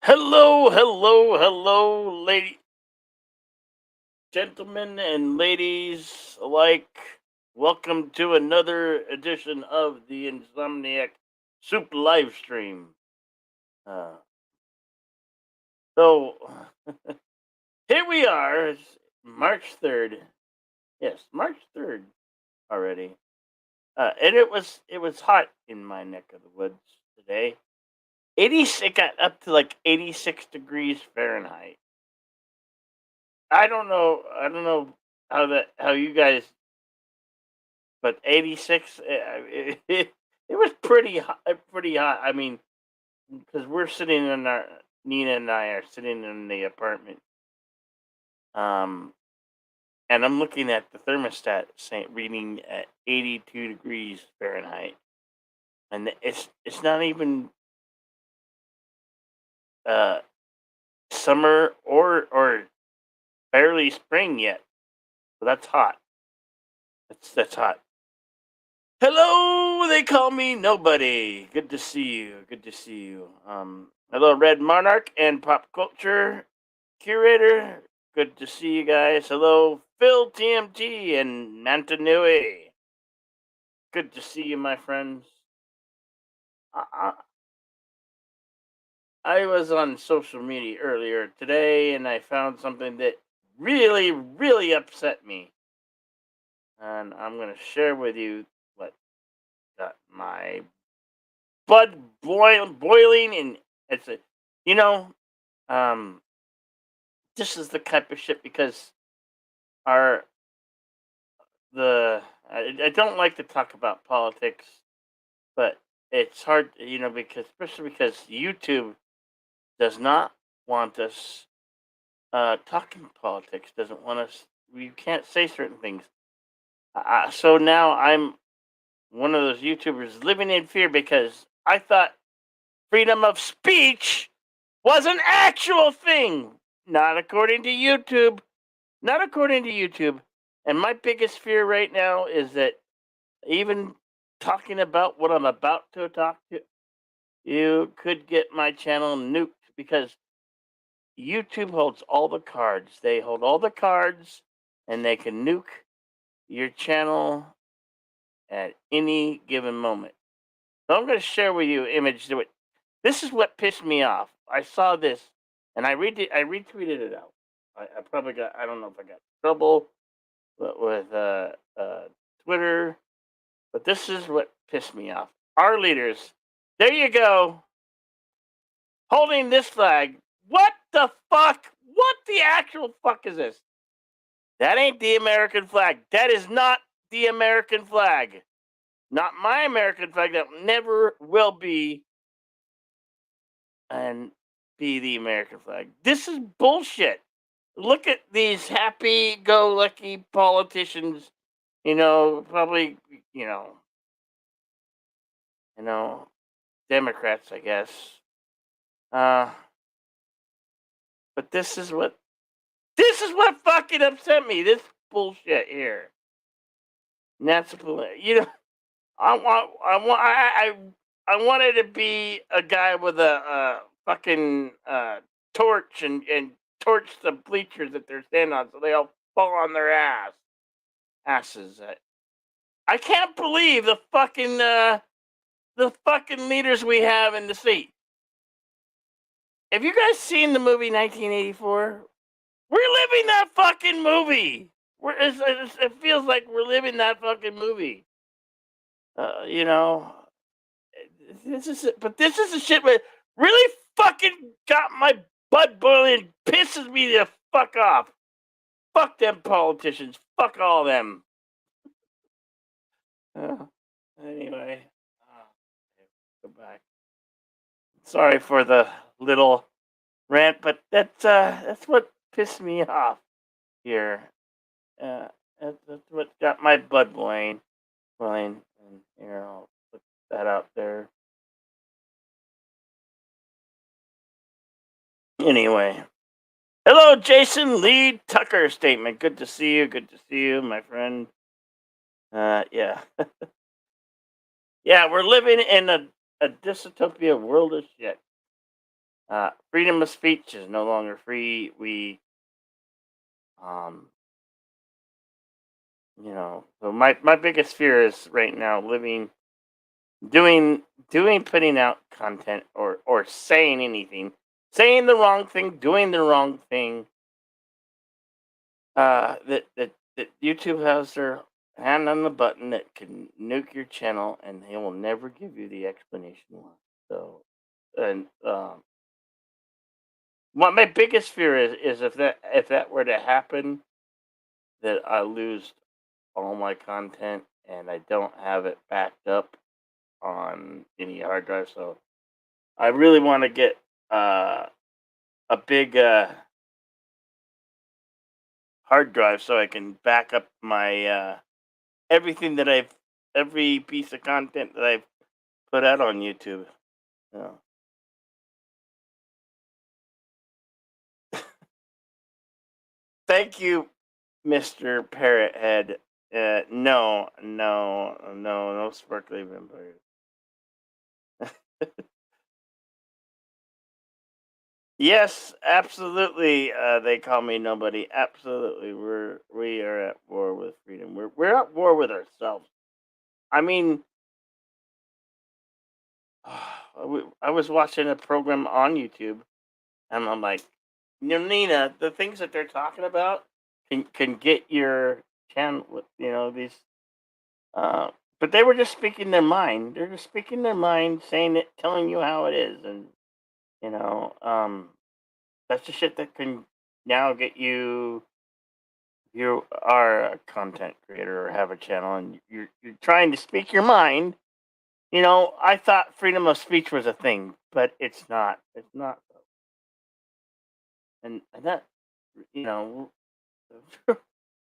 Hello, hello, hello, lady, gentlemen, and ladies alike. Welcome to another edition of the Insomniac Soup live stream. Uh, so here we are. It's March 3rd. Yes, March 3rd already. And it was hot in my neck of the woods today. 80. It got up to like 86 degrees Fahrenheit. I don't know how you guys, but 86, it was pretty hot. I mean, because we're sitting in our Nina and I are sitting in the apartment, um, and I'm looking at the thermostat saying reading at 82 degrees Fahrenheit, and it's not even uh summer or barely spring yet. So that's hot. That's hot. Hello, they call me nobody. Good to see you. Good to see you. Hello, Red Monarch and pop culture curator. Good to see you guys. Hello, Phil TMT and Mantanui. Good to see you, my friends. I, I was on social media earlier today and I found something that really upset me. And I'm going to share with you what got my boiling, and it's a, you know, um, this is the type of shit because our I don't like to talk about politics, but it's hard, because especially because YouTube does not want us talking politics, doesn't want us. We can't say certain things. So now I'm one of those YouTubers living in fear because I thought freedom of speech was an actual thing. Not according to YouTube. Not according to YouTube. And my biggest fear right now is that even talking about what I'm about to talk to, you could get my channel nuked because YouTube holds all the cards. They hold all the cards and they can nuke your channel at any given moment. So I'm going to share with you image to it. This is what pissed me off. I saw this and I retweeted it out. I probably got, I don't know if I got in trouble with Twitter, but this is what pissed me off. Our leaders, there you go, holding this flag. What the fuck? What the actual fuck is this? That ain't the American flag. That is not the American flag. Not my American flag. That never will be and be the American flag. This is bullshit. Look at these happy-go-lucky politicians. Probably, you know, you know, Democrats, I guess. Uh, but this is what fucking upset me. This bullshit here. And that's I wanted to be a guy with a fucking torch and torch the bleachers that they're standing on so they all fall on their asses. I can't believe the fucking leaders we have in the state. Have you guys seen the movie 1984? We're living that fucking movie. It feels like we're living that fucking movie. Uh, you know, this is the shit that really fucking got my blood boiling, pisses me the fuck off. Fuck them politicians. Fuck all them. Uh, anyway, go back. Sorry for the little rant, but that's what pissed me off here. Uh, that's what got my blood boiling. And here, I'll put that out there. Anyway, hello, Jason Lee Tucker statement. Good to see you. Good to see you, my friend. Yeah, yeah. We're living in a dystopia world of shit. freedom of speech is no longer free. We, um, so my biggest fear is right now doing, putting out content or saying anything, saying the wrong thing, doing the wrong thing. That YouTube has their hand on the button that can nuke your channel, and they will never give you the explanation why. So, and what my biggest fear is if that were to happen, that I lose all my content and I don't have it backed up on any hard drive. So I really want to get uh, a big hard drive so I can back up my everything every piece of content that I've put out on YouTube. Yeah. Thank you, Mr. Parrot Head. No, no, no, no sparkly vampires. Yes, absolutely. They call me nobody. Absolutely, we are at war with freedom. We're at war with ourselves. I mean, I was watching a program on YouTube, and I'm like, Nina, the things that they're talking about can get your channel with these. Uh, but they were just speaking their mind. They're just speaking their mind, saying it, telling you how it is, and you know, um, that's the shit that can now get you. You are a content creator or have a channel, and you're trying to speak your mind. I thought freedom of speech was a thing, but it's not. It's not. And that, you know,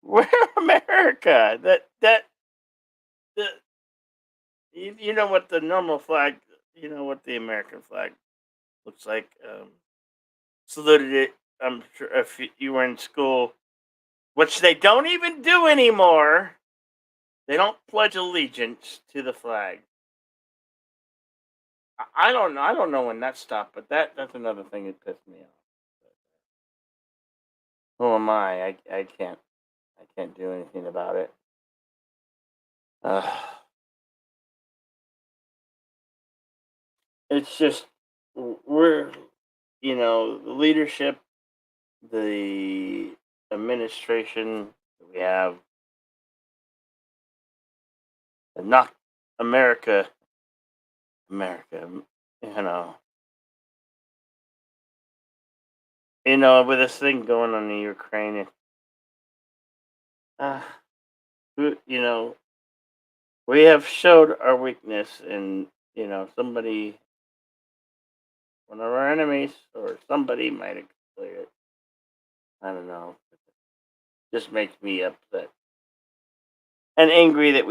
we're America. The you know what the normal flag, what the American flag looks like. Saluted it. I'm sure if you were in school, which they don't even do anymore. They don't pledge allegiance to the flag. I don't know. I don't know when that stopped, but that's another thing that pissed me off. Who am I? I can't do anything about it. Uh, it's just we're the leadership, the administration that we have, not America. America, you know, with this thing going on in Ukraine, uh, you know, we have showed our weakness, and somebody, one of our enemies, or somebody might exploit it. I don't know. Just makes me upset and angry that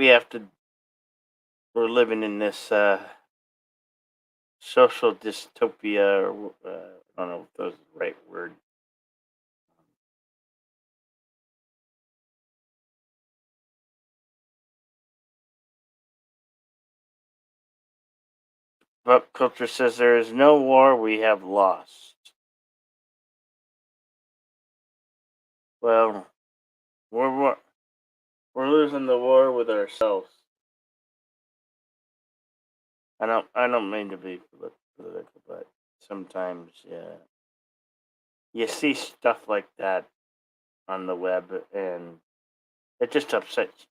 we're living in this social dystopia, or I don't know if those are the right word. Pop culture says there is no war we have lost. Well, we're we're losing the war with ourselves. I don't mean to be political, but sometimes, yeah, you see stuff like that on the web, and it just upsets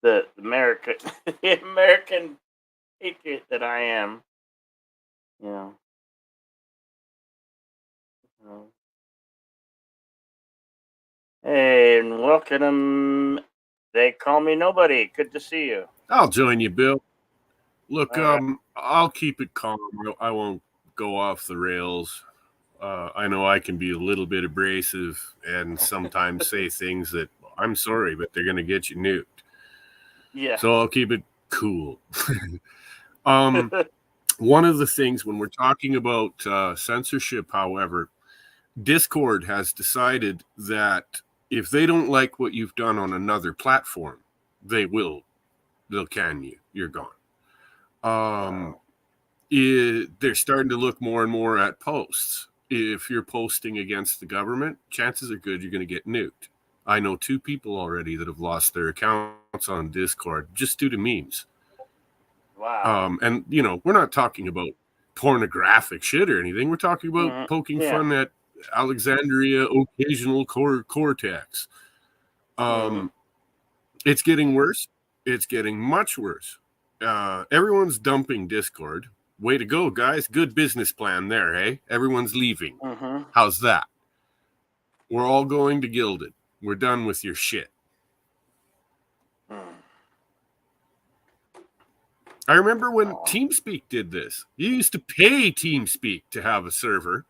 the American the American patriot that I am. You know, you know. Hey, and welcome. They call me nobody. Good to see you. I'll join you, Bill. Look, All right. I'll keep it calm. I won't go off the rails. I know I can be a little bit abrasive and sometimes say things that I'm sorry, but they're going to get you nuked. Yeah. So I'll keep it cool. One of the things when we're talking about censorship, however, Discord has decided that if they don't like what you've done on another platform, they'll can you. You're gone. Wow. they're starting to look more and more at posts. If you're posting against the government, chances are good you're going to get nuked. I know 2 people already that have lost their accounts on Discord just due to memes. Wow. And, we're not talking about pornographic shit or anything. We're talking about poking fun at Alexandria occasional cortex. It's getting worse. It's getting much worse. Everyone's dumping Discord. Way to go, guys. Good business plan there, hey? Everyone's leaving. How's that? We're all going to Gilded. We're done with your shit. I remember when TeamSpeak did this. You used to pay TeamSpeak to have a server,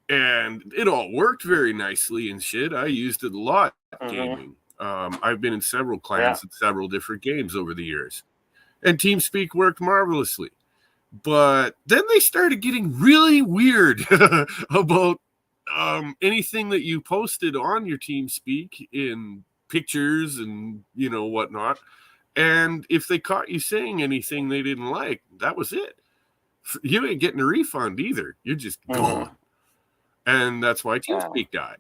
and it all worked very nicely and shit. I used it a lot gaming. I've been in several clans and several different games over the years. And TeamSpeak worked marvelously. But then they started getting really weird about anything that you posted on your TeamSpeak in pictures and, whatnot. And if they caught you saying anything they didn't like, that was it. You ain't getting a refund either. You're just gone. And that's why TeamSpeak died.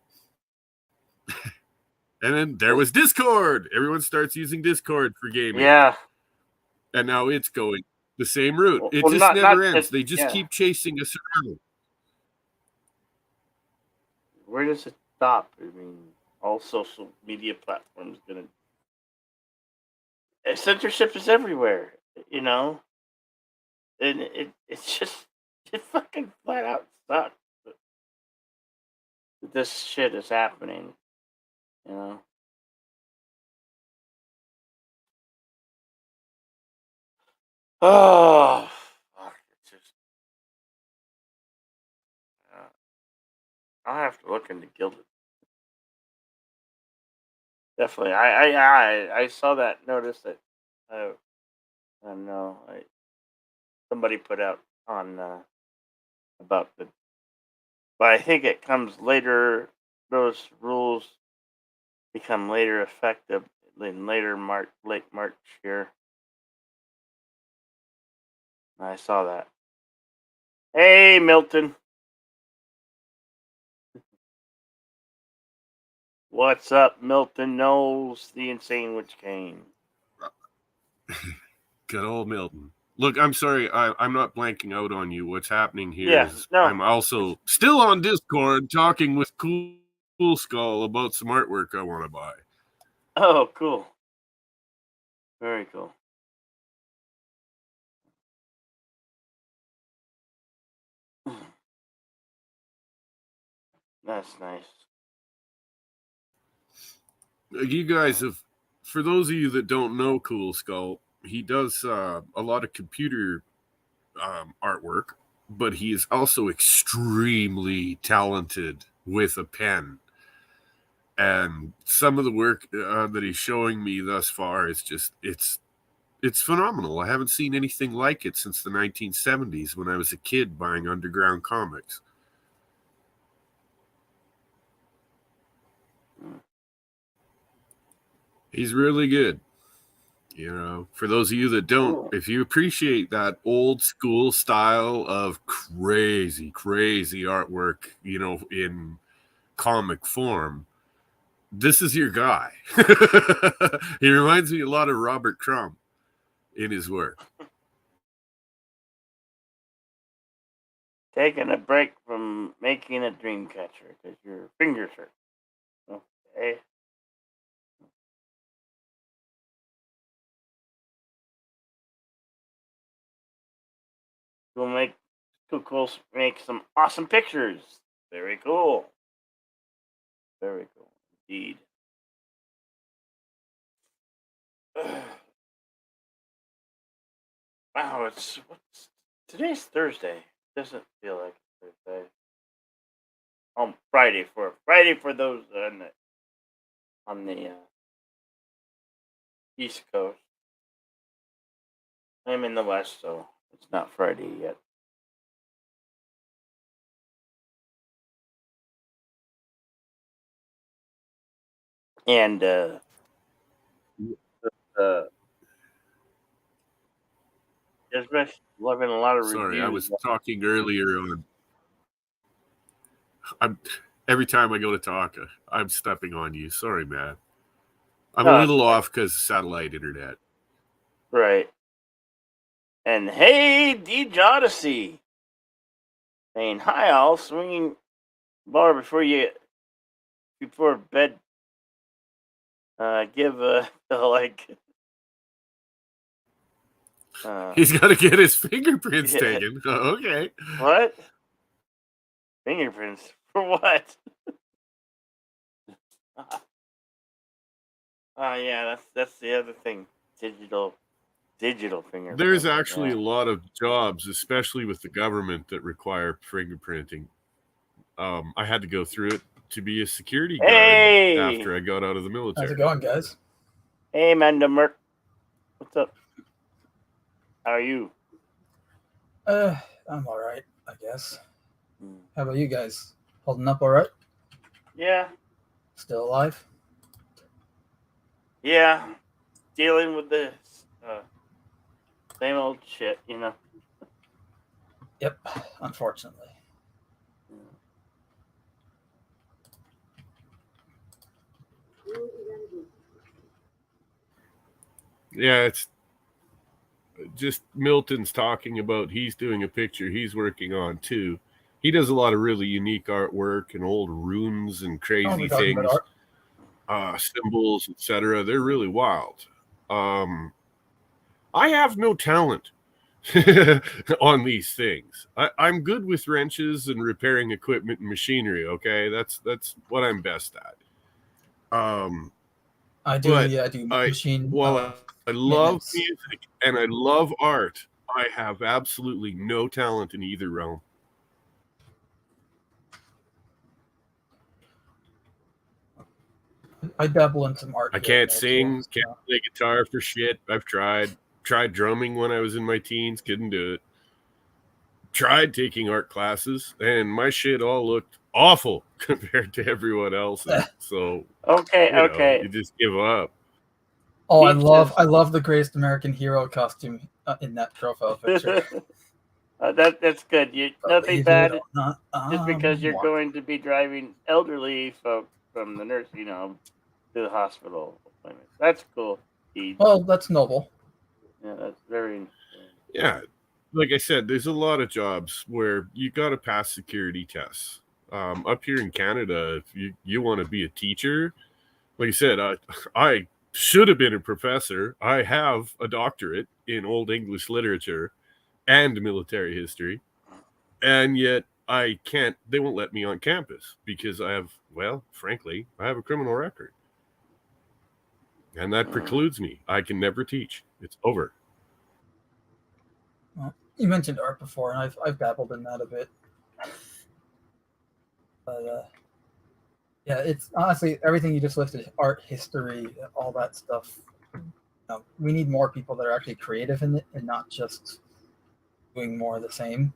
And then there was Discord. Everyone starts using Discord for gaming. Yeah. And now it's going the same route. It just never ends. They just keep chasing us around. Where does it stop? I mean, all social media platforms gonna censorship is everywhere, and it's just it fucking flat out sucks that this shit is happening, Oh, fuck! It's just I'll have to look into Gilded. Definitely, I saw that notice that I don't know, somebody put out on about the, but I think it comes later. Those rules become later effective in late March here. I saw that. Hey, Milton. What's up, Milton Knowles, the Insane Witch Cane? Good old Milton. Look, I'm sorry, I'm not blanking out on you. What's happening here is no. I'm also still on Discord talking with Cool Skull about some artwork I want to buy. Oh, cool. Very cool. That's nice. You guys have, for those of you that don't know Cool Skull, he does a lot of computer artwork, but he is also extremely talented with a pen. And some of the work that he's showing me thus far is just, it's phenomenal. I haven't seen anything like it since the 1970s when I was a kid buying underground comics. He's really good. For those of you that don't, if you appreciate that old school style of crazy artwork, in comic form, this is your guy. He reminds me a lot of Robert Crumb in his work. Taking a break from making a dream catcher because your fingers hurt. Okay. We'll make some awesome pictures. Very cool. Very cool indeed. Wow, today's Thursday. Doesn't feel like Thursday. Friday for those on the East Coast. I'm in the West, so it's not Friday yet. And there's been a lot of Sorry, I reviews. was talking earlier on. Every time I go to talk, I'm stepping on you. Sorry, man. I'm a little off because satellite internet. Right. And hey, D Odyssey. Saying hi, all swinging bar before bed. Give like. He's got to get his fingerprints Yeah. taken. Okay. What? Fingerprints for what? Yeah, that's the other thing. Digital fingerprints. There's actually a lot of jobs, especially with the government, that require fingerprinting. I had to go through it to be a security guard after I got out of the military. How's it going, guys? Hey, Amanda Merck. What's up? How are you? I'm all right, I guess. How about you guys? Holding up all right? Yeah. Still alive? Yeah. Dealing with the same old shit, you know. Yep, unfortunately. Yeah, it's just Milton's talking about he's doing a picture he's working on too. He does a lot of really unique artwork and old runes and crazy things, symbols, etc. They're really wild. I have no talent on these things. I'm good with wrenches and repairing equipment and machinery. Okay, that's what I'm best at. I do machine. I love music and I love art, I have absolutely no talent in either realm. I dabble in some art. I can't sing, can't play guitar for shit. I've tried drumming when I was in my teens, couldn't do it. Tried taking art classes, and my shit all looked awful compared to everyone else's. So okay, you just give up. Oh, I love the Greatest American Hero costume in that profile picture. That's good. Nothing bad. Just because you're going to be driving elderly folks from the nursing home to the hospital appointment. That's cool. Well, that's noble. Yeah, that's very. Yeah, like I said, there's a lot of jobs where you got to pass security tests. Up here in Canada, if you want to be a teacher, like I said, I should have been a professor. I have a doctorate in Old English literature and military history, and yet I can't. They won't let me on campus because I have a criminal record, and that precludes me. I can never teach. It's over. Well, you mentioned art before, and I've dabbled in that a bit. But yeah, it's honestly everything you just listed: art, history, all that stuff. We need more people that are actually creative in it, and not just doing more of the same.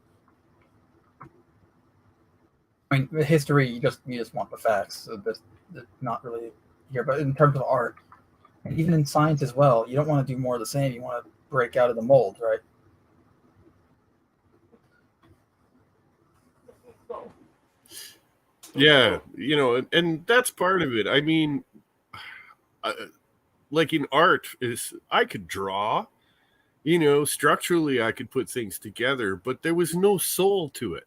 I mean, with history, you just want the facts, so that's not really here. But in terms of art, and even in science as well, you don't want to do more of the same. You want to break out of the mold, right? Yeah, and that's part of it. I mean, like in art, I could draw, structurally I could put things together, but there was no soul to it.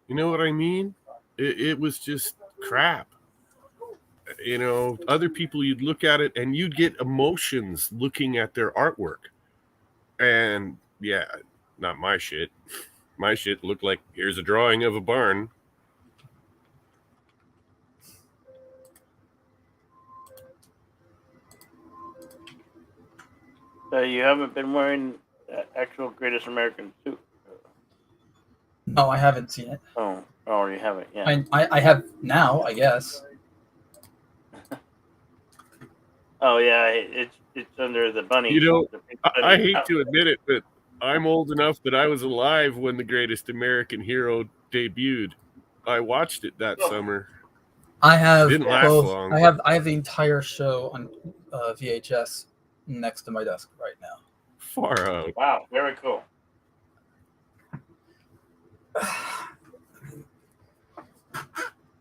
You know what I mean? It was just crap. Other people, you'd look at it and you'd get emotions looking at their artwork. And yeah, not my shit. My shit looked like, here's a drawing of a barn. So you haven't been wearing actual Greatest American suit? No, I haven't seen it. Oh, you haven't. Yeah. I have now, I guess. Oh yeah, it's under the bunny. I hate to admit it, but I'm old enough that I was alive when the Greatest American Hero debuted. I watched it that summer. I have didn't last long. I have the entire show on VHS next to my desk right now. Far out. Wow, very cool.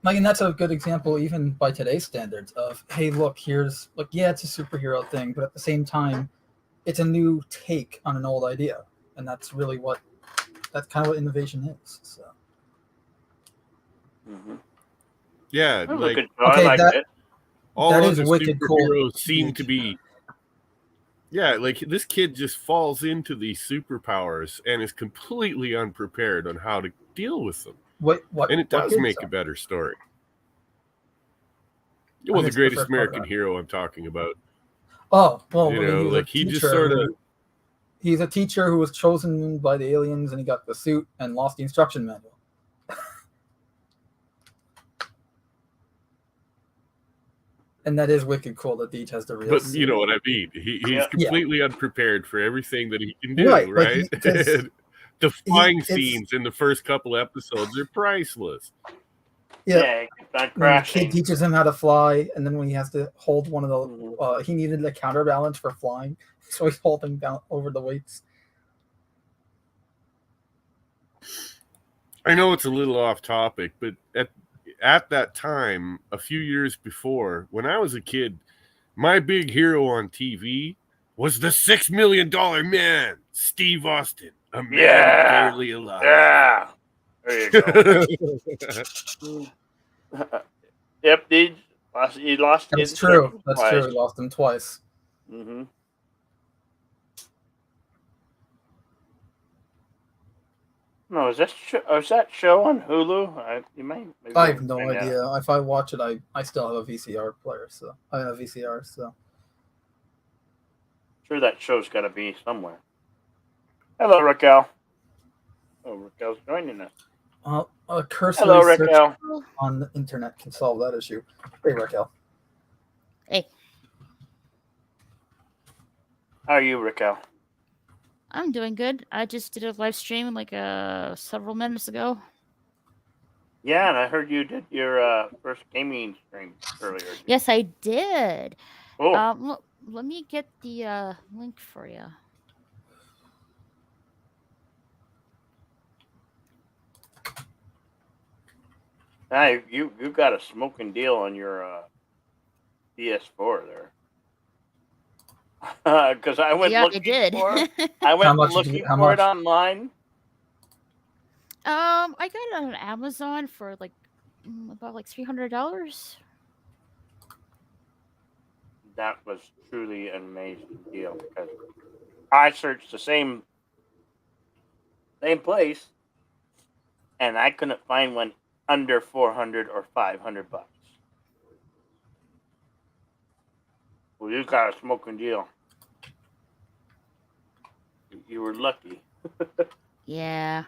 Like, and that's a good example, even by today's standards, of hey, look, here's like, yeah, it's a superhero thing, but at the same time, it's a new take on an old idea, and that's kind of what innovation is. So. Mm-hmm. Yeah, That was a like good show. I Okay, liked it. all that other is wicked cool. superheroes seem to be. Yeah, like this kid just falls into these superpowers and is completely unprepared on how to deal with them. What And it does kid, make sorry? a better story. I Well, the missed the greatest first part of American that. hero I'm talking about. Oh, well, You I mean, know, he was like a he just teacher sort of. he's a teacher who was chosen by the aliens, and he got the suit and lost the instruction manual. And that is wicked cool that Deej has the real But suit. you know what I mean. He's Yeah. completely unprepared for everything that he can do, right? Like the flying it's- scenes in the first couple episodes are priceless. yeah. It kept on When the crashing. kid teaches him how to fly, and then when he has to hold one of the, Mhm. he needed a counterbalance for flying, so he's holding down over the weights. I know it's a little off topic, but at that time, a few years before, when I was a kid, my big hero on TV was the $6 million man, Steve Austin, a man barely alive. Yeah. There you go. Yep, he lost. That's his true. circle That's twice. true. He lost him twice. Mm-hmm. No, is that show on Hulu? You might. maybe I have no find out. idea. If I watch it, I still have a VCR player, so I have a VCR. So Sure, that show's got to be somewhere. Hello, Raquel. Oh, Raquel's joining us. a cursory Hello, search Raquel. on the internet can solve that issue. Hey, Raquel. Hey, How are you, Raquel? I'm doing good. I just did a live stream like several minutes ago. Yeah, and I heard you did your first gaming stream earlier. Yes, I did. Oh, Let me get the link for you. hey, you got a smoking deal on your PS4 there. Because I went Yeah, I looking did. for it. I went looking how for much? it online. I got it on Amazon for like about like $300. That was truly an amazing deal because I searched the same place, and I couldn't find one under 400 or 500 bucks. Well, you got a smoking deal. You were lucky. Yeah.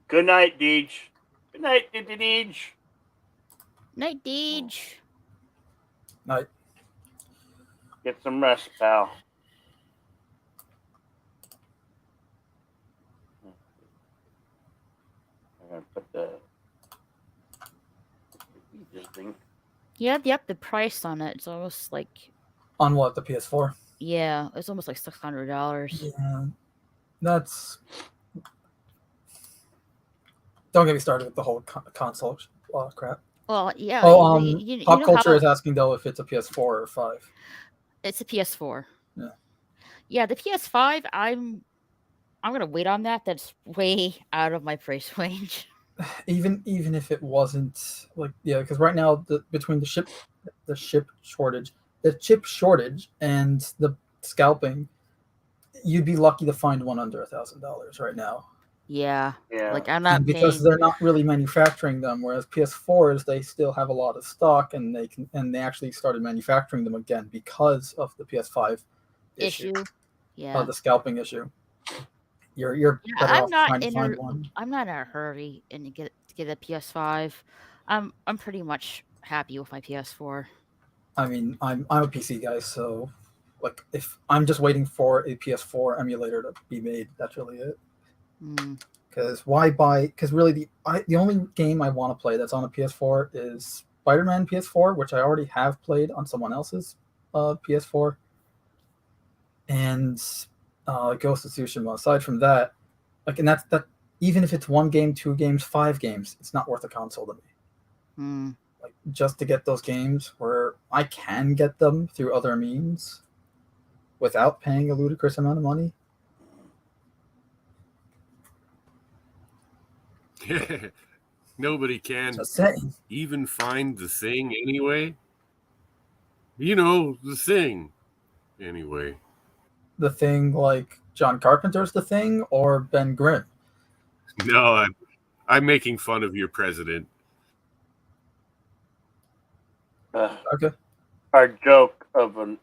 Good night, Deej. Good night, Deej. Night, Deej. Night. Get some rest, pal. I'm gonna put the this thing. Yep. The price on it is almost like On what, the PS4? yeah, it's almost like $600. Yeah, that's. Don't get me started with the whole console crap. Well, yeah. Oh, you Pop know Culture how is asking though if it's a PS4 or 5. it's a PS4. Yeah. Yeah, the PS5. I'm gonna wait on that. That's way out of my price range. Even if it wasn't because right now between the chip shortage and the scalping, you'd be lucky to find one under $1,000 right now. Yeah. Yeah. Like I'm not because paying. they're not really manufacturing them, whereas PS4s they still have a lot of stock, and they actually started manufacturing them again because of the PS5 issue. Yeah. The scalping issue. You're better I'm off not trying to find one. I'm not in a hurry to get a PS5. I'm pretty much happy with my PS4. I mean, I'm a PC guy, so like if I'm just waiting for a PS4 emulator to be made, that's really it. Because why buy? Because really the only game I want to play that's on a PS4 is Spider-Man PS4, which I already have played on someone else's PS4, and Ghost of Tsushima. Aside from that, like, and that even if it's 1 game, 2 games, 5 games, it's not worth a console to me. Hmm. Like, just to get those games where I can get them through other means without paying a ludicrous amount of money. Nobody can Just saying. even find the thing anyway. You know, the thing anyway. The Thing, like John Carpenter's The Thing, or Ben Grimm? No, I'm making fun of your president. Okay. Our joke of an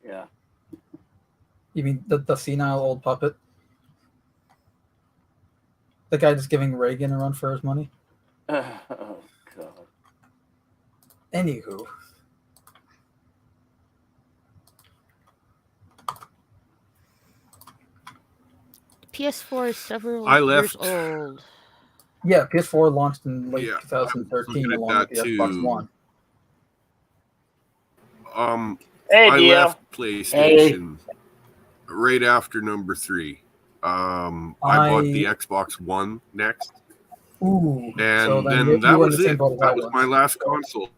You mean the senile old puppet? The guy just giving Reagan a run for his money? Oh God. Anywho. PS4 is several I years left. old. Yeah, PS4 launched in late Yeah, 2013 looking at along with the that Xbox too. One. Hey, I Dio. left PlayStation right after number 3. I bought the Xbox One next, Ooh, and so then you that were in was the same it. boat as I That was my last console.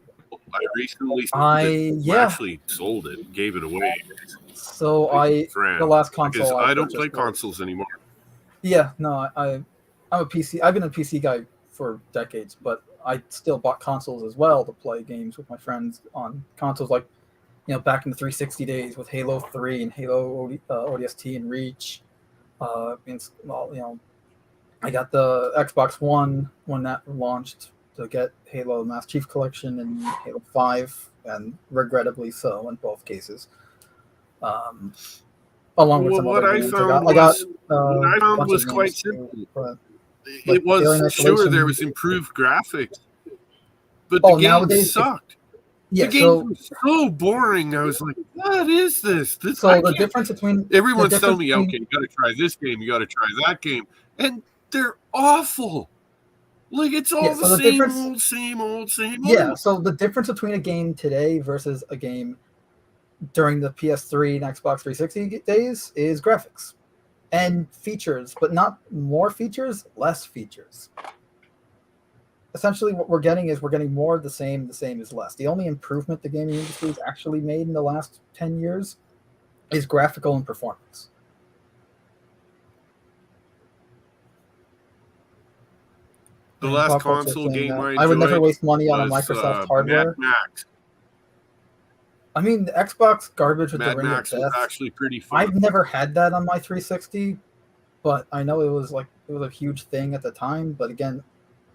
I recently sold it. yeah. Actually sold it, gave it away. So the Friend, last because console I don't purchased play was- consoles anymore. Yeah, no, I'm a PC. I've been a PC guy for decades, but I still bought consoles as well to play games with my friends on consoles, like, back in the 360 days with Halo 3 and Halo ODST and Reach. I got the Xbox One when that launched to get Halo Master Chief Collection and Halo 5, and regrettably so in both cases. Along with Well, some what other I games. found I got what I a found bunch was of quite games too, simple. but It was Alien sure Isolation- there was improved graphics, but the game nowadays, sucked. yeah. The game was so boring. I was like, "What is this?" So the difference between Everyone's telling me, "Okay, you got to try this game. You got to try that game," and they're awful. Like, it's all so the the same difference- old, same old, same Yeah, old. so the difference between a game today versus a game during the PS3 and Xbox 360 days is graphics and features, but not more features, less features. Essentially, what we're getting is more of the same is less. The only improvement the gaming industry has actually made in the last 10 years is graphical and performance. The And last Pop Culture console saying game that I would never enjoyed waste money on a was Microsoft hardware. Mad Max. I mean, the Xbox garbage with the Mad Ring Max of was Death. actually pretty fun. I've never had that on my 360, but I know it was a huge thing at the time. But again,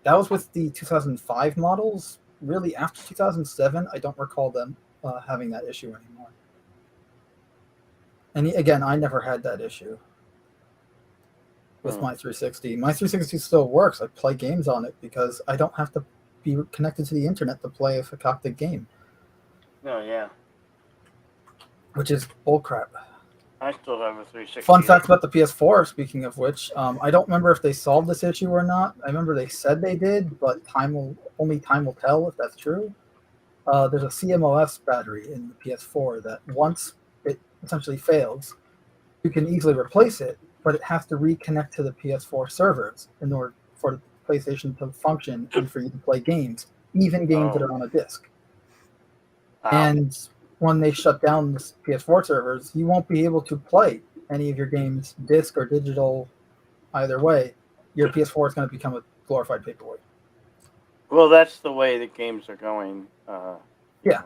that was with the 2005 models. Really, after 2007, I don't recall them having that issue anymore. And again, I never had that issue with my 360. My 360 still works. I play games on it because I don't have to be connected to the internet to play a Fakaktic game, Oh yeah. which is bullcrap. I still have a 360. Fun fact about the PS4, speaking of which, I don't remember if they solved this issue or not. I remember they said they did, but only time will tell if that's true. There's a CMOS battery in the PS4 that once it essentially fails, you can easily replace it, but it has to reconnect to the PS4 servers in order for the PlayStation to function and for you to play games, even games that are on a disc. Wow. And when they shut down the PS4 servers, you won't be able to play any of your games, disc or digital, either way. Your PS4 is going to become a glorified paperweight. Well, that's the way the games are going. Yeah.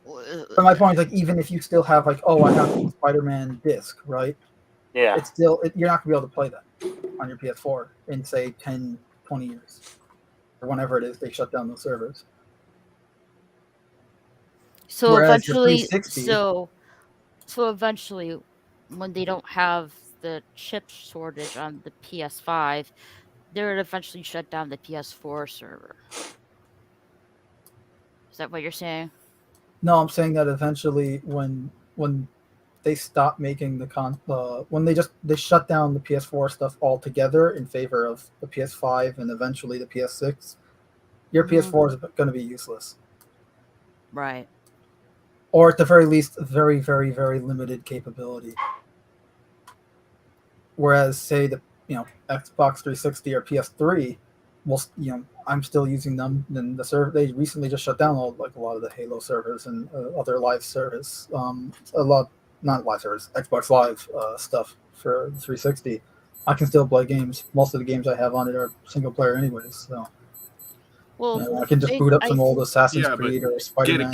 But my point is, like, even if you still have, like, I have the Spider-Man disc, right? Yeah. It's still, you're not going to be able to play that on your PS4 in, say, 10, 20 years. Or whenever it is they shut down those servers. So Whereas your eventually, 360 so eventually, when they don't have the chip shortage on the PS5, they would eventually shut down the PS4 server. Is that what you're saying? No, I'm saying that eventually when they stop making when they shut down the PS4 stuff altogether in favor of the PS5 and eventually the PS6, your Mhm. PS4 is going to be useless. Right. or at the very least, very, very, very limited capability. Whereas, say the Xbox 360 or PS3, well, I'm still using them. And the server they recently just shut down a lot of the Halo servers and other live service, a lot not live servers, Xbox Live stuff for the 360. I can still play games. Most of the games I have on it are single player, anyways. So Well, I can just boot up I some old Assassin's Yeah, but Creed or get a Spider-Man.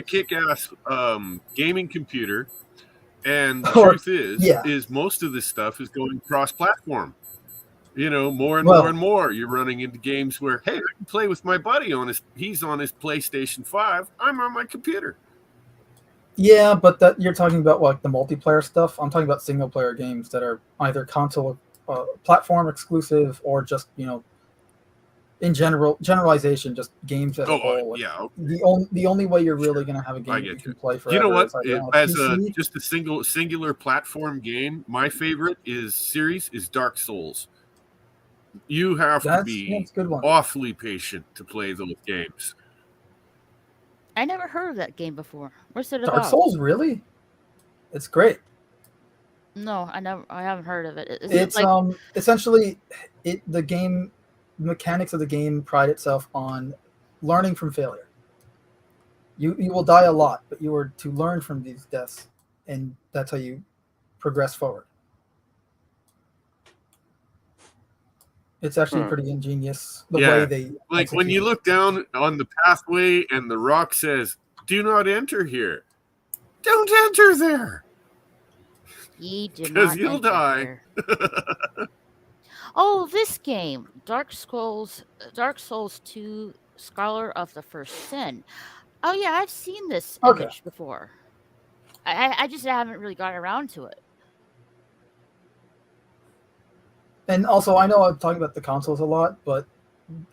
kick-ass gaming computer, and the Or- truth yeah. is most of this stuff is going cross-platform. More and Well- more and more, you're running into games where, hey, I can play with my buddy he's on his PlayStation 5, I'm on my computer. Yeah, but that you're talking about like the multiplayer stuff. I'm talking about single player games that are either console platform exclusive or just in generalization, just games as a whole. Like, yeah. The only way you're really going to have a game I that get you can you. play forever You know what? is either on a As PC. just a singular platform game, my favorite series is Dark Souls. You have to be That's a good one. awfully patient to play those games. I never heard of that game before. What's it Dark about? Souls, really? It's great. No, I haven't heard of it. Is It's it like essentially the game mechanics of the game pride itself on learning from failure. You will die a lot, but you are to learn from these deaths, and that's how you progress forward. It's actually pretty ingenious the way they like when you look down on the pathway and the rock says, "Do not enter here." Don't enter there. ye do 'Cause not you'll enter die. here. Oh, this game, Dark Souls 2: Scholar of the First Sin. Oh yeah, I've seen this Okay. image before. I just haven't really gotten around to it. And also, I know I'm talking about the consoles a lot, but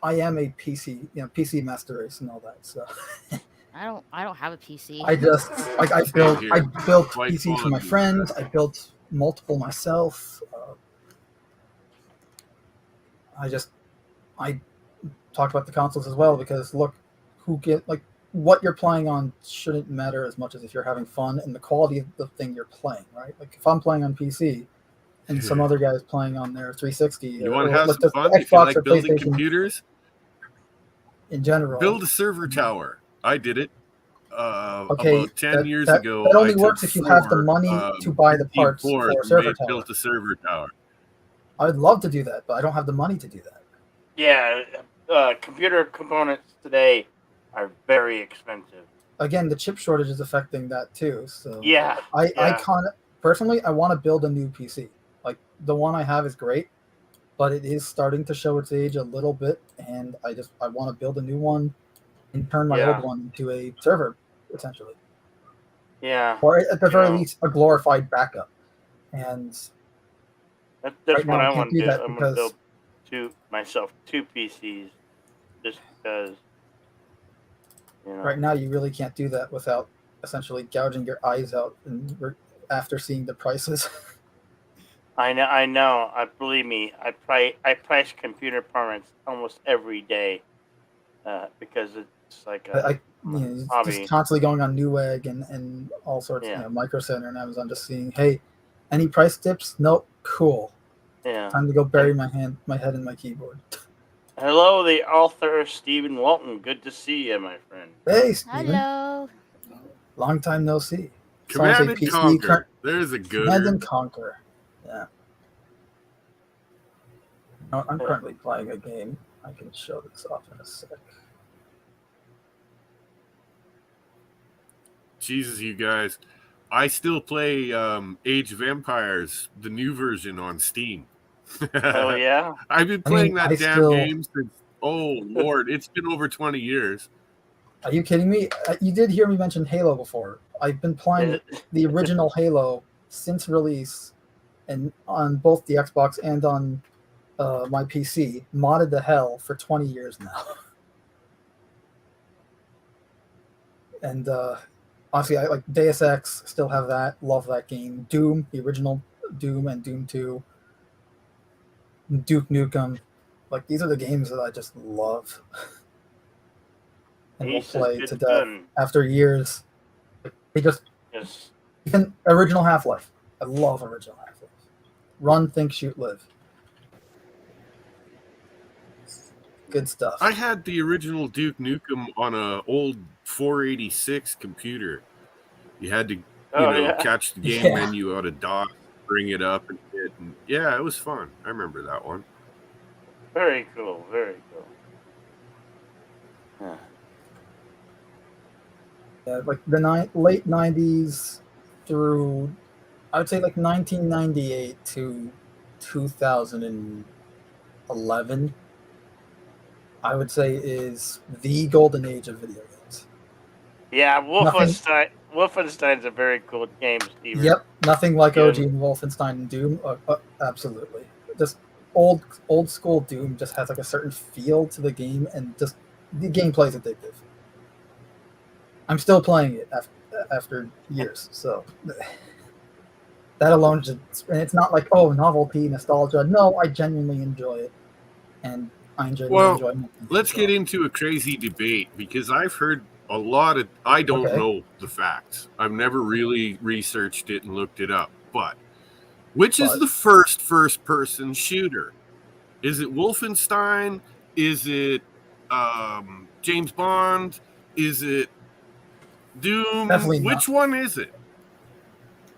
I am a PC, PC master race and all that. So I don't have a PC. I just I built Quite PCs for my fond. friends. I built multiple myself. I talked about the consoles as well because look, what you're playing on shouldn't matter as much as if you're having fun and the quality of the thing you're playing, right? Like if I'm playing on PC and some other guy is playing on their 360, You want to or have like some the fun? If you Xbox like or building PlayStation computers, in general. build a server tower. I did it. Okay, about 10 years that ago. that only I works took if you have the 4, money to buy the parts for a cores server and tower. built a server tower. I would love to do that, but I don't have the money to do that. Yeah, computer components today are very expensive. Again, the chip shortage is affecting that too. So Yeah, I personally, I want to build a new PC. Like the one I have is great, but it is starting to show its age a little bit, and I want to build a new one and turn my old one into a server, essentially. Yeah. Or at the very least, a glorified backup. And That's right now what I I can't want do to do. that I'm going to because- build myself two PCs just because. right now, you really can't do that without essentially gouging your eyes out after seeing the prices. I know. Believe me. I price computer parts almost every day because it's like a hobby. Just constantly going on Newegg and all sorts, Micro Center and Amazon, just seeing, hey, any price tips? Nope, cool. Yeah. Time to go bury my head in my keyboard. Hello, the author Stephen Walton. Good to see you, my friend. Hey, Steven. Hello. Long time no see. Command and Conquer. There's a good. Command and Conquer. Yeah. I'm currently playing a game. I can show this off in a sec. Jesus, you guys. I still play Age of Empires, the new version on Steam. Oh, yeah? I've been playing that damn game since, oh, Lord, it's been over 20 years. Are you kidding me? You did hear me mention Halo before. I've been playing the original Halo since release, and on both the Xbox and on my PC, modded the hell for 20 years now. And honestly, I like Deus Ex, still have that, love that game. Doom, the original Doom and Doom 2. Duke Nukem. Like, these are the games that I just love. and will Ace has play been to death fun. after years. They just Yes. even original Half-Life. I love original Half-Life. Run, think, shoot, live. Good stuff. I had the original Duke Nukem on a old 486 computer. You had to, catch the game Yeah. menu out of DOS, bring it up and hit. And yeah, it was fun. I remember that one. Very cool. Very cool. Yeah. Yeah, like the late 90s through, I would say like 1998 to 2011, I would say is the golden age of video games. Yeah, Nothing- Wolfenstein's a very cool game, Steven. Yep, nothing like Yeah. OG and Wolfenstein and Doom. Absolutely, just old school Doom just has like a certain feel to the game, and just the gameplay is addictive. I'm still playing it after years, so that alone just, and it's not like, oh, novelty, nostalgia. No, I genuinely enjoy it, and I enjoy it. Let's get into a crazy debate because I've heard a lot of. I don't Okay. know the facts. I've never really researched it and looked it up. But which is the first-person shooter? Is it Wolfenstein? Is it James Bond? Is it Doom? Definitely not. Which one is it?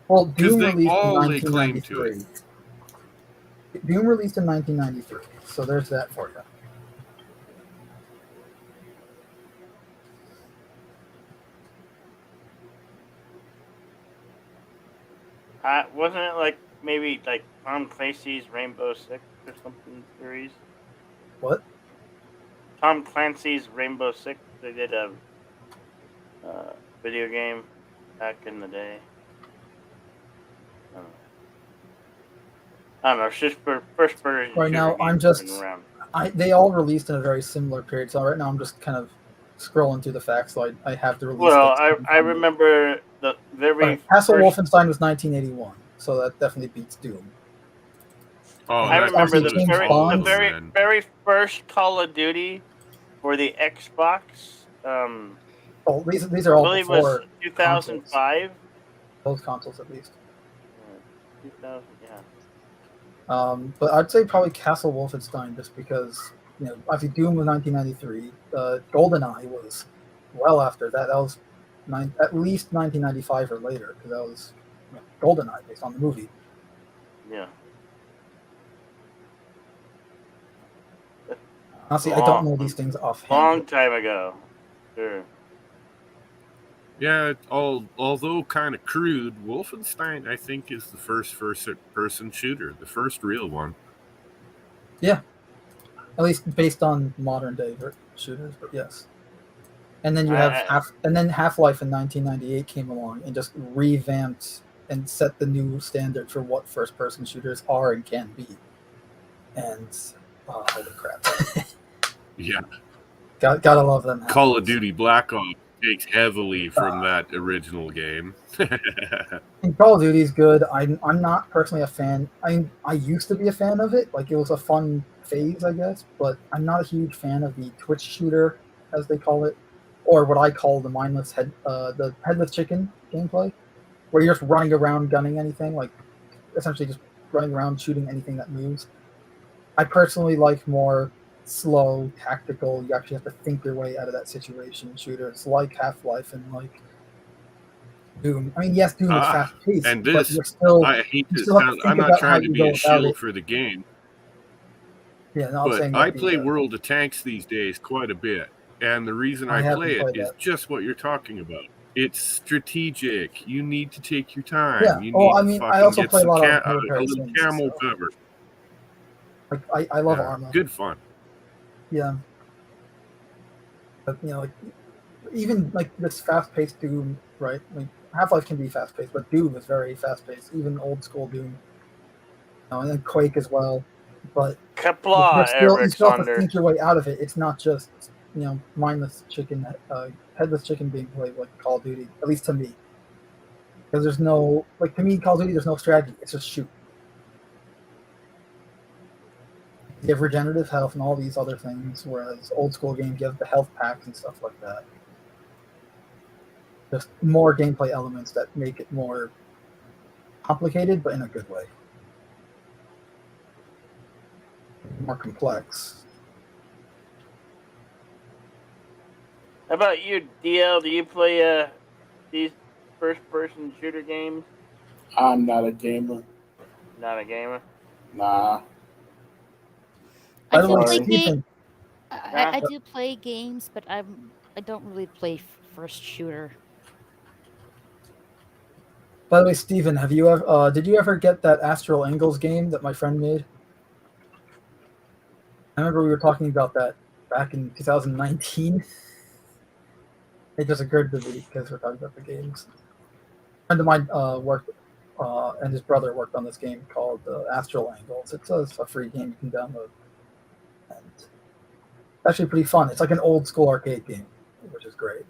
Well, 'Cause Doom they released in all lay claim to 1993. Doom released in 1993, so there's that for you. Wasn't it like maybe like Tom Clancy's Rainbow Six or something series? What? Tom Clancy's Rainbow Six. They did a video game back in the day. I don't know. It's just for first person. Right now, I'm just. They all released in a very similar period, so right now I'm just kind of scrolling through the facts. So I have the release. Well, I remember the very Castle first, Wolfenstein was 1981, so that definitely beats Doom. Oh, I that's remember the James very, Bond. very first Call of Duty for the Xbox. Oh, these are I all believe it before was 2005. those consoles, at least. 2000, yeah. But I'd say probably Castle Wolfenstein, just because obviously Doom was 1993. GoldenEye was well after that. That was at least 1995 or later, because that was GoldenEye based on the movie. Yeah. Honestly, I don't know these things offhand. Long time ago. Sure. Yeah, although kind of crude, Wolfenstein, I think, is the first-person shooter, the first real one. Yeah, at least based on modern-day shooters, but yes. And then you have Half-Life in 1998 came along and just revamped and set the new standard for what first-person shooters are and can be. And holy crap! Yeah, gotta love them. Call of Duty Black Ops takes heavily from that original game. And Call of Duty is good. I'm not personally a fan. I used to be a fan of it. Like, it was a fun phase, I guess. But I'm not a huge fan of the Twitch shooter, as they call it, or what I call the mindless the headless chicken gameplay, where you're just running around gunning anything, like essentially just running around shooting anything that moves. I personally like more slow, tactical. You actually have to think your way out of that situation shooters like Half-Life and like Doom. I mean, yes, Doom is fast-paced, and but this, you're still. I hate you to still have sound, to think I'm not about how trying to you be go a about shill it. for the game, Yeah, no, I'm but saying I that play World of Tanks these days quite a bit, and the reason I haven't play it played is that. just what you're talking about. It's strategic. You need to take your time. Yeah. You Well, need I to mean, I fucking also get play a some lot of a military little sims, camel so. cover. Like, I love Arma. Good fun. Yeah. But like even like this fast-paced Doom, right? Like Half-Life can be fast-paced, but Doom is very fast-paced. Even old school Doom, and then Quake as well. But Kapla, you still have to Alexander. think your way out of it. It's not just mindless chicken, headless chicken being played like Call of Duty. At least to me, because there's no to me Call of Duty. There's no strategy. It's just shoot. give regenerative health and all these other things, whereas old school games give the health packs and stuff like that. Just more gameplay elements that make it more complicated, but in a good way. More complex. How about you, DL? Do you play these first-person shooter games? I'm not a gamer. Not a gamer. Nah. By I the do way, play Stephen, I do play games, but I don't really play first shooter. by the way, Stephen, have you ever did you ever get that Astral Angles game that my friend made? I remember we were talking about that back in 2019. It just occurred to me because we're talking about the games. A friend of mine worked, and his brother worked on this game called Astral Angles. It's a free game you can download. And it's actually pretty fun. It's like an old school arcade game, which is great.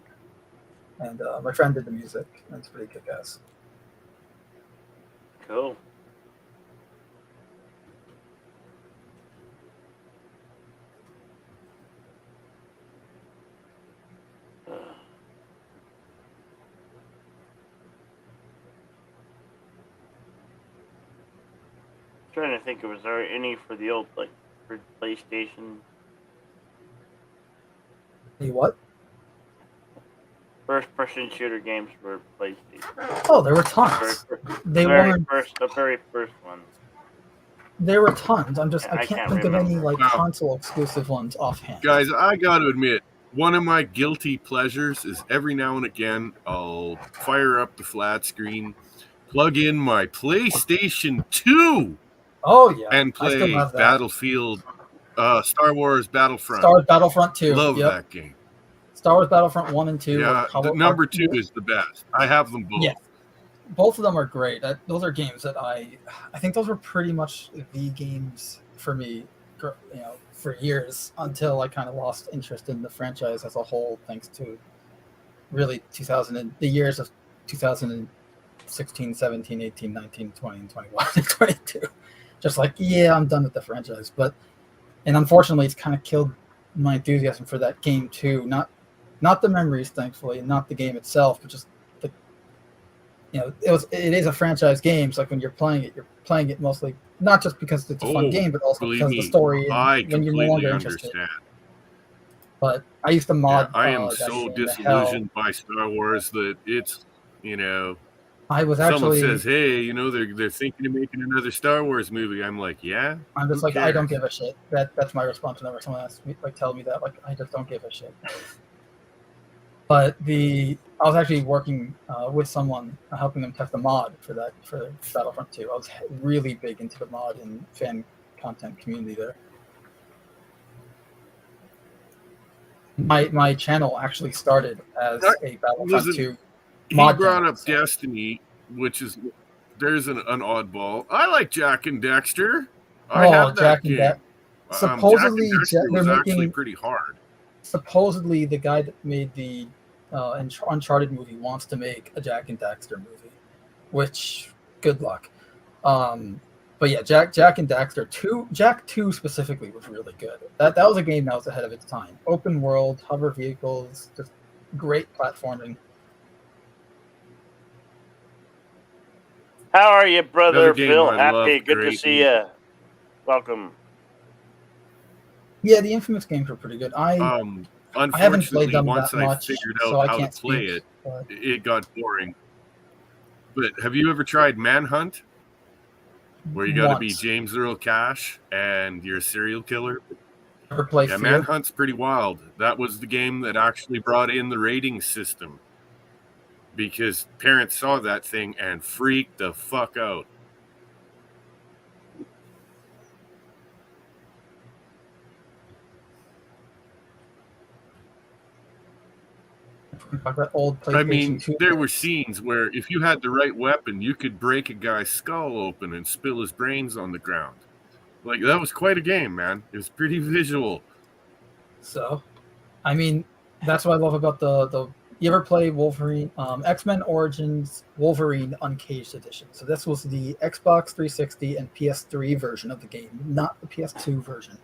And my friend did the music, and it's pretty kick-ass. Cool. Trying to think, was there any for the old for PlayStation? Hey, what? First-person shooter games for PlayStation. Oh, there were tons. They weren't. The very first one. There were tons. I I can't can't think of any remember. like Wow. console exclusive ones offhand. Guys, I got to admit, one of my guilty pleasures is every now and again I'll fire up the flat screen, plug in my PlayStation 2, Oh yeah, and I still play have that. Battlefield, Star Wars Battlefront. Star Wars Battlefront 2. Love Yep. that game. Star Wars Battlefront 1 and 2. Yeah, the number 2 is the best. I have them both. Yeah. Both of them are great. Those are games that I think those were pretty much the games for me, for years until I kind of lost interest in the franchise as a whole, thanks to really the years of 2016, 17, 18, 19, 20, and 21, and 22. Just like, yeah, I'm done with the franchise. And unfortunately, it's kind of killed my enthusiasm for that game too. Not the memories, thankfully, not the game itself, but just it is a franchise game. So like when you're playing it mostly not just because it's a fun game, but also Believe because of me, the story. And I when you're no completely longer interested. understand. But I used to mod. I am that so game to disillusioned hell. by Star Wars that it's, I was someone actually. says, hey, they're thinking of making another Star Wars movie. I'm like, yeah. I'm just who like, I don't cares? give a shit. That's my response whenever someone asks me, tell me that. Like, I just don't give a shit. But I was actually working with someone, helping them test a mod for Battlefront 2. I was really big into the mod and fan content community there. My channel actually started as a Battlefront 2 He mod brought channel, up so- Destiny, which is there's an oddball. I like Jack and Dexter. I have that Jack and game. Dax- Jack supposedly, and Dexter was they're actually making- pretty hard. Supposedly, the guy that made the Uncharted movie wants to make a Jack and Daxter movie, which good luck. But yeah, Jack and Daxter 2, Jack 2 specifically was really good. That was a game that was ahead of its time. Open world, hover vehicles, just great platforming. How are you, brother Another game Phil? I Happy, love good to greatly. see you. Welcome. Yeah, the Infamous games were pretty good. I haven't Unfortunately, played them once that I much, figured so out I how to can't play speak, it, but it got boring. But have you ever tried Manhunt? Where you got to be once. James Earl Cash and you're a serial killer? Never played Yeah, Fear. Manhunt's pretty wild. That was the game that actually brought in the rating system because parents saw that thing and freaked the fuck out. Talk about old PlayStation I mean, 2 there were games. scenes where if you had the right weapon, you could break a guy's skull open and spill his brains on the ground. Like, that was quite a game, man. It was pretty visual. So, I mean, that's what I love about the you ever play Wolverine, X-Men Origins Wolverine Uncaged Edition? So this was the Xbox 360 and PS3 version of the game, not the PS2 version.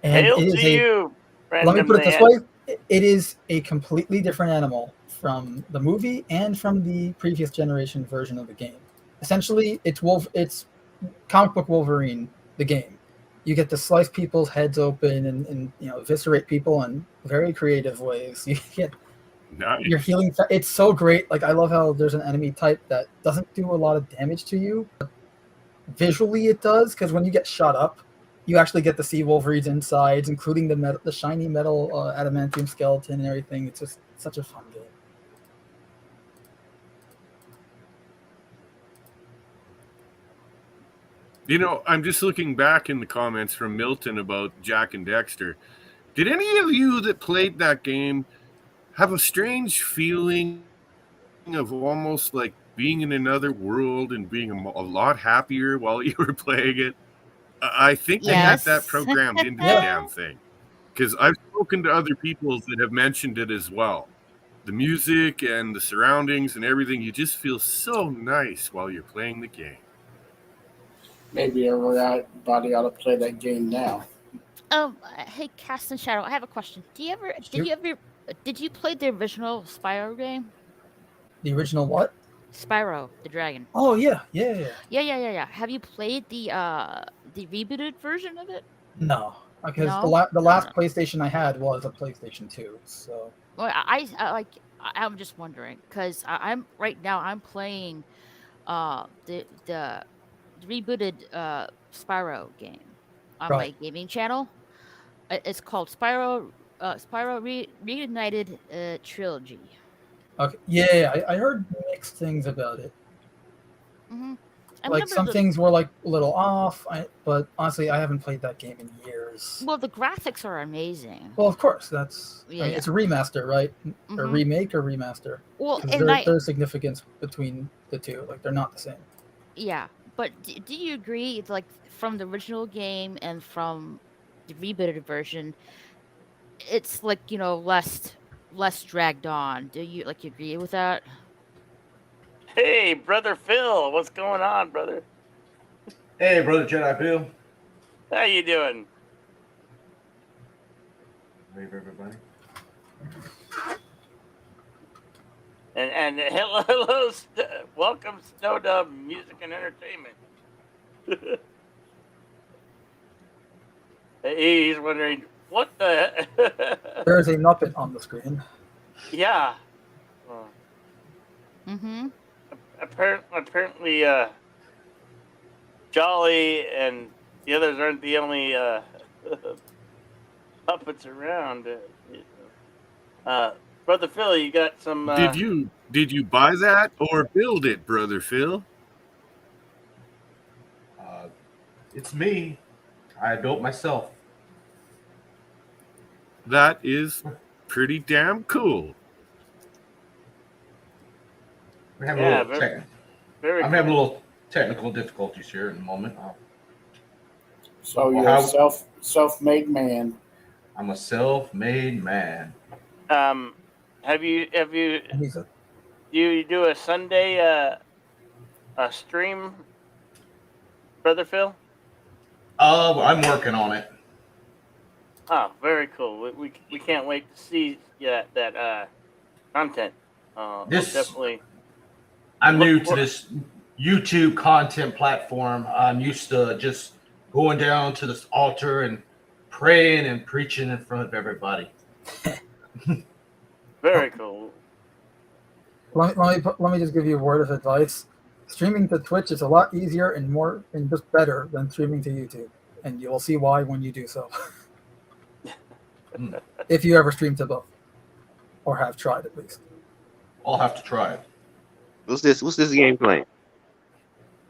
And Hail it is to you, let me put it this man. way: it is a completely different animal from the movie and from the previous generation version of the game. Essentially, it's comic book Wolverine, the game. You get to slice people's heads open and eviscerate people in very creative ways. You get Nice. your healing. It's so great. Like, I love how there's an enemy type that doesn't do a lot of damage to you, but visually it does, because when you get shot up, you actually get to see Wolverine's insides, including the shiny metal adamantium skeleton and everything. It's just such a fun game. You know, I'm just looking back in the comments from Milton about Jak and Daxter. Did any of you that played that game have a strange feeling of almost like being in another world and being a lot happier while you were playing it? I think they had that Yes. programmed into the Yeah. damn thing. Because I've spoken to other people that have mentioned it as well. The music and the surroundings and everything, you just feel so nice while you're playing the game. Maybe everybody ought to play that game now. Hey, Cast and Shadow, I have a question. Shoot. Did you play the original Spyro game? The original what? Spyro the Dragon. Oh yeah. Yeah. Have you played the rebooted version of it? No, because No? the last PlayStation I had was a PlayStation 2. So Well, I'm just wondering because I'm right now I'm playing the rebooted Spyro game on my Right. gaming channel. It's called Spyro Reunited Trilogy. okay, yeah, I heard mixed things about it. Hmm I Like, remember some things were like a little off, but honestly, I haven't played that game in years. well, the graphics are amazing. Well, of course, Yeah, it's a remaster, right? Or Mhm. remake or remaster. Well, Because there's significance between the two. Like, they're not the same. yeah, but do you agree? It's like from the original game and from the rebooted version, it's like less dragged on. Do you agree with that? Hey, brother Phil, what's going on, brother? Hey, brother Jedi Bill. How you doing? Hey, everybody. And hello, welcome Snowdub Music and Entertainment. He's wondering what the. There is a Muppet on the screen. Yeah. Well, Mm-hmm. apparently, Jolly and the others aren't the only puppets around. Brother Phil, you got some. Did you buy that or build it, brother Phil? It's me. I built myself. That is pretty damn cool. We're having Yeah, a little very. I'm cool. having a little technical difficulties here in a moment. So Well, you're how- a self-made man. I'm a self-made man. Have you And he's a, you do a Sunday a stream, brother Phil? I'm working on it. Oh, very cool. We can't wait to see that content. This- Definitely. I'm What- new to what- this YouTube content platform. I'm used to just going down to this altar and praying and preaching in front of everybody. Very cool. let me just give you a word of advice. Streaming to Twitch is a lot easier and just better than streaming to YouTube, and you will see why when you do so. If you ever stream to both, or have tried at least. I'll have to try it. What's this game playing?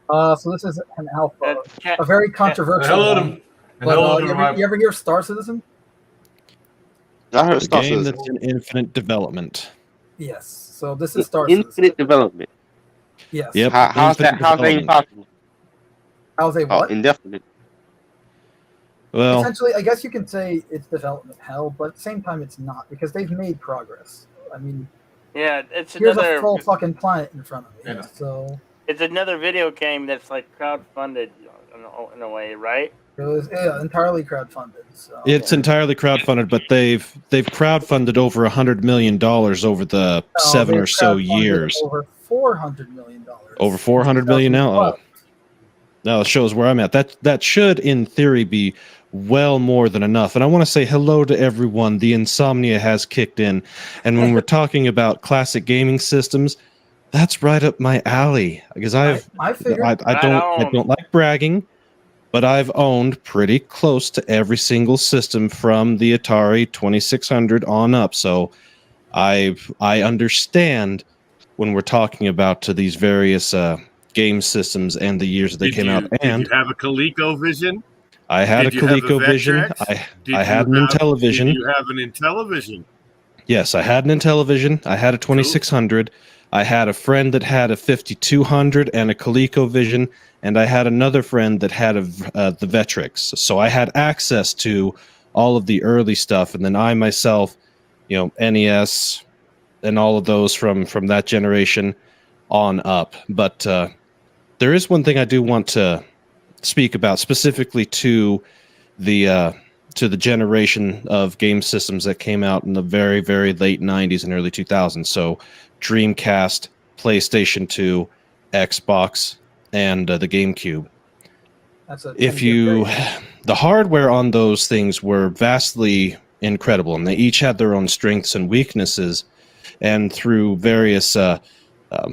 So this is an alpha, a very controversial Hello one. to But hello you, to my you ever hear Star Citizen? I heard A Star game Citizen. that's in infinite development. Yes. So this is Star Citizen. Infinite development. Yes. Yep. How's that? infinite How's that even development. possible? How's a Oh, what? indefinite. Well, Essentially, I guess you can say it's development hell, but at the same time, it's not, because they've made progress. I mean, Yeah, it's here's another. a full fucking planet in front of me. Yeah. So It's another video game that's like crowdfunded in a way, right? it was entirely crowdfunded. So It's entirely crowdfunded, but they've crowdfunded over $100 million over the no, 7 they've or so crowdfunded years. over $400 million. Over 400 million now. Oh, now it shows where I'm at. That should, in theory, be well more than enough. And I want to say hello to everyone. The insomnia has kicked in, and when we're talking about classic gaming systems, that's right up my alley. Because I figured I don't like bragging, but I've owned pretty close to every single system from the Atari 2600 on up. So I understand when we're talking about these various game systems and the years that they came out. And did you have a ColecoVision? I had Did a you have a ColecoVision. Vectrex? I had an Intellivision. Did you have an Intellivision? Yes, I had an Intellivision. I had a 2600. I had a friend that had a 5200 and a ColecoVision, and I had another friend that had the Vectrex. So I had access to all of the early stuff, and then I myself, NES and all of those from that generation on up. But there is one thing I do want to speak about specifically to the generation of game systems that came out in the very, very late 90s and early 2000s. So Dreamcast, PlayStation 2, Xbox, and the GameCube. The hardware on those things were vastly incredible, and they each had their own strengths and weaknesses. And through various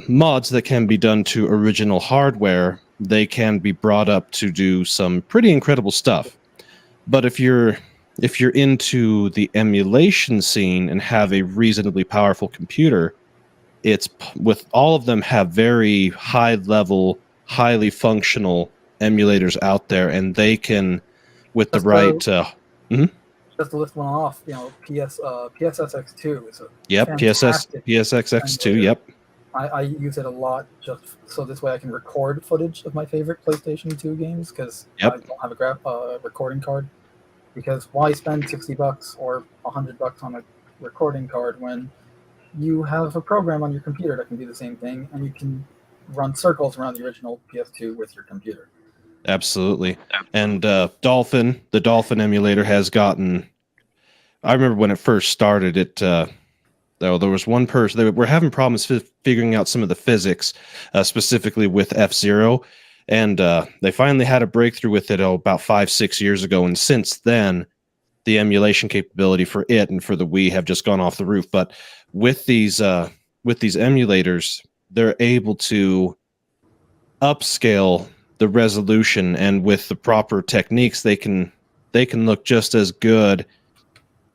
mods that can be done to original hardware, they can be brought up to do some pretty incredible stuff. But if you're into the emulation scene and have a reasonably powerful computer, it's with all of them have very high level, highly functional emulators out there, and they can, with the right. Just to list one off, PSSX2 is a PSXX2. Yep. I use it a lot just so this way I can record footage of my favorite PlayStation 2 games because I don't have a recording card. Because why spend $60 or $100 on a recording card when you have a program on your computer that can do the same thing, and you can run circles around the original PS2 with your computer. Absolutely. And the Dolphin emulator has gotten. I remember when it first started, there was one person, they were having problems figuring out some of the physics, specifically with F-Zero. And they finally had a breakthrough with it about 5-6 years ago. And since then, the emulation capability for it and for the Wii have just gone off the roof. But with these emulators, they're able to upscale the resolution, and with the proper techniques, they can look just as good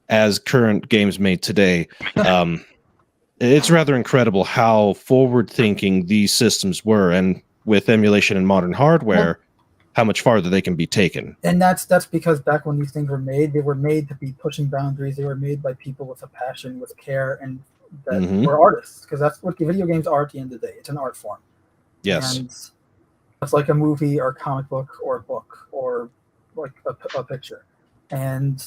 as current games made today. It's rather incredible how forward-thinking these systems were, and with emulation and modern hardware, how much farther they can be taken. And that's because back when these things were made, they were made to be pushing boundaries. They were made by people with a passion, with care, and that were artists. Because that's what video games are at the end of the day. It's an art form. Yes. And it's like a movie or a comic book or a book or like a picture. And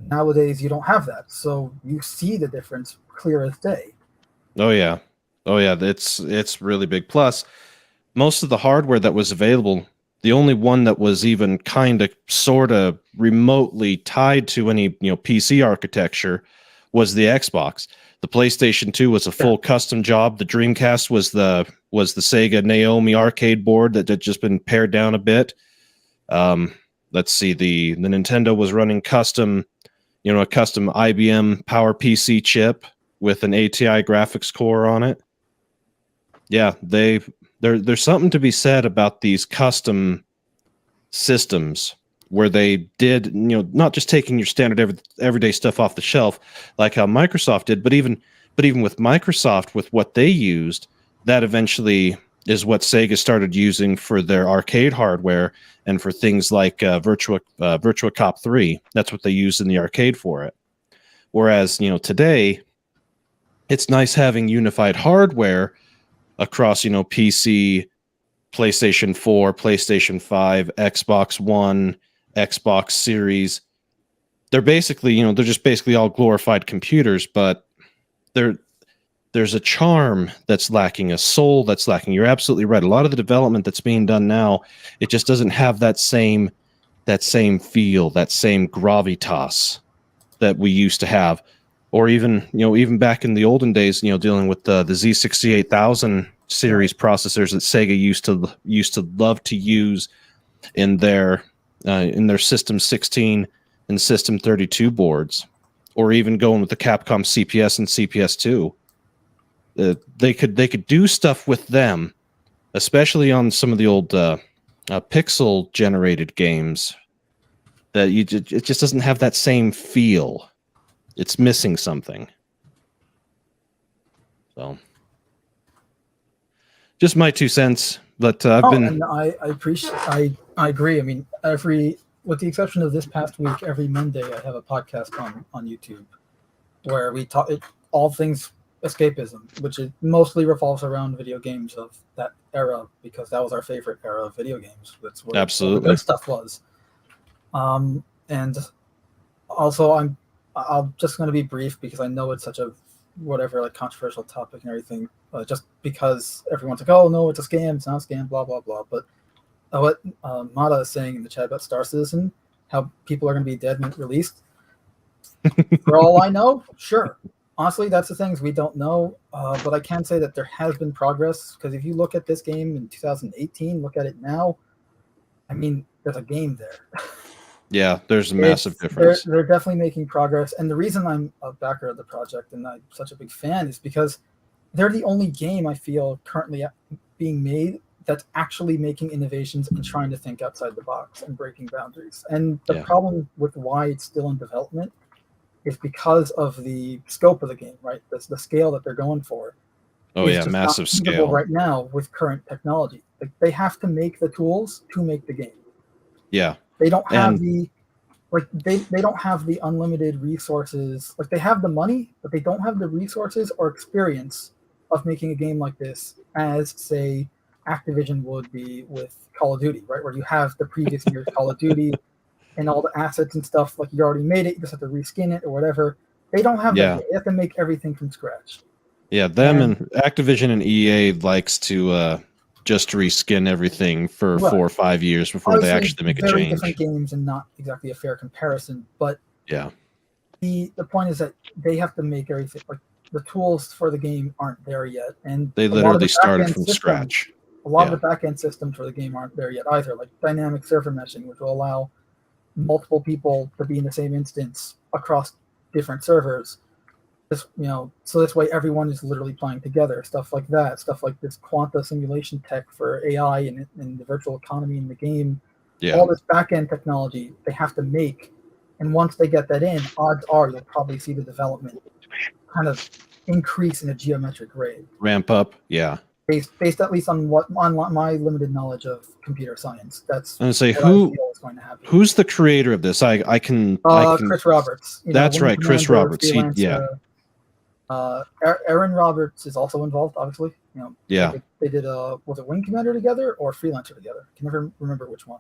nowadays you don't have that. So you see the difference clear as day. Oh yeah. It's really big. Plus, most of the hardware that was available, the only one that was even kind of sort of remotely tied to any PC architecture was the Xbox. The PlayStation 2 was a full custom job. The Dreamcast was the Sega Naomi arcade board that had just been pared down a bit. Let's see, the Nintendo was running custom, a custom IBM Power PC chip with an ATI graphics core on it. Yeah, there's something to be said about these custom systems where they did, not just taking your standard everyday stuff off the shelf like how Microsoft did, but even with Microsoft, with what they used, that eventually is what Sega started using for their arcade hardware and for things like Virtua Cop 3. That's what they used in the arcade for it. Whereas, today, it's nice having unified hardware across, PC, PlayStation 4, PlayStation 5, Xbox One, Xbox Series. They're basically, they're just basically all glorified computers, but there's a charm that's lacking, a soul that's lacking. You're absolutely right. A lot of the development that's being done now, it just doesn't have that same feel, that same gravitas that we used to have. Or even, even back in the olden days, dealing with the Z68000 series processors that Sega used to love to use in their System 16 and System 32 boards, or even going with the Capcom CPS and CPS2. They could do stuff with them, especially on some of the old pixel generated games. That it just doesn't have that same feel. It's missing something. So, just my 2 cents. But And I appreciate. I agree. I mean, with the exception of this past week, every Monday I have a podcast on YouTube where we talk all things escapism, which it mostly revolves around video games of that era, because that was our favorite era of video games. That's what Absolutely. all the good stuff was. And also I'm just going to be brief because I know it's such a controversial topic and everything. Just because everyone's like, oh no, it's a scam, it's not a scam, blah blah blah. But what Mata is saying in the chat about Star Citizen, how people are going to be dead when it's released. For all I know, sure. Honestly, that's the things we don't know. But I can say that there has been progress, because if you look at this game in 2018, look at it now. I mean, there's a game there. Yeah, there's a massive difference. They're definitely making progress. And the reason I'm a backer of the project and I'm such a big fan is because they're the only game I feel currently being made that's actually making innovations and trying to think outside the box and breaking boundaries. And the problem with why it's still in development is because of the scope of the game, right? The scale that they're going for. Oh yeah, massive scale right now with current technology. Like, they have to make the tools to make the game. Yeah. They don't have they don't have the unlimited resources. Like, they have the money, but they don't have the resources or experience of making a game like this, as say Activision would be with Call of Duty, right? Where you have the previous year's Call of Duty and all the assets and stuff. Like, you already made it, you just have to reskin it or whatever. They don't have that. They have to make everything from scratch. Yeah, and Activision and EA likes to just reskin everything for 4 or 5 years before Obviously, they actually make a very change. Different games and not exactly a fair comparison, but yeah, the point is that they have to make everything. Like, the tools for the game aren't there yet, and they literally started from scratch. A lot of the back-end systems for the game aren't there yet either, like dynamic server meshing, which will allow multiple people to be in the same instance across different servers. This, so this way everyone is literally playing together. Stuff like that. Stuff like this quanta simulation tech for AI and the virtual economy in the game. Yeah. All this back-end technology they have to make, and once they get that in, odds are you'll probably see the development kind of increase in a geometric rate. Ramp up, yeah. Based at least on my limited knowledge of computer science. That's I'm gonna say going to happen. Who's the creator of this? I can Chris Roberts. That's right, Chris Roberts. Aaron Roberts is also involved, obviously. Yeah. They did was it Wing Commander together or Freelancer together? I can never remember which one.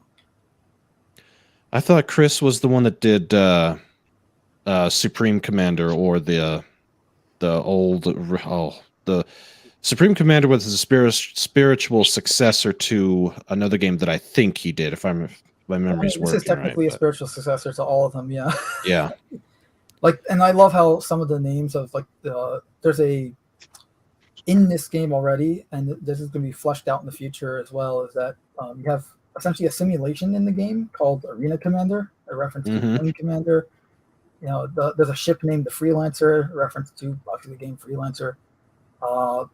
I thought Chris was the one that did Supreme Commander, or the Supreme Commander was the spiritual successor to another game that I think he did, if my memory's working. This is technically a spiritual successor to all of them, yeah. Yeah. And I love how some of the names of there's in this game already, and this is going to be fleshed out in the future as well, is that you have essentially a simulation in the game called Arena Commander, a reference to Wing Commander. There's a ship named the Freelancer, a reference to obviously the game Freelancer.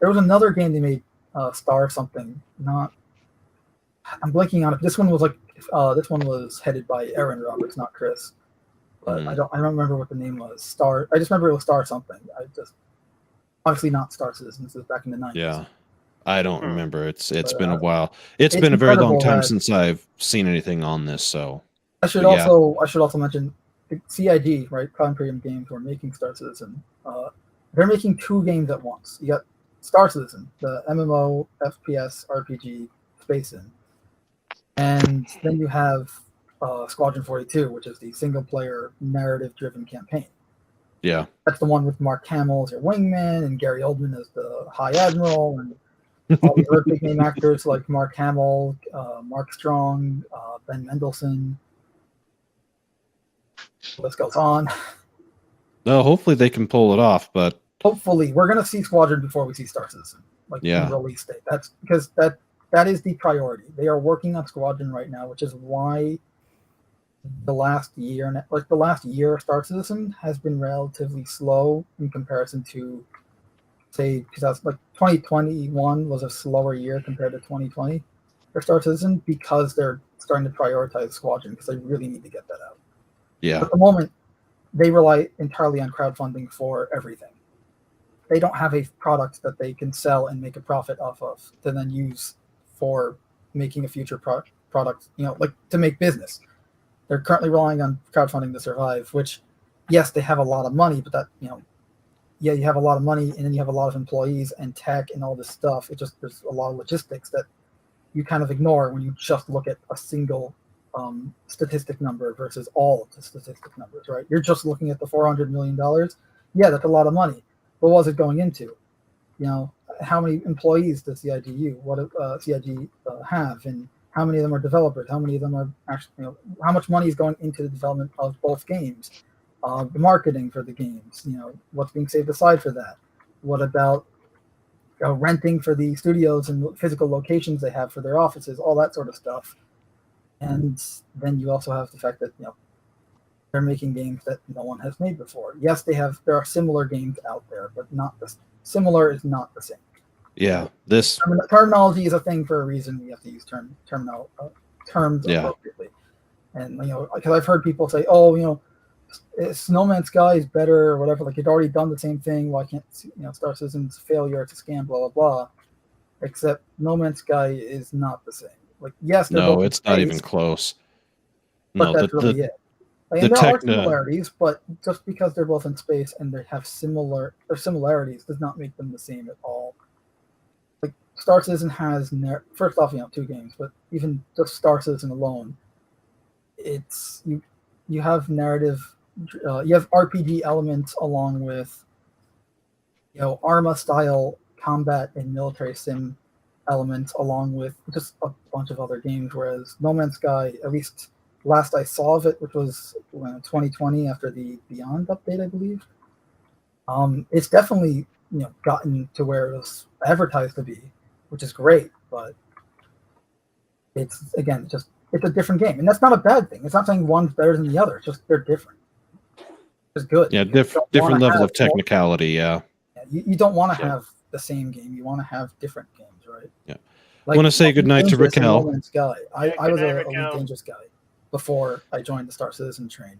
There was another game they made, Star something. I'm blanking on it. This one was headed by Aaron Roberts, not Chris. But I don't remember what the name was. Star. I just remember it was Star something. Obviously not Star Citizen. This was back in the 90s. Yeah, I don't remember. It's been a while. It's been a very long time since I've seen anything on this. So I should also mention CIG, right? Cloud Imperium Games, were making Star Citizen. They're making 2 games at once. You got Star Citizen, the MMO FPS RPG space in, and then you have Squadron 42, which is the single-player narrative-driven campaign. Yeah. That's the one with Mark Hamill as your wingman and Gary Oldman as the High Admiral, and all these other big name actors like Mark Hamill, Mark Strong, Ben Mendelsohn. The list goes on. No, hopefully they can pull it off, but Hopefully, we're gonna see Squadron before we see Star Citizen, like Yeah. in release date. That's because that is the priority. They are working on Squadron right now, which is why the last year of Star Citizen has been relatively slow in comparison to, say, 2021 was a slower year compared to 2020 for Star Citizen because they're starting to prioritize Squadron because they really need to get that out. yeah. At the moment, they rely entirely on crowdfunding for everything. They don't have a product that they can sell and make a profit off of to then use for making a future product, like to make business. They're currently relying on crowdfunding to survive, which, yes, they have a lot of money, but that, you have a lot of money and then you have a lot of employees and tech and all this stuff. There's a lot of logistics that you kind of ignore when you just look at a single statistic number versus all of the statistic numbers, right? You're just looking at the $400 million. Yeah, that's a lot of money. But what was it going into? How many employees does CIG have, and how many of them are developers? How many of them are actually, how much money is going into the development of both games? The marketing for the games, what's being saved aside for that? What about renting for the studios and physical locations they have for their offices, all that sort of stuff. And then you also have the fact that they're making games that no one has made before. Yes, there are similar games out there, but not the similar is not the same. Yeah. This Terminology is a thing for a reason. We have to use terms Yeah. appropriately. And because I've heard people say, "Oh, No Man's Sky is better," or whatever. Like, you'd already done the same thing. Why can't Star Citizen's failure? It's a scam. Blah blah blah. Except No Man's Sky is not the same. Like, yes, they're no, both in it's not even space, close. but No, that's really it. And the there are techno- similarities, but just because they're both in space and they have similarities does not make them the same at all. Like, Star Citizen has first off, 2 games, but even just Star Citizen alone, it's you have narrative, you have RPG elements along with Arma style combat and military sim elements, along with just a bunch of other games. Whereas No Man's Sky, at least last I saw of it, which was 2020 after the Beyond update, I believe, it's definitely gotten to where it was advertised to be, which is great. But it's a different game, and that's not a bad thing. It's not saying one's better than the other. It's just they're different. It's good. Yeah, You don't different wanna level have of technicality. Yeah. You don't want to Yeah. have the same game. You want to have different games, right? Yeah. Like, Wanna say goodnight to Dangerous and Raquel. No Man's Sky. I Yeah, was good night, a Elite Raquel. Dangerous guy before I joined the Star Citizen train,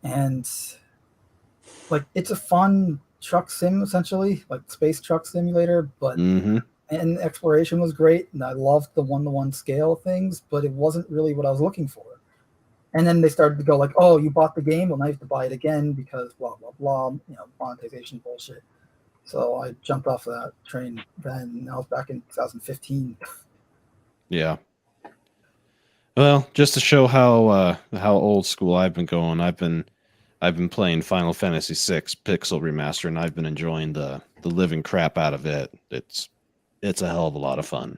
and like, it's a fun truck sim, essentially, like space truck simulator. But Mm-hmm. and exploration was great, and I loved the 1-to-1 scale things, but it wasn't really what I was looking for. And then they started to go like, "Oh, you bought the game? Well, now you have to buy it again because blah blah blah, monetization bullshit." So I jumped off of that train then, and I was back in 2015. Yeah. Well, just to show how old school I've been going, I've been playing Final Fantasy VI Pixel Remaster, and I've been enjoying the living crap out of it. It's a hell of a lot of fun.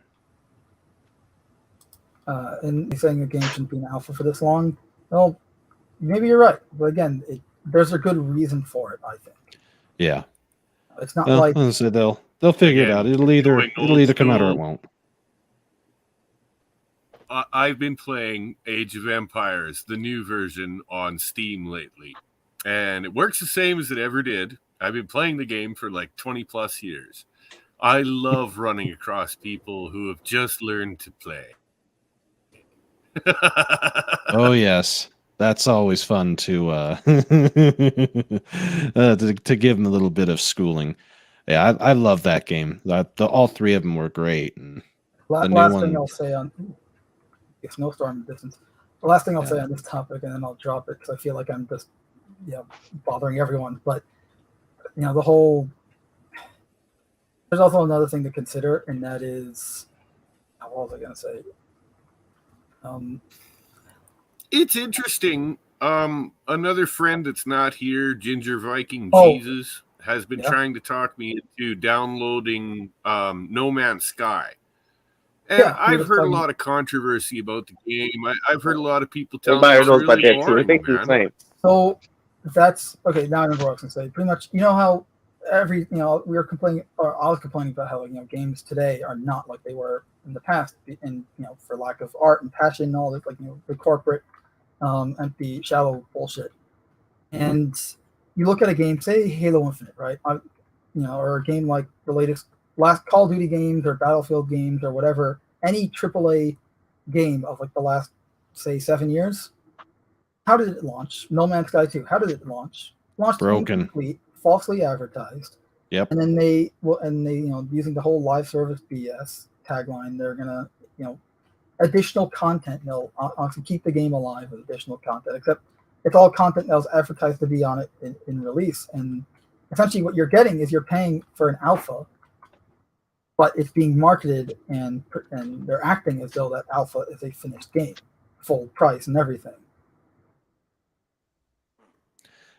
And saying a game shouldn't be an alpha for this long, well, maybe you're right. But again, there's a good reason for it, I think. Yeah. It's not Well, like as I said, they'll figure it Again, out. It'll either going old come out or it school. won't. I've been playing Age of Empires, the new version, on Steam lately, and it works the same as it ever did. I've been playing the game for like 20 plus years. I love running across people who have just learned to play. Oh yes, that's always fun to to give them a little bit of schooling. Yeah, I love that game. All 3 of them were great. And the new last one, thing I'll say on snowstorm in the distance. The last thing I'll say on this topic, and then I'll drop it because I feel like I'm just bothering everyone. But the whole, there's also another thing to consider, and that is, what was I going to say? It's interesting Another friend that's not here, Ginger Viking Oh. Jesus, has been Yeah. trying to talk me into downloading No Man's Sky. And Yeah, we were I've just heard a talking- lot of controversy about the game. I've heard a lot of people tell me Everybody it's knows about really that too. It's boring, basically the man. same. So that's okay. Now I remember what I was going to say. Pretty much, you know how we were complaining, or I was complaining about how games today are not like they were in the past, and for lack of art and passion and all this, like the corporate, empty, shallow bullshit. And you look at a game, say Halo Infinite, right? Or a game like the last Call of Duty games or Battlefield games or whatever, any AAA game of like the last, say, 7 years. How did it launch? No Man's Sky 2. How did it launch? Launched Broken. incomplete, falsely advertised. Yep. And then they using the whole live service BS tagline, they're gonna additional content. They'll honestly keep the game alive with additional content, except it's all content that was advertised to be on it in release. And essentially what you're getting is you're paying for an alpha, but it's being marketed and they're acting as though that alpha is a finished game, full price and everything.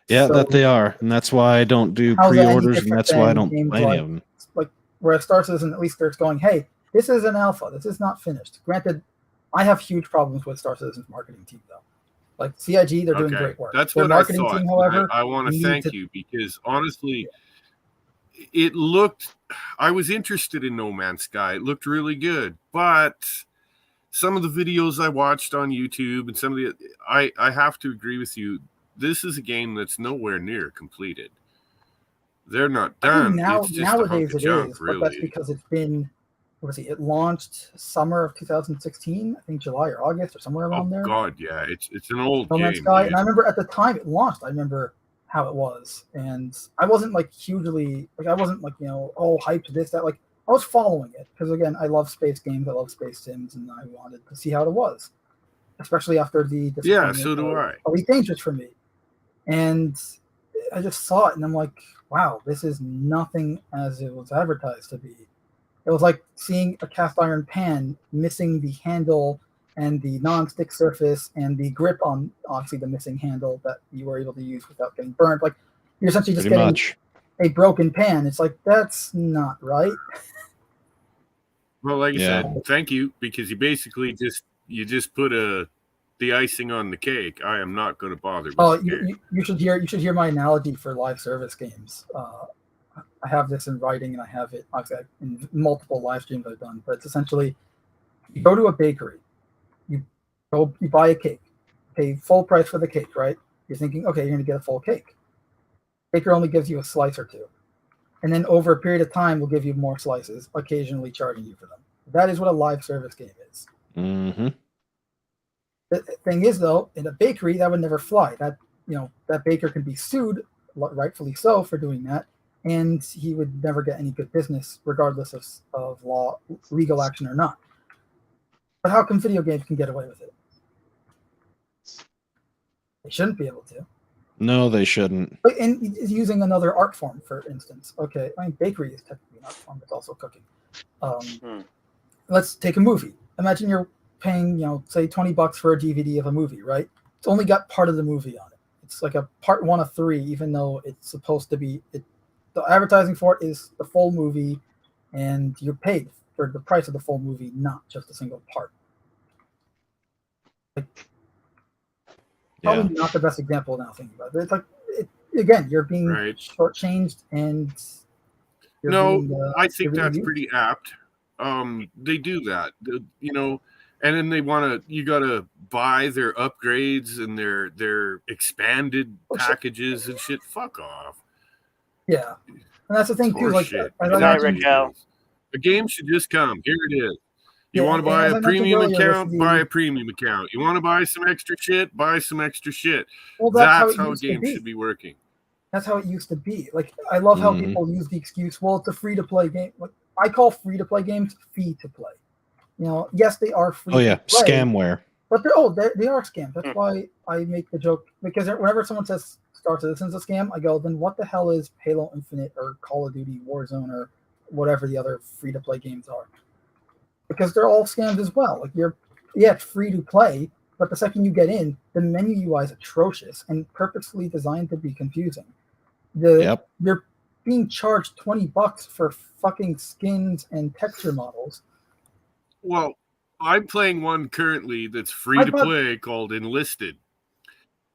Yeah, So- that they are, and that's why I don't do How's that any pre-orders, and different that's why I than don't games play any like- of them. Whereas Star Citizen, at least they're going, hey, this is an alpha. This is not finished. Granted, I have huge problems with Star Citizen's marketing team, though. Like CIG, they're doing great work. That's Their what I marketing thought. team, however, I want to need thank to- you because honestly, it looked. I was interested in No Man's Sky. It looked really good, but some of the videos I watched on YouTube and some of the, I have to agree with you. This is a game that's nowhere near completed. They're not I think done. It's just a hunk nowadays of it junk, is, but that's really. because it's been, it launched summer of 2016, I think July or August or somewhere Oh around there. God, yeah, it's an old No game. Man's Sky, dude. and I remember at the time it launched, I remember how it was, and I wasn't like hugely hyped to this, that, like I was following it because again I love space games, I love space sims, and I wanted to see how it was, especially after the Yeah, disappointment so do of I. Elite Dangerous for me, and I just saw it and I'm like, wow, this is nothing as it was advertised to be. It was like seeing a cast iron pan missing the handle and the non-stick surface and the grip on obviously the missing handle that you were able to use without getting burned. Like you're essentially just Pretty getting much. a broken pan. It's like that's not right. Well, like I Yeah. said, thank you because you basically just put the icing on the cake. I am not going to bother with Oh, the game. you should hear my analogy for live service games. I have this in writing and I have it obviously in multiple live streams I've done. But it's essentially you go to a bakery, you buy a cake, pay full price for the cake, right? You're thinking, okay, you're going to get a full cake. Baker only gives you a slice or two, and then over a period of time, will give you more slices, occasionally charging you for them. That is what a live service game is. Mm-hmm. The thing is, though, in a bakery, that would never fly. That baker can be sued, rightfully so, for doing that, and he would never get any good business, regardless of law, legal action or not. But how come video games can get away with it? They shouldn't be able to. No, they shouldn't. And using another art form, for instance. Okay, I mean, bakery is technically an art form, it's also cooking. Let's take a movie. Imagine you're paying, say $20 for a DVD of a movie, right? It's only got part of the movie on it. It's like a part 1 of 3, even though it's supposed to be. The advertising for it is the full movie, and you're paid for the price of the full movie, not just a single part. Yeah. Probably not the best example now thinking about it. It's like, again, you're being Right. shortchanged, and you're No, being, I think you're being that's used. pretty apt. They do that, and then they want to. You got to buy their upgrades and their expanded Oh, shit. packages and shit. Fuck off. Yeah, and that's the thing too. Like, Horseshit. as I Good night, mentioned- Rico. A game should just come. Here it is. You Yeah, want to and buy as I a mentioned premium earlier, account? with Buy the- a premium account. You want to buy some extra shit? Buy some extra shit. well, That's it how a used to game be. should be working. That's how it used to be. Like, I love how Mhm. people use the excuse, well, it's a free to play game. Like, I call free to play games fee to play. Yes, they are free. Oh yeah, to play, scamware. but they are scams. That's why I make the joke, because whenever someone says Star Citizen's a scam, I go, then what the hell is Halo Infinite or Call of Duty Warzone or whatever the other free to play games are? Because they're all scams as well. Like, it's free to play, but the second you get in, the menu UI is atrocious and purposely designed to be confusing. Yep. You're being charged $20 for fucking skins and texture models. Well, I'm playing one currently that's free to play called Enlisted.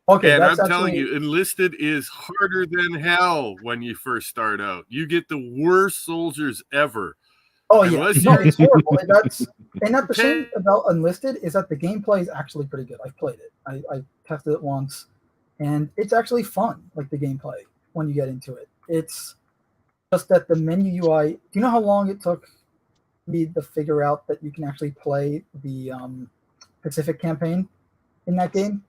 Okay, and that's I'm telling actually, you, Enlisted is harder than hell when you first start out. You get the worst soldiers ever. oh yeah, unless no, you- it's horrible. And that's the shame about Enlisted is that the gameplay is actually pretty good. I've played it. I tested it once, and it's actually fun. Like the gameplay when you get into it. It's just that the menu UI. Do you know how long it took me to figure out that you can actually play the Pacific campaign in that game?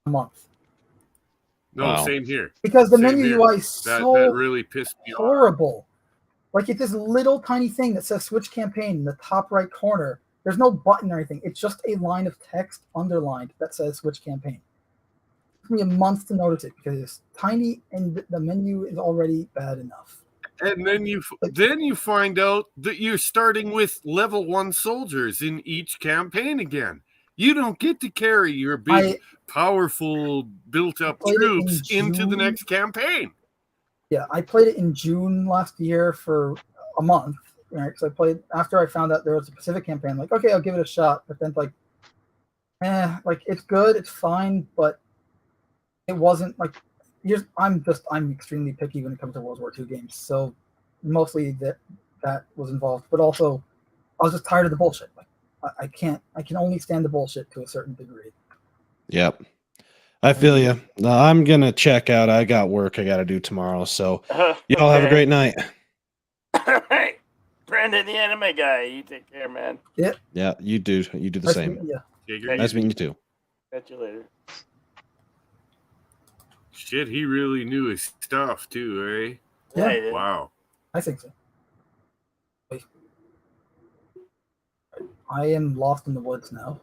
A month. No, Wow. same here. Because the Same menu here. UI is That so really pissed me off. horrible. Like it's this little tiny thing that says Switch Campaign in the top right corner. There's no button or anything. It's just a line of text underlined that says Switch Campaign. It took me a month to notice it because it's tiny and the menu is already bad enough. And then you find out that you're starting with level 1 soldiers in each campaign again. You don't get to carry your big, powerful, built-up played it in troops into the June. next campaign. Yeah, I played it in June last year for a month. Right, so I played after I found out there was a Pacific campaign. Like, okay, I'll give it a shot. But then, like it's good, it's fine, but it wasn't like. I'm extremely picky when it comes to World War II games. So mostly that was involved, but also I was just tired of the bullshit. Like, I can only stand the bullshit to a certain degree. Yep. I feel you. I'm going to check out. I got work I got to do tomorrow. So y'all have a great night. Hey, Brandon, the anime guy. You take care, man. Yeah, you do. You do the Nice same. meeting you. Take it Nice easy. meeting you too. Catch you later. Shit, he really knew his stuff too, Yeah. I did. Wow. I think so. Wait. I am lost in the woods now.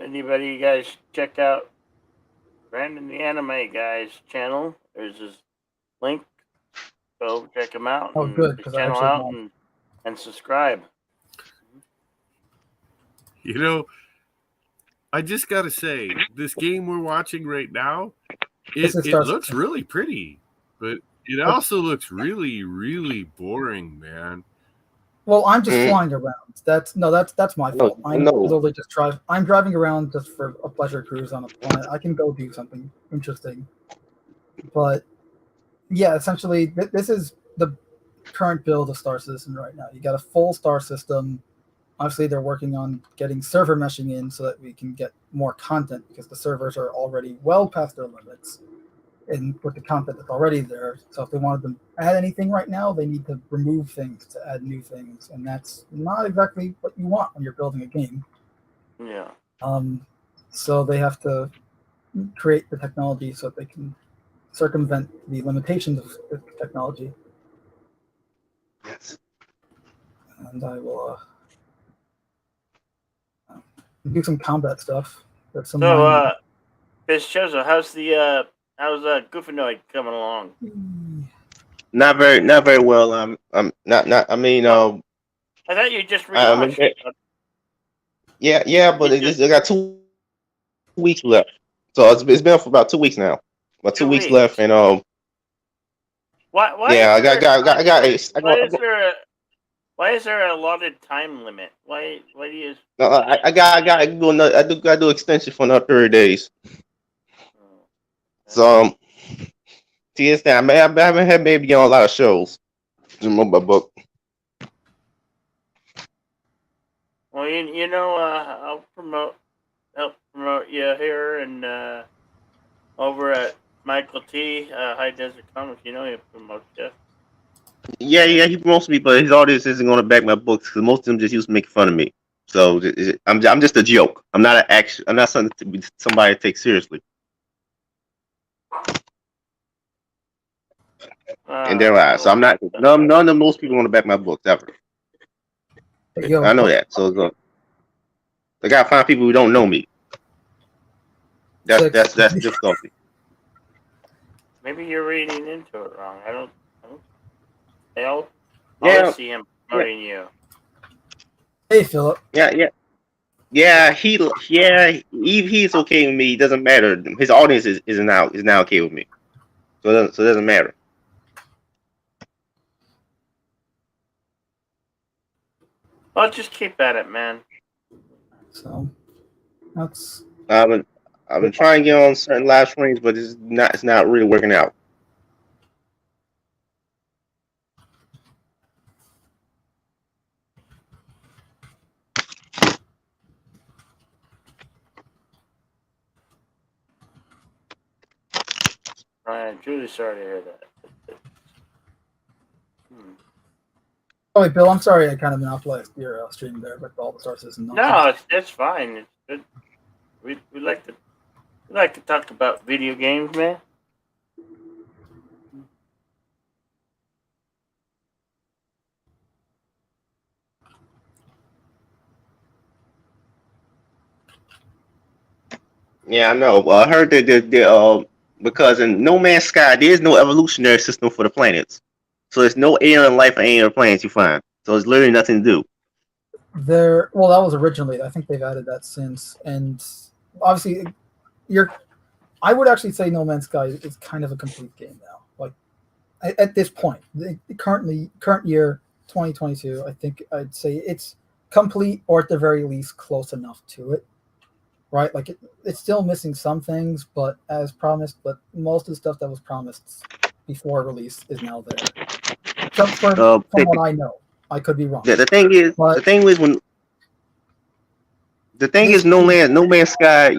Anybody you guys check out Brandon the Anime Guy's channel? There's his link. Go check him out. Oh, and good, his 'cause I channel actually out won't. and subscribe. You know, I just got to say, this game we're watching right now, This it is Star looks Citizen. really pretty, but it also looks really, really boring, man. Well, I'm just Mm. flying around. That's my No, fault. I'm no. literally just I'm driving around just for a pleasure cruise on a planet. I can go do something interesting, but yeah, essentially, this is the current build of Star Citizen right now. You got a full star system. Obviously, they're working on getting server meshing in so that we can get more content because the servers are already well past their limits. And with the content that's already there, so if they wanted to add anything right now, they need to remove things to add new things, and that's not exactly what you want when you're building a game. Yeah. So they have to create the technology so that they can circumvent the limitations of the technology. Yes. And I will do some combat stuff. That's some So, Bischozo, how's Goofanoid coming along? Not very well. Not. I mean, I thought you just relaunched. yeah, but I got 2 weeks left. So it's been for about 2 weeks now. About 2 weeks left, and Why? yeah, I Why is there a allotted time limit? Why do you? no, I gotta do extension for another 30 days. So TSD, I haven't had maybe on a lot of shows. In my book. Well, you know, I'll help promote you here and over at Michael T. High Desert Comics. You know, he promotes you. Yeah, he promotes me, but his audience isn't going to back my books because most of them just used to make fun of me. So I'm just a joke. I'm not an action. I'm not something to be somebody to take seriously. And they're right. So I'm not. None of most people want to back my books ever. Yo, I know that. So I gotta find people who don't know me. Six. That's the difficulty. Maybe you're reading into it wrong. I don't. All Yeah. I see him promoting you. Hey, Philip. He's okay with me. It doesn't matter. His audience is now okay with me. So it doesn't matter. Well, just keep at it, man. So that's I've been trying to get on certain live streams, but it's not really working out. Ryan, Julie, sorry to hear that. Oh wait, Bill, I'm sorry I kind of monopolized your stream there with all the sources and No, it's fine. It's good. We like to talk about video games, man. Yeah, I know. I heard that because in No Man's Sky there is no evolutionary system for the planets, so there's no alien life on any of the planets you find. So there's literally nothing to do. Well, that was originally. I think they've added that since, and obviously, I would actually say No Man's Sky is kind of a complete game now. Like at this point, the current year, 2022, I think I'd say it's complete, or at the very least, close enough to it. Right, like it's still missing some things, but as promised. But most of the stuff that was promised before release is now there. Except from what I know, I could be wrong. The thing is, No Man's Sky.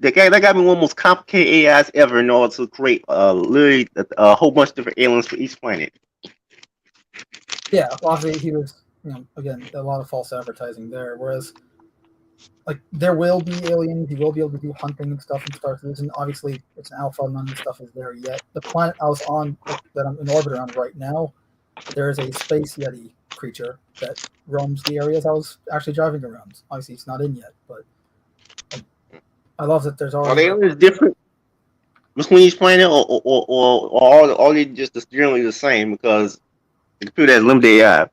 That got me one of the most complicated AIs ever in order to create literally a whole bunch of different aliens for each planet. Yeah, obviously he was, again, a lot of false advertising there. Whereas, like, there will be aliens. You will be able to do hunting and stuff in Star Citizen. Obviously, it's an alpha. None of the stuff is there yet. The planet I was on, that I'm in orbit around right now, there is a space yeti creature that roams the areas I was actually driving around. Obviously, it's not in yet, but I love that there's already. Are the aliens different between each planet, or they just generally the same because the computer has limited AI?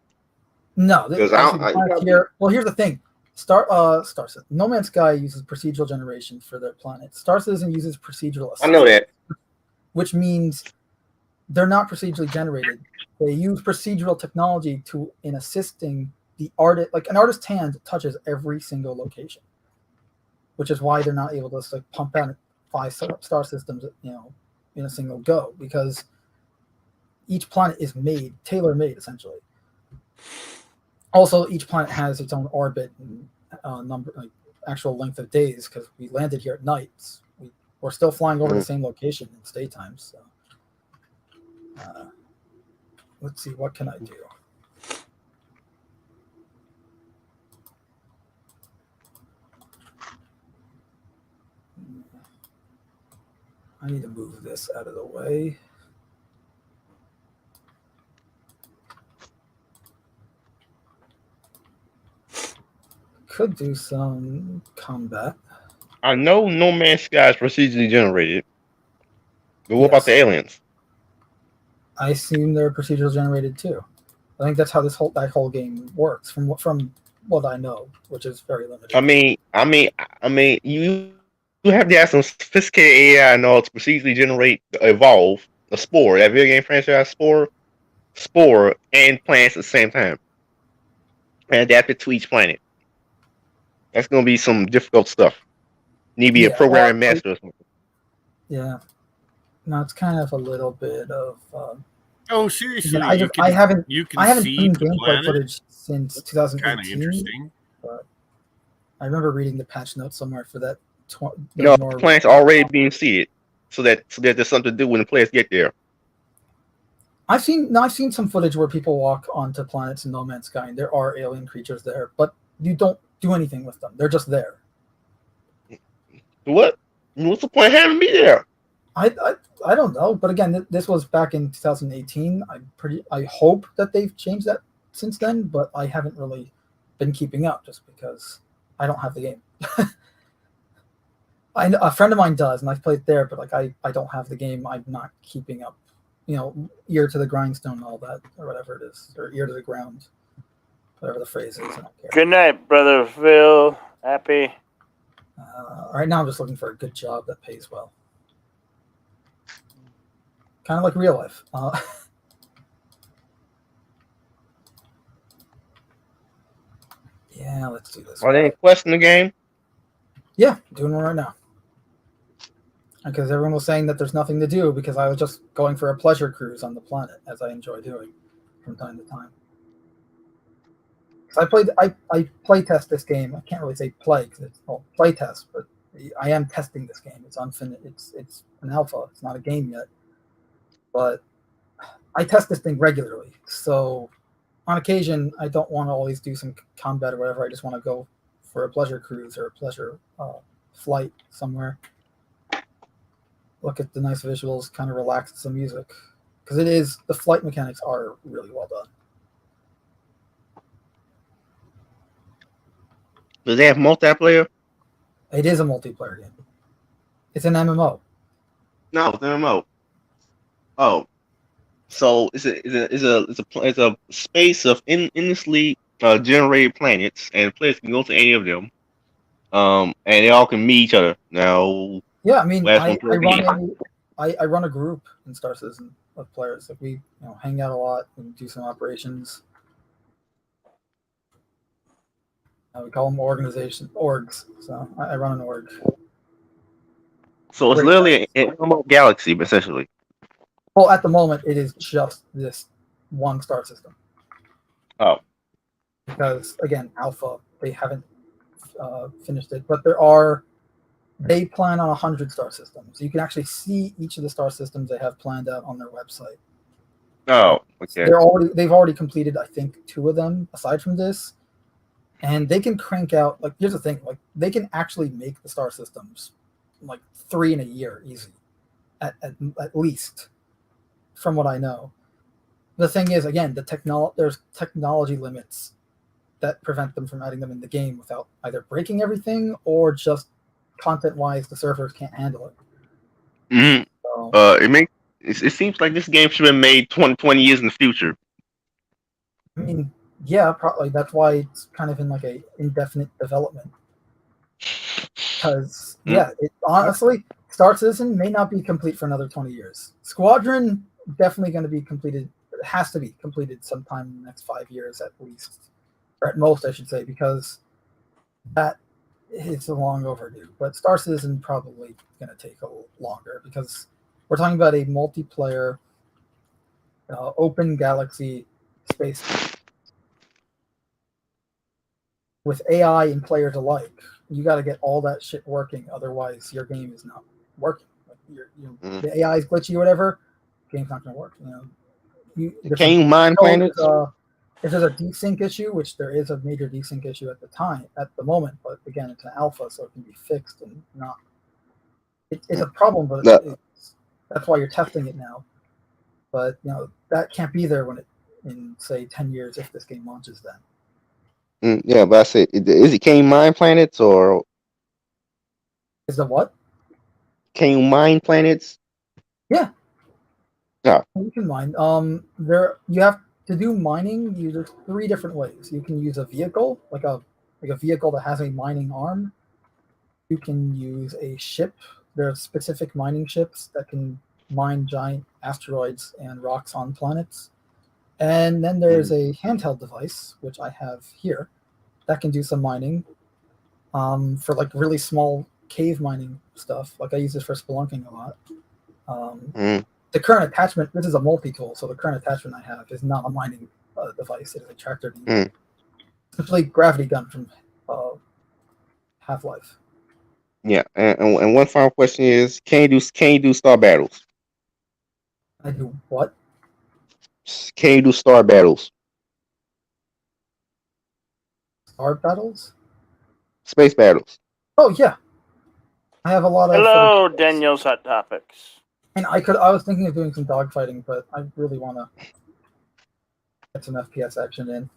No, Because well, here's the thing. Star Citizen. No Man's Sky uses procedural generation for their planet. Star Citizen uses procedural. I know that. Which means they're not procedurally generated. They use procedural technology in assisting the artist. Like an artist's hand touches every single location, which is why they're not able to pump out 5 star systems, in a single go, because each planet is tailor-made essentially. Also, each planet has its own orbit and actual length of days, because we landed here at night. We're still flying over the same location in its daytime. So, let's see, what can I do? I need to move this out of the way. Could do some combat. I know No Man's Sky is procedurally generated, but what about the aliens? I assume they're procedural generated too. I think that's how that whole game works, from what I know, which is very limited. I mean, you have to have some sophisticated AI in order to procedurally evolve a spore. That video game franchise spore, and plants at the same time, and adapt it to each planet. That's going to be some difficult stuff. You need to be a programming master or something. Yeah. No, it's kind of a little bit of. Oh, seriously! I haven't see seen the gameplay planet. footage since 2018. Kind of interesting. But I remember reading the patch notes somewhere for that. No, the planet's already being seeded, so that there's something to do when the players get there. I've seen some footage where people walk onto planets in No Man's Sky, and there are alien creatures there, but you don't do anything with them. They're just there. What? What's the point of having me there? I don't know, but again, this was back in 2018. I hope that they've changed that since then, but I haven't really been keeping up, just because I don't have the game. A friend of mine does, and I've played there, but like I don't have the game. I'm not keeping up, ear to the grindstone and all that, or whatever it is, or ear to the ground, whatever the phrase is. I don't care. Good night, brother Phil. Happy. Right now, I'm just looking for a good job that pays well, kind of like real life. Yeah, let's do this. Are there any quests in the game? Yeah, doing one right now. Because everyone was saying that there's nothing to do because I was just going for a pleasure cruise on the planet, as I enjoy doing from time to time. So I play test this game. I can't really say play because it's play test, but I am testing this game. It's unfinished. It's an alpha. It's not a game yet, but I test this thing regularly. So on occasion, I don't want to always do some combat or whatever. I just want to go for a pleasure cruise or a pleasure flight somewhere. Look at the nice visuals, kind of relax to some music. Because the flight mechanics are really well done. Does they have multiplayer? It is a multiplayer game. It's an MMO. No, it's an MMO. Oh, so it's a space of endlessly generated planets, and players can go to any of them, and they all can meet each other. Now, Yeah, I mean, last I run a group in Star Citizen of players. Like we hang out a lot and do some operations. We call them orgs. So I run an org. So it's literally an MMO galaxy, essentially. Well, at the moment, it is just this one star system. Oh. Because, again, alpha, they haven't finished it. But they plan on 100 star systems. You can actually see each of the star systems they have planned out on their website. Oh, okay. They've already completed, I think, 2 of them, aside from this. And they can crank out, like, here's the thing, like, they can actually make the star systems, like, 3 in a year, easy. At least. From what I know. The thing is, again, there's technology limits that prevent them from adding them in the game without either breaking everything or just content-wise the servers can't handle it. Mm-hmm. So, it seems like this game should have been made 20 years in the future. I mean, yeah, probably. That's why it's kind of in like a indefinite development. Because, honestly, Star Citizen may not be complete for another 20 years. Squadron, definitely going to be completed. It has to be completed sometime in the next 5 years at least. Or at most, I should say, because that is long overdue. But Star Citizen probably going to take a little longer because we're talking about a multiplayer, open galaxy space with AI and players alike. You got to get all that shit working, otherwise your game is not working. Like the AI is glitchy or whatever, the game's not going to work. Can you mine planets? If there's a desync issue, which there is a major desync issue at the moment, but again, it's an alpha, so it can be fixed and not. It's a problem, but that's why you're testing it now. But that can't be there in say 10 years if this game launches then. Yeah, but I said, can you mine planets or is the what? Can you mine planets? Yeah. Yeah. You can mine. You have to do mining. There's 3 different ways. You can use a vehicle, like a vehicle that has a mining arm. You can use a ship. There are specific mining ships that can mine giant asteroids and rocks on planets. And then there's a handheld device, which I have here, that can do some mining for like really small cave mining stuff. Like I use this for spelunking a lot. The current attachment, this is a multi-tool, so the current attachment I have is not a mining device. It is a tractor beam. Essentially gravity gun from Half-Life. Yeah, and one final question is, can you do star battles? I do what? Can you do star battles? Star battles? Space battles. Oh yeah. I have a lot of Hello, Daniel's Hot Topics. And I was thinking of doing some dogfighting, but I really want to get some FPS action in.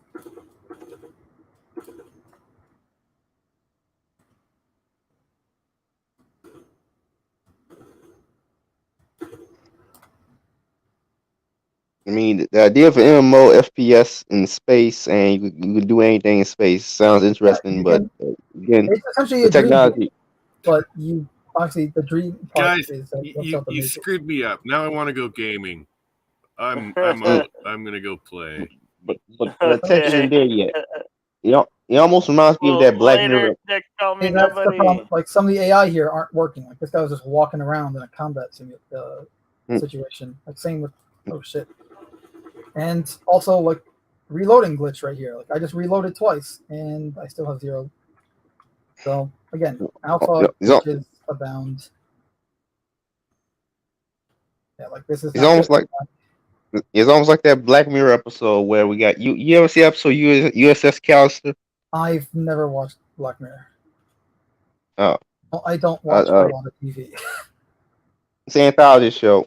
I mean, the idea of an MMO, FPS in space, and you can do anything in space sounds interesting, you but can, again, it's essentially the a dream, technology. but you obviously the dream part Guys, is that you also you, have to you make it. screwed me up. Now I want to go gaming. I'm out. I'm gonna go play. But the tech isn't Okay. there yet. It almost reminds me of Well, that Black later, Mirror. Nick, call me Hey, that's the problem. nobody. Like some of the AI here aren't working. Like this guy was just walking around in a combat Hmm. situation. Like same with oh shit. And also like reloading glitch right here. Like I just reloaded twice and I still have 0. So again, alpha It's al- glitches abound. Yeah, like this is it's not almost like it's almost like that Black Mirror episode where we got you. You ever see the episode USS Callister? I've never watched Black Mirror. Oh, I don't watch a lot of TV. it's an anthology show,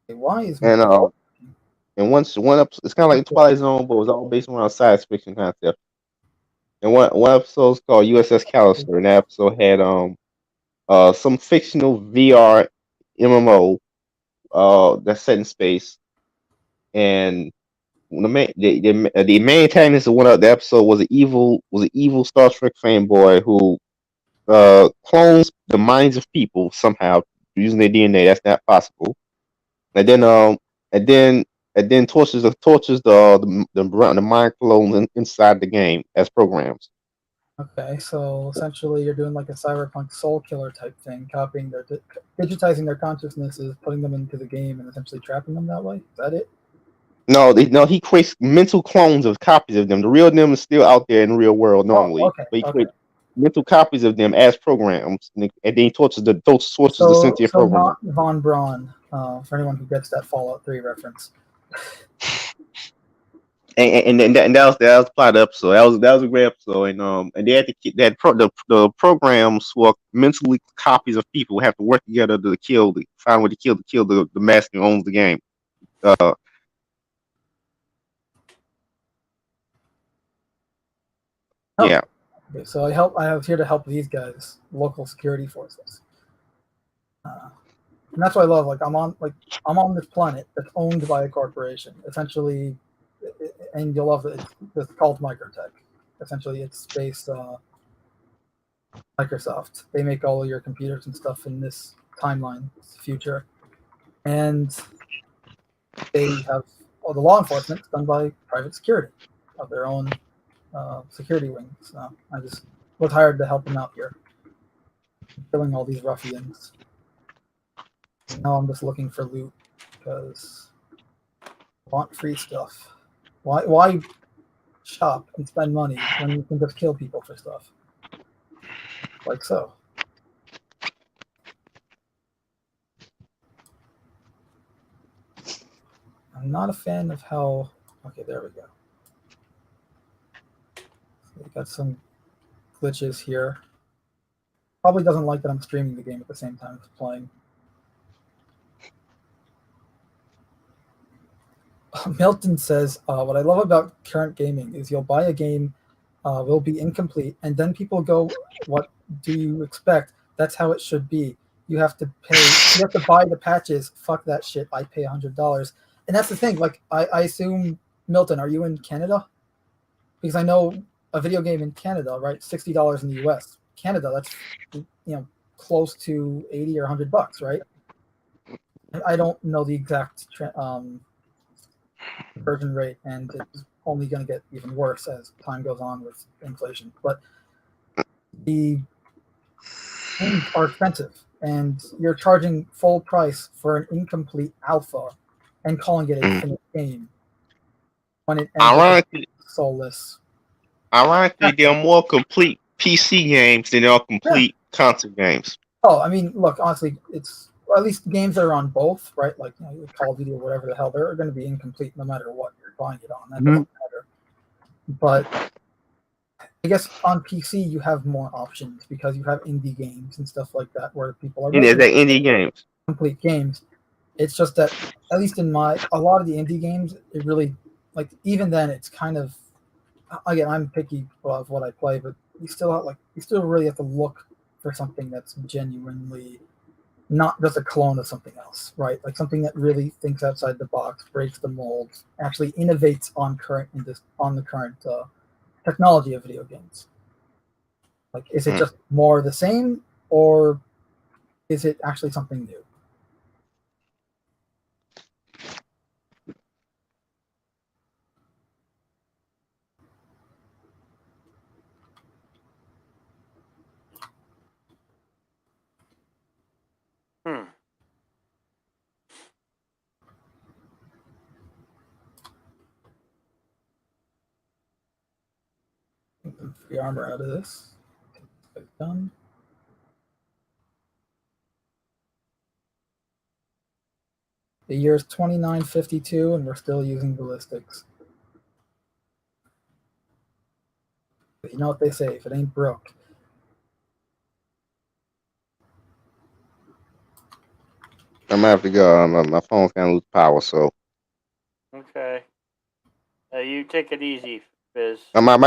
Why is and my and one episode, it's kind of like Twilight Zone, but it was all based around science fiction concept. And one episode is called USS Callister, and that episode had some fictional VR MMO that's set in space, and the main antagonist of one of the episode was an evil Star Trek fanboy who clones the minds of people somehow using their DNA. That's not possible. And then tortures the mind clones inside the game as programs. Okay, so essentially you're doing like a cyberpunk soul killer type thing, copying their digitizing their consciousnesses, putting them into the game, and essentially trapping them that way. Is that it? No, he creates mental clones of copies of them. The real them is still out there in the real world normally, okay, but he okay. creates mental copies of them as programs, and then he tortures the So sentient program. not Von Braun, for anyone who gets that Fallout 3 reference. And that was the plot of the episode. That was a great episode, and they had to keep that the programs who are mentally copies of people have to work together to find a way to kill the master who owns the game. Oh. Yeah. Okay, so I was here to help these guys, local security forces. And that's what I love. Like I'm on this planet that's owned by a corporation. Essentially, and you'll love it. It's called Microtech. Essentially, it's based Microsoft. They make all of your computers and stuff in this timeline, this future, and they have all the law enforcement done by private security of their own security wing. So I just was hired to help them out here, killing all these ruffians. Now I'm just looking for loot because I want free stuff. Why shop and spend money when you can just kill people for stuff? Like so. I'm not a fan of how. Okay, there we go. So we got some glitches here. Probably doesn't like that I'm streaming the game at the same time as playing. Milton says, what I love about current gaming is you'll buy a game, will be incomplete, and then people go, what do you expect? That's how it should be. You have to buy the patches. Fuck that shit. I pay $100. And that's the thing. Like, I assume, Milton, are you in Canada? Because I know a video game in Canada, right? $60 in the US. Canada, that's, close to 80 or $100, right? I don't know the exact conversion rate, and it's only going to get even worse as time goes on with inflation. But the games are expensive, and you're charging full price for an incomplete alpha and calling it a finished game when it ends up soulless. Ironically, there are more complete PC games than there are complete console games. Oh, I mean, look, honestly, it's at least games that are on both, right? Like Call of Duty or whatever the hell, they're going to be incomplete no matter what you're buying it on. That doesn't matter. But I guess on PC you have more options because you have indie games and stuff like that where people are making indie games, complete games. It's just that at least in a lot of the indie games, it really even then it's kind of, again, I'm picky of what I play, but you still really have to look for something that's genuinely not just a clone of something else, right? Like something that really thinks outside the box, breaks the mold, actually innovates on the current technology of video games. Like, is it just more the same, or is it actually something new? Hmm. Get the free armor out of this. Done. The year is 2952, and we're still using ballistics. But you know what they say: if it ain't broke. I'm gonna have to go. My phone's gonna lose power, so Okay. You take it easy, Fizz. I probably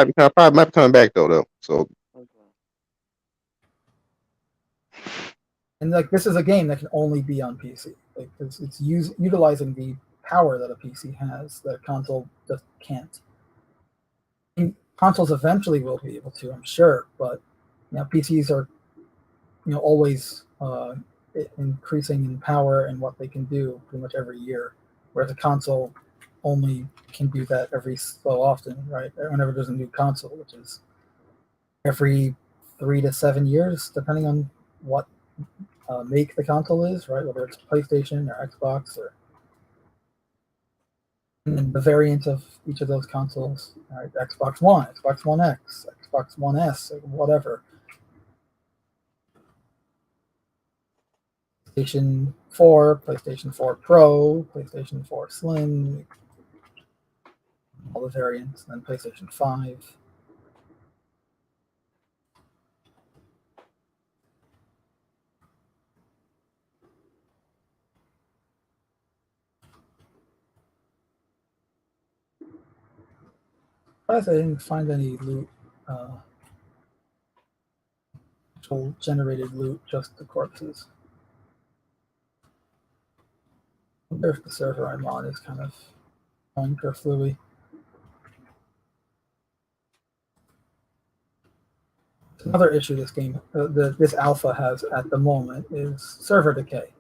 might be coming back though. So Okay. And like, this is a game that can only be on PC. Like, it's utilizing the power that a PC has that a console just can't. And consoles eventually will be able to, I'm sure, but PCs are always increasing in power and what they can do pretty much every year, whereas a console only can do that every so often, right? Whenever there's a new console, which is every 3 to 7 years, depending on what make the console is, right? Whether it's PlayStation or Xbox, or and the variant of each of those consoles, right? Xbox One, Xbox One X, Xbox One S, or whatever. PlayStation 4, PlayStation 4 Pro, PlayStation 4 Slim, all the variants, and then PlayStation 5. I didn't find any loot, actual generated loot, just the corpses. I wonder if the server I'm on is kind of going perfluey. Another issue this game, this alpha has at the moment, is server decay.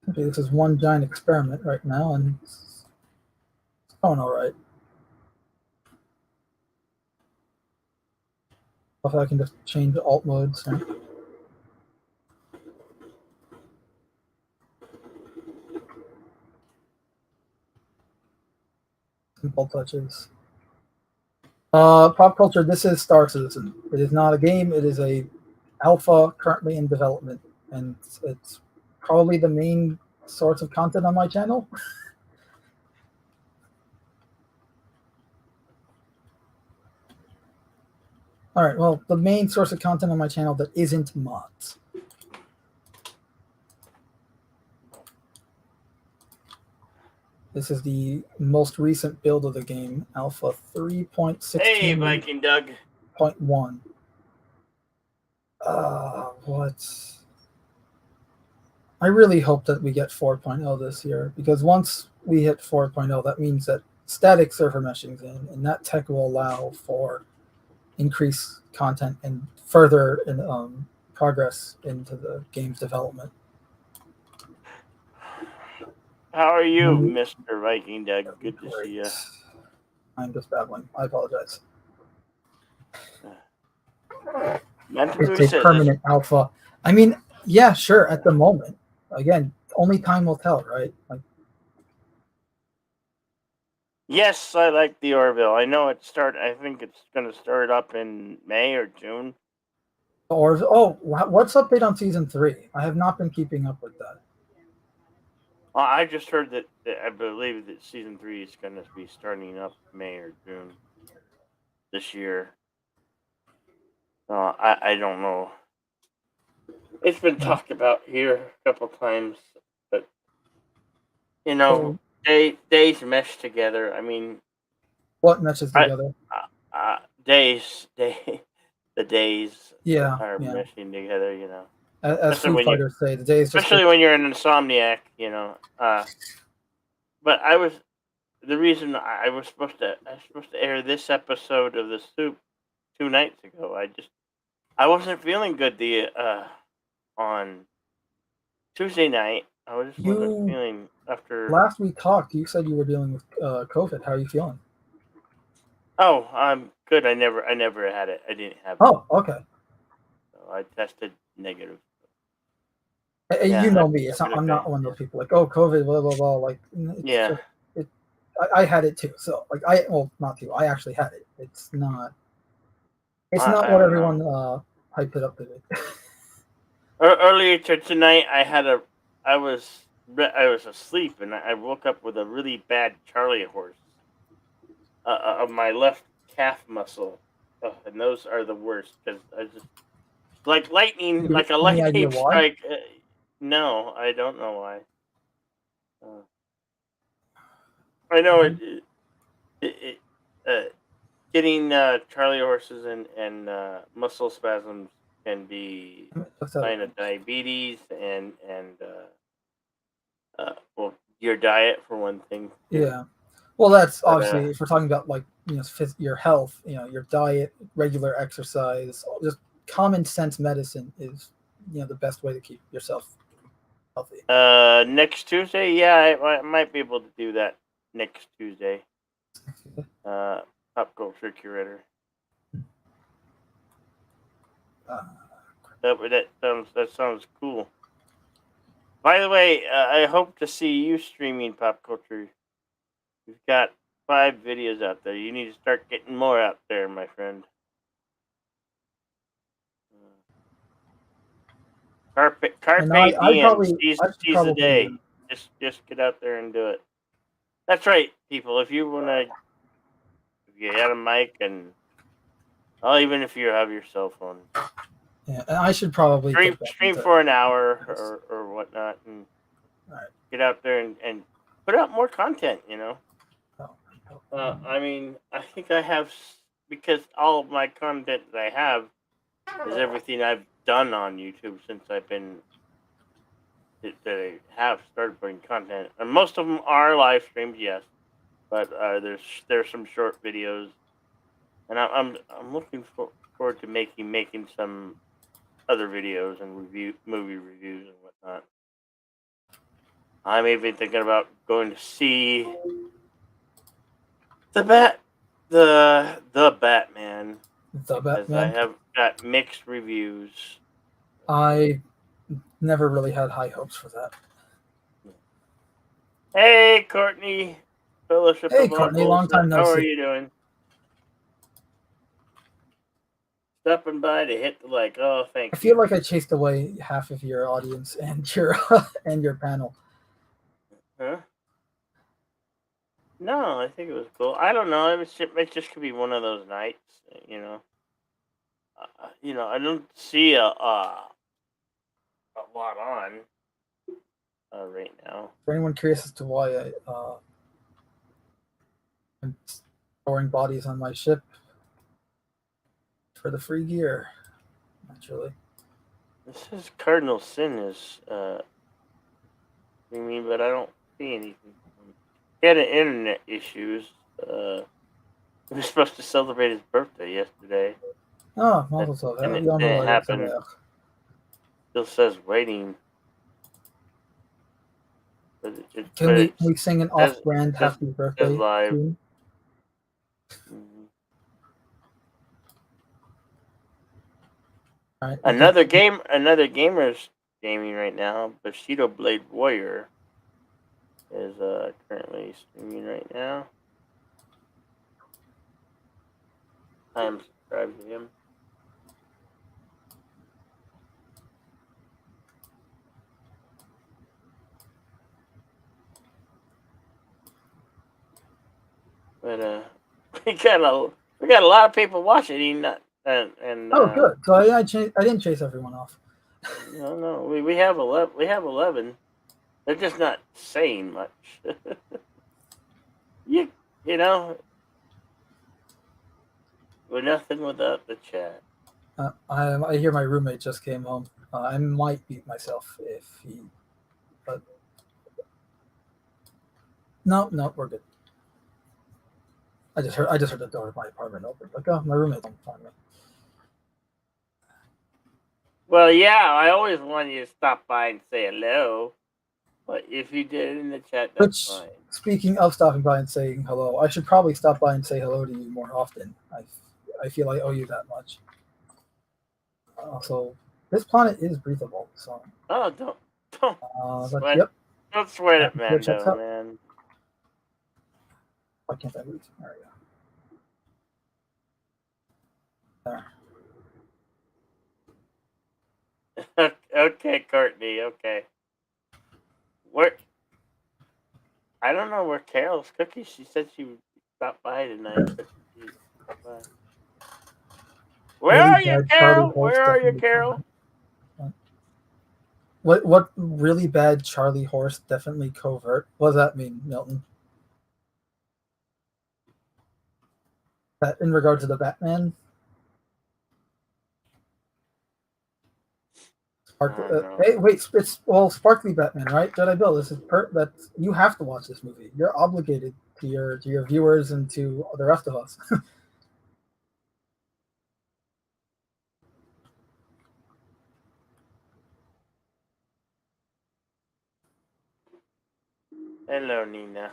Okay, this is one giant experiment right now, and it's going all right. If I can just change the alt modes. Right? Simple touches. Pop culture. This is Star Citizen. It is not a game. It is a alpha currently in development, and it's probably the main source of content on my channel. All right. Well, the main source of content on my channel that isn't mods. This is the most recent build of the game, Alpha 3.16. Hey, Viking Doug. 0.1. What? I really hope that we get 4.0 this year, because once we hit 4.0, that means that static server meshing's in, and that tech will allow for increased content and further in, progress into the game's development. How are you, Mr. Viking Doug? Good to see you. I'm just babbling. I apologize. It's a permanent alpha. I mean, yeah, sure. At the moment, again, only time will tell, right? Like, yes, I like the Orville. I know it I think it's going to start up in May or June. Or what's update on season 3? I have not been keeping up with that. I just heard that I believe that season 3 is going to be starting up May or June this year. I don't know. It's been talked about here a couple times, but days mesh together. I mean, What meshes I together? the days Yeah, are yeah. meshing together. You know, As especially Foo when you Fighters say, the days just especially when you're an insomniac. You know, but the reason I was supposed to air this episode of the Soup 2 nights ago. I wasn't feeling good on Tuesday night. I just wasn't you feeling after. last we talked. You said you were dealing with COVID. How are you feeling? Oh, I'm good. I never had it. I didn't have it. Oh, okay. So I tested negative. You Yeah, know I me. It's not, figured I'm okay. not one of those people like, oh, COVID, blah blah blah. Like, it's Yeah. just, I had it too. So like, not too. I actually had it. It's not. It's I not what don't know. everyone hyped it up to be. Earlier tonight, I was asleep and I woke up with a really bad Charlie horse of my left calf muscle, and those are the worst because I just like lightning, like a Any idea lightning why? strike. No, I don't know why. I know it getting Charlie horses and muscle spasms can be a sign of diabetes and well, your diet for one thing. Yeah. Well, that's But, obviously if we're talking about like your health, your diet, regular exercise, just common sense medicine is the best way to keep yourself healthy. next Tuesday, yeah, I might be able to do that next Tuesday. Pop culture curator. That sounds cool. By the way, I hope to see you streaming pop culture. You've got 5 videos out there. You need to start getting more out there, my friend. Carpe And I diem, probably seize I should the probably day. Just get out there and do it. That's right, people. If you had a mic and even if you have your cell phone, yeah, and I should probably stream for an hour or whatnot, and get out there and put out more content. I mean, I think I have because all of my content that I have is everything I've done on YouTube since I've been that I have started putting content, and most of them are live streams, yes, but there's some short videos, and I'm looking forward to making some other videos and movie reviews and whatnot. I'm even thinking about going to see the Batman. The Because Batman. I have got mixed reviews. I never really had high hopes for that. Hey, Courtney. Fellowship Hey, of Courtney, Uncles. long time no How are see. you doing? Stopping by to hit the like. Oh, thank I you. feel like I chased away half of your audience and your panel. Huh? No, I think it was cool. I don't know. It just could be one of those nights, I don't see a lot on right now. For anyone curious as to why I'm storing bodies on my ship for the free gear, naturally. This is Cardinal Sin is me, but I don't see anything. He had internet issues. He was supposed to celebrate his birthday yesterday. Oh, Mazel Tov. And it Yom didn't Haleach happen. Sameach. Still says waiting. But Can we sing an says- off-brand says- happy birthday live. tune? Mhm. All right. Another gamer's gaming right now. Bushido Blade Warrior is currently streaming right now. I am subscribed to him. But we got a lot of people watching. Oh, good. So I didn't chase everyone off. No, we have 11. We have 11. They're just not saying much. You know, we're nothing without the chat. I hear my roommate just came home. I might beat myself if he, but no, we're good. I just heard the door of my apartment open. Like, oh, my roommate's on find me. Well, yeah, I always want you to stop by and say hello. But if you did it in the chat, that's Which, fine. speaking of stopping by and saying hello, I should probably stop by and say hello to you more often. I feel I owe you that much. Also, this planet is breathable, so. Oh, don't But sweat. yep, Don't sweat it, Switch heads Mando, up. man. why can't I read? There we go. There. Okay, Courtney. Okay. Where? I don't know where Carol's cookie. She said she would stop by tonight. But she stopped by. Where Really are you, bad Charlie Carol? horse Where are you, definitely Carol? covert. What really bad Charlie horse definitely covert? What does that mean, Milton? That in regard to the Batman? Hey, wait, it's Sparkly Batman, right? Jedi Bill, this is that you have to watch this movie. You're obligated to your viewers and to the rest of us. Hello, Nina.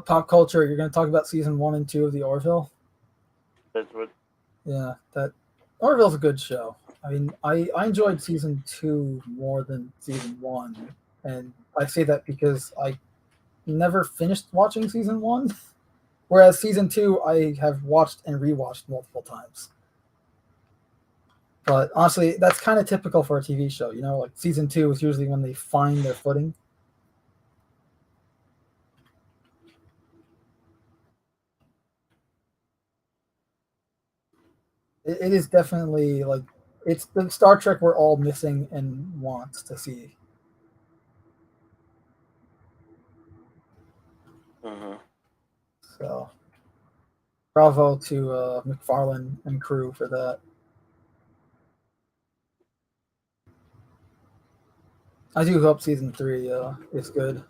Pop culture. You're going to talk about season 1 and 2 of the Orville. That's what. Yeah, that Orville's a good show. I mean, I enjoyed season 2 more than season 1, and I say that because I never finished watching season 1, whereas season 2 I have watched and rewatched multiple times. But honestly, that's kind of typical for a TV show. You know, like season 2 is usually when they find their footing. It is definitely like it's the Star Trek we're all missing and want to see. Mm-hmm. So, bravo to McFarlane and crew for that. I do hope season 3 is good.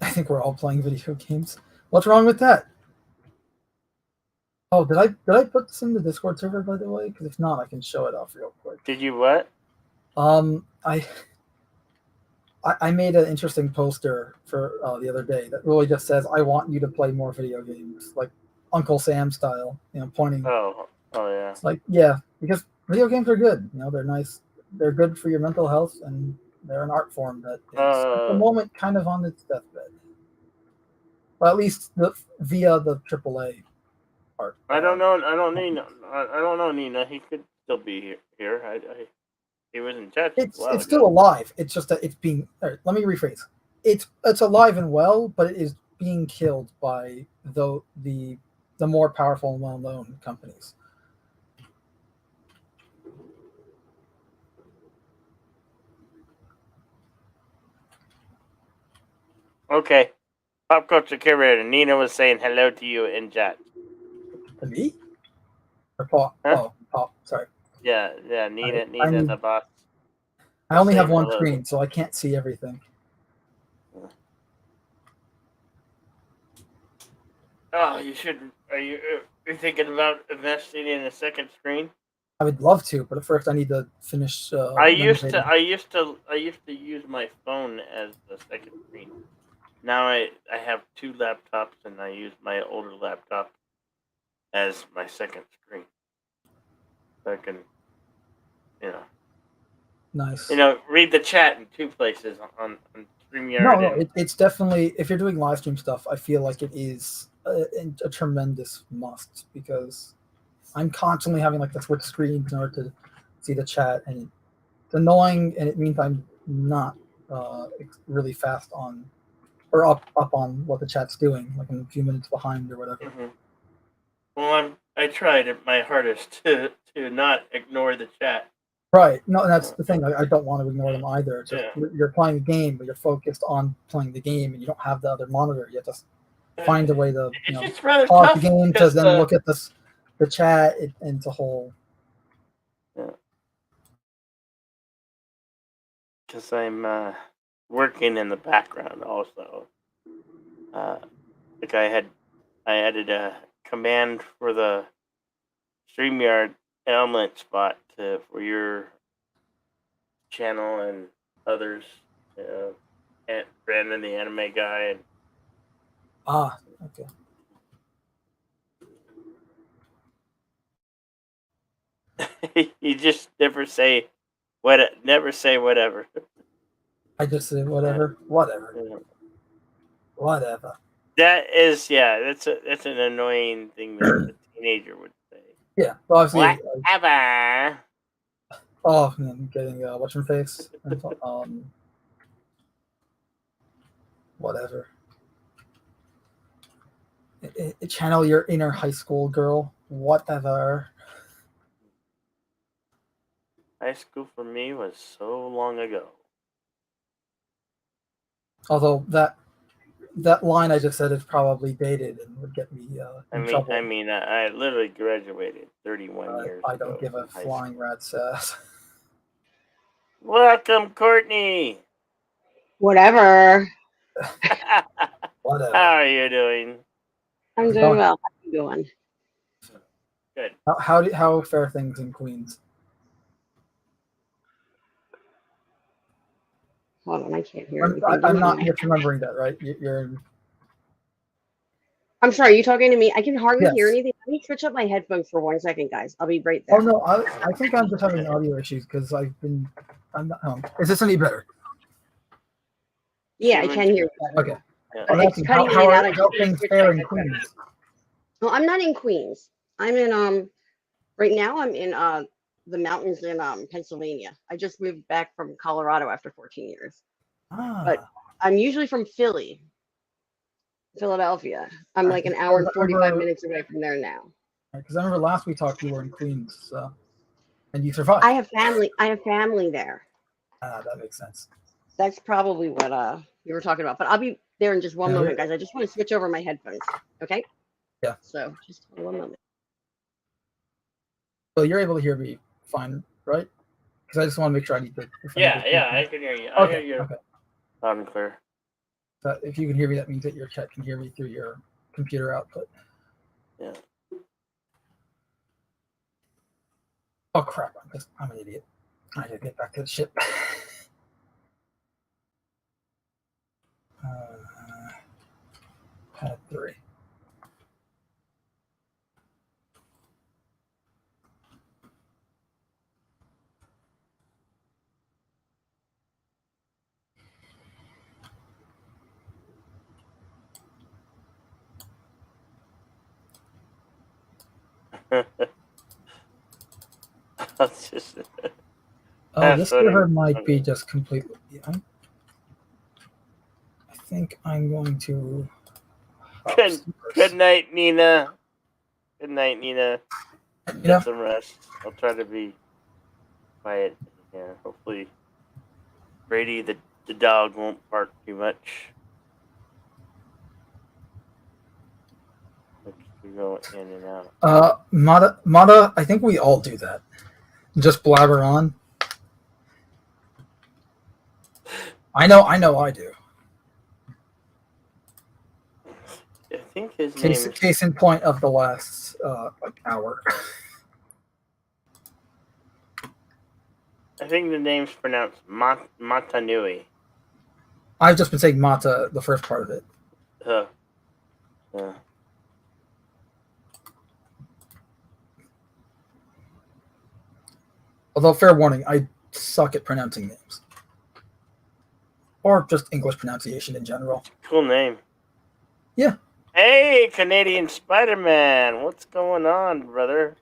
I think we're all playing video games. What's wrong with that? Oh, did I put this in the Discord server, by the way? Because if not, I can show it off real quick. Did you what? I made an interesting poster for the other day that really just says, "I want you to play more video games," like Uncle Sam style. You know, pointing. Oh yeah. It's like, yeah, because video games are good. You know, they're nice. They're good for your mental health, and they're an art form that is at the moment kind of on its deathbed. Well, at least via the AAA part. I don't know. I don't know, Nina. He could still be here. He was in chat. It's still alive. It's just that it's being. Let me rephrase. It's alive and well, but it is being killed by the more powerful and well-known companies. Okay. Pop culture curator Nina was saying hello to you in chat. To me? Or Paul? Huh? Oh, Paul. Sorry. Yeah. Nina, the boss. I only have Say one hello. screen, so I can't see everything. Oh, you should. Are you thinking about investing in a second screen? I would love to, but first I need to finish. I used to use my phone as the second screen. Now I have 2 laptops, and I use my older laptop as my second screen. So I can, Nice. read the chat in 2 places on StreamYard. No, it's definitely, if you're doing live stream stuff, I feel like it is a tremendous must, because I'm constantly having like the switch screens in order to see the chat, and it's annoying, and it means I'm not really fast on or up on what the chat's doing. Like I'm a few minutes behind or whatever. Mm-hmm. Well, I tried my hardest to not ignore the chat. Right. No, that's the thing. I don't want to ignore them either. It's just, Yeah. you're playing a game, but you're focused on playing the game, and you don't have the other monitor. You have to find a way to It's just rather pause tough the game to because, then look at the chat. And it's a whole. because I'm working in the background also. Like I added a command for the StreamYard element spot for your channel and others. And Brandon, the anime guy, Okay. and you just never say whatever. I just say whatever. Yeah. Whatever. That is, that's an annoying thing that a teenager would say. Yeah. Well, obviously. Whatever. And then getting what's her face. Whatever. Channel your inner high school girl. Whatever. High school for me was so long ago. Although that line I just said is probably dated and would get me in trouble. I literally graduated 31 years I ago. don't give a from high flying rat's ass. Welcome, Courtney. Whatever. Whatever. How are you doing? I'm doing well. How are you doing? Good. How fare things in Queens? Hold on, I can't hear anything. I'm not misremembering that, right? You're. I'm sorry, you talking to me? I can hardly hear Yes. anything. Let me switch up my headphones for 1 second, guys. I'll be right there. Oh no, I think I'm just having audio issues because I'm not. Is this any better? Yeah, I can hear you better. Okay. Yeah. I'm It's asking cutting how in and out. I how can't things switch fare my in headphones. Queens? No, I'm not in Queens. I'm in right now I'm in the mountains in Pennsylvania. I just moved back from Colorado after 14 years. But I'm usually from Philadelphia. I'm like an hour and 45 minutes away from there now. Because I remember last we talked, you were in Queens, and you survived. I have family there. That makes sense. That's probably what you were talking about. But I'll be there in just one moment, guys. I just want to switch over my headphones. Okay? Yeah. So just one moment. So you're able to hear me fine, right? Because I just want to make sure I need to. I can hear you. I hear you Okay. loud and clear. So if you can hear me, that means that your chat can hear me through your computer output. Yeah. Oh crap! I'm an idiot. I gotta get back to the ship. Pad 3. That's just. This server might be just completely. I think I'm going to. Good night, Nina. Good night, Nina. Yeah. Get some rest. I'll try to be quiet. Yeah, hopefully Brady the dog won't bark too much. We go in and out. Mata, I think we all do that. Just blabber on. I know I do. I think his name. Case in point of the last hour. I think the name's pronounced Matanui. I've just been saying Mata, the first part of it. Yeah. Although, fair warning, I suck at pronouncing names. Or just English pronunciation in general. Cool name. Yeah. Hey, Canadian Spider-Man. What's going on, brother?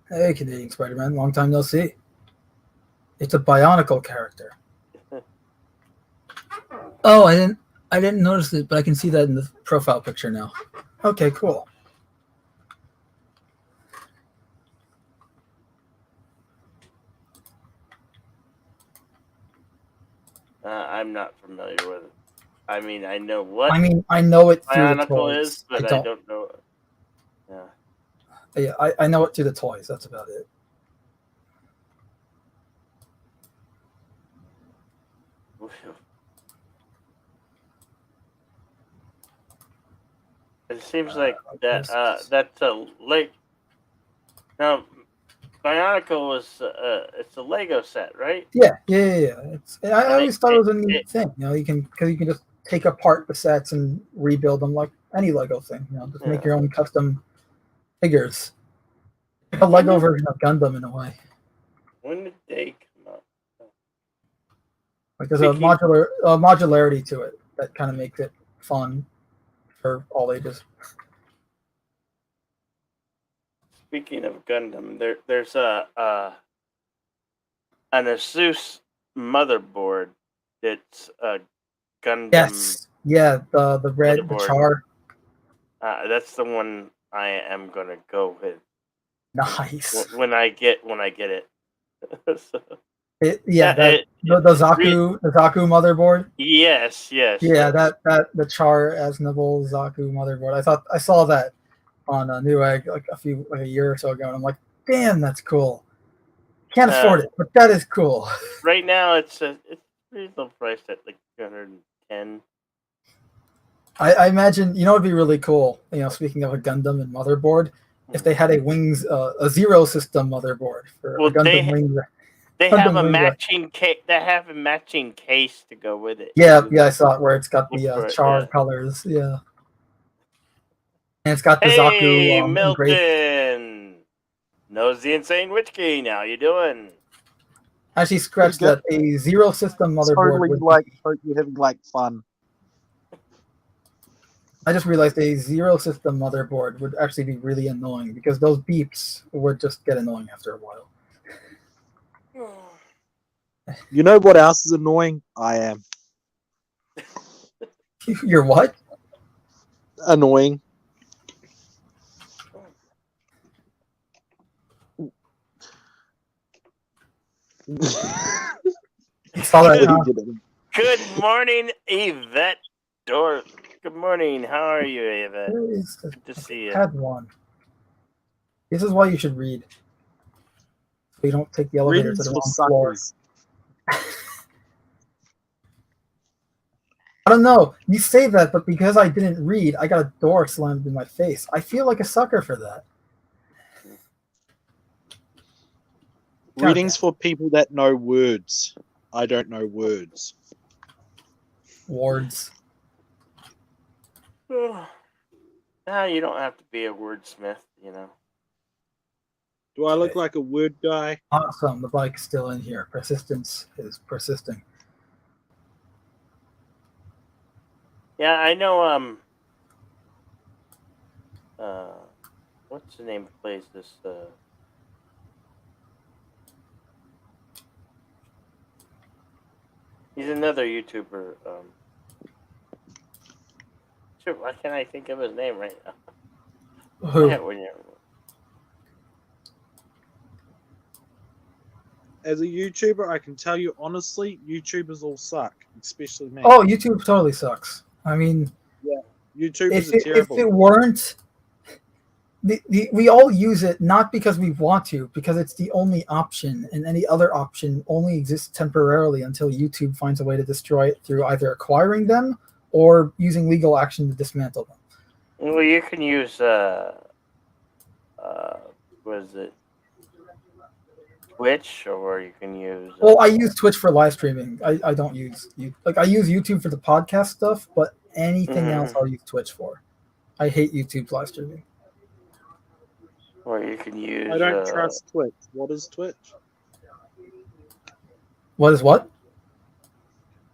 Hey, Canadian Spider-Man, long time no see. It's a Bionicle character. Oh, I didn't notice it, but I can see that in the profile picture now. Okay, cool. I'm not familiar with it. I mean, I know what I mean, I know it through the Bionicle toys. is, but I don't know. Yeah. Yeah, I know it through the toys. That's about it. It seems like that's a leg. Now, Bionicle was it's a Lego set, right? Yeah. I always thought it was a neat it- thing. You know, you can just take apart the sets and rebuild them like any Lego thing. You know, just make Yeah. your own custom figures. Like a Lego version of Gundam in a way. When did they come out? Like there's Speaking- a modularity to it that kind of makes it fun for all ages. Speaking of Gundam, there's an Asus motherboard that's a Gundam. Yes. Yeah, the red, the Motherboard. char. That's the one I am gonna go with Nice. when I get it. So, The it- Zaku motherboard. yes. Yeah, that the Char Aznable Zaku motherboard. I saw that on a Newegg like a year or so ago, and I'm like, damn, that's cool. Can't afford it, but that is cool. Right now, it's pretty low priced at like 210. I imagine it'd be really cool. Speaking of a Gundam and motherboard, if they had a Wings a Zero System motherboard for Well, a Gundam Wings. They Gundam have a Wing, matching case. They have a matching case to go with it. Yeah, I saw it where it's got Look the for it, Char yeah. colors. Yeah, and it's got the Hey, Zaku engraved. Milton! Knows the Insane Witch King. How you doing? Actually, scratched Pretty that a Zero System motherboard. Totally would like be- hope you're having like fun. I just realized a Zero System motherboard would actually be really annoying because those beeps would just get annoying after a while. You know what else is annoying? I am You're what? annoying. Saw that, huh? Good morning, Yvette Dorf. Good morning. How are you, Yvette? Good to see you. Had one. This is why you should read. So you don't take the elevator to Reading's the for wrong floor. suckers. I don't know. You say that, but because I didn't read, I got a door slammed in my face. I feel like a sucker for that. Reading's for people that know words. I don't know words. Wards. You don't have to be a wordsmith, you know. Do I look like a word guy? Awesome. The bike's still in here. Persistence is persisting. Yeah, I know. What's the name of the place? This. He's another YouTuber. Sure, why can't I think of his name right now? Who? Yeah, when you're- As a YouTuber, I can tell you honestly, YouTubers all suck, especially me. Oh, YouTube totally sucks. I mean, YouTubers if are it terrible. weren't, we all use it not because we want to, because it's the only option, and any other option only exists temporarily until YouTube finds a way to destroy it through either acquiring them or using legal action to dismantle them. Well, you can use what is it? Twitch, or you can use. Well, I use Twitch for live streaming. I don't use I use YouTube for the podcast stuff, but anything else I'll use Twitch for. I hate YouTube's live streaming. Or you can use. I don't trust Twitch. What is Twitch? What is what?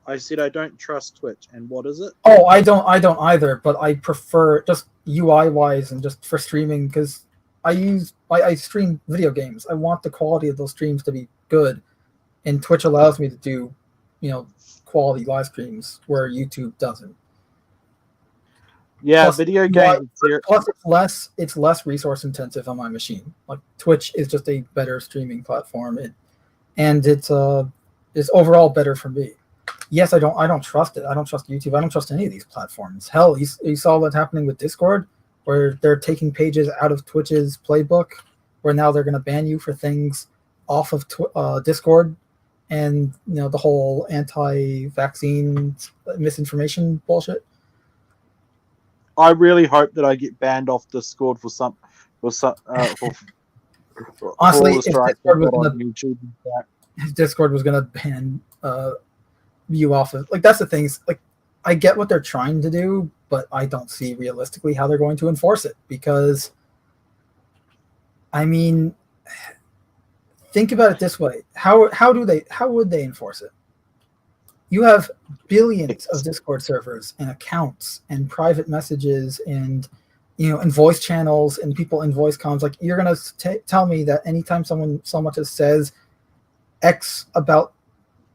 I said I don't trust Twitch. And what is it? Oh, I don't either, but I prefer just UI wise and just for streaming because I stream video games. I want the quality of those streams to be good, and Twitch allows me to do, quality live streams where YouTube doesn't. Yeah, Plus, video plus- games. Here. Plus, it's less resource intensive on my machine. Like Twitch is just a better streaming platform, and it's overall better for me. Yes, I don't trust it. I don't trust YouTube. I don't trust any of these platforms. Hell, you saw what's happening with Discord, where they're taking pages out of Twitch's playbook, where now they're going to ban you for things off of Discord, and the whole anti-vaccine misinformation bullshit. I really hope that I get banned off Discord for Honestly, all the if strikes Discord was I've got on gonna- YouTube. If Discord was going to ban you off of, that's the thing. Like, I get what they're trying to do, but I don't see realistically how they're going to enforce it, because I mean, think about it this way. How would they enforce it? You have billions of Discord servers and accounts and private messages and and voice channels and people in voice comms. Like, you're going to tell me that anytime so much as says X about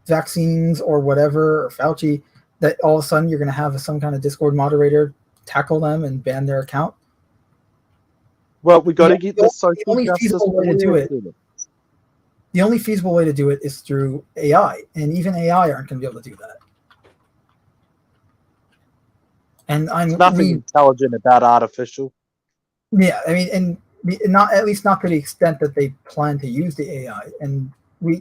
vaccines or whatever, or Fauci, that all of a sudden you're going to have some kind of Discord moderator tackle them and ban their account? Well, we got to get the the social only justice feasible way to do it. warrior. The only feasible way to do it is through AI, and even AI aren't going to be able to do that. And There's nothing intelligent about artificial. Yeah, I mean, and not at least not to the extent that they plan to use the AI, and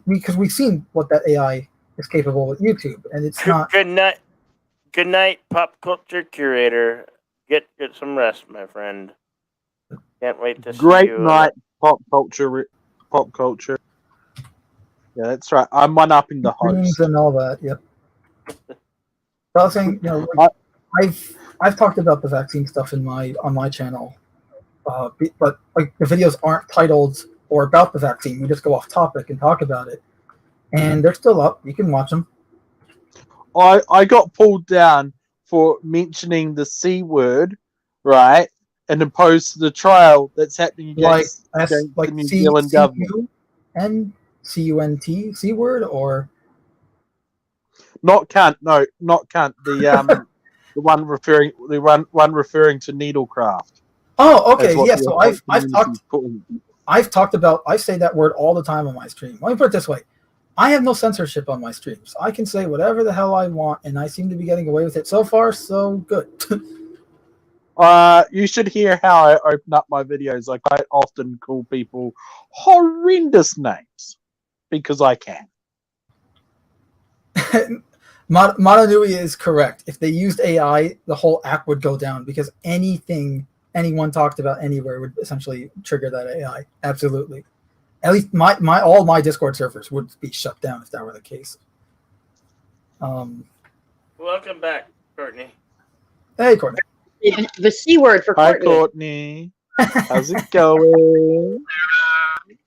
because we've seen what that AI is capable with YouTube, and it's not. Good night, pop culture curator. Get some rest, my friend. Can't wait to see Great you. night, pop culture. Yeah, that's right. I'm one-upping the Dreams host. and all that. Yep. So I was saying, I've talked about the vaccine stuff on my channel, but like the videos aren't titled or about the vaccine. We just go off topic and talk about it, and they're still up. You can watch them. I got pulled down for mentioning the C word, right? And opposed to the trial that's happening against the New Zealand government. And C-U-N-T, C word, or Not cunt, no, not cunt. The the one referring to needlecraft. oh, That's okay, what yeah. the So I've talked about. I say that word all the time on my stream. Let me put it this way: I have no censorship on my streams. I can say whatever the hell I want, and I seem to be getting away with it so far. So good. You should hear how I open up my videos. I quite often call people horrendous names because I can. Mononui is correct. If they used AI, the whole app would go down, because anything anyone talked about anywhere would essentially trigger that AI. Absolutely. At least all my Discord servers would be shut down if that were the case. Welcome back, Courtney. Hey, Courtney. The C word for Hi, Courtney. Courtney. How's it going?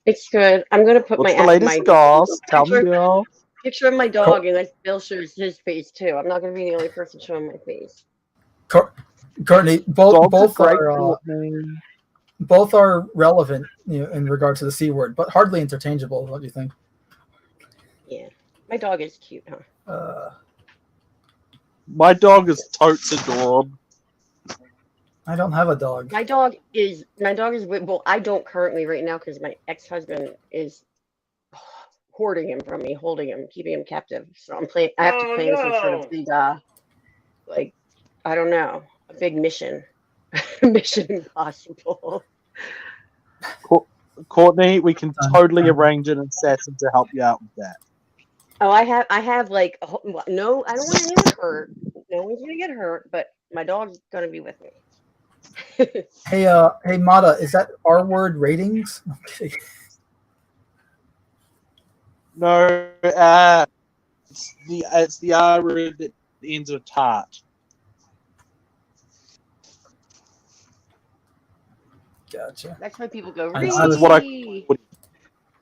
It's good. I'm gonna put What's my the latest goss? Tell me, girl. picture of my dog, and let Bill shows his face too. I'm not gonna be the only person showing my face. Courtney, Dogs both are great, are Courtney. both are relevant, in regard to the C word, but hardly interchangeable. What do you think? Yeah, my dog is cute, huh? My dog is totes adorable. I don't have a dog. My dog is well, I don't currently right now because my ex-husband is hoarding him from me, holding him, keeping him captive. So I have to plan some sort of big like, I don't know, a big mission. Mission Impossible. Courtney, we can totally arrange an assassin to help you out with that. Oh, I have like no, I don't want anyone hurt. No one's gonna get hurt, but my dog's gonna be with me. Hey, Mata, is that R word ratings? Okay. No, it's the R word that ends with tart. Gotcha. That's why people go. I know, That's what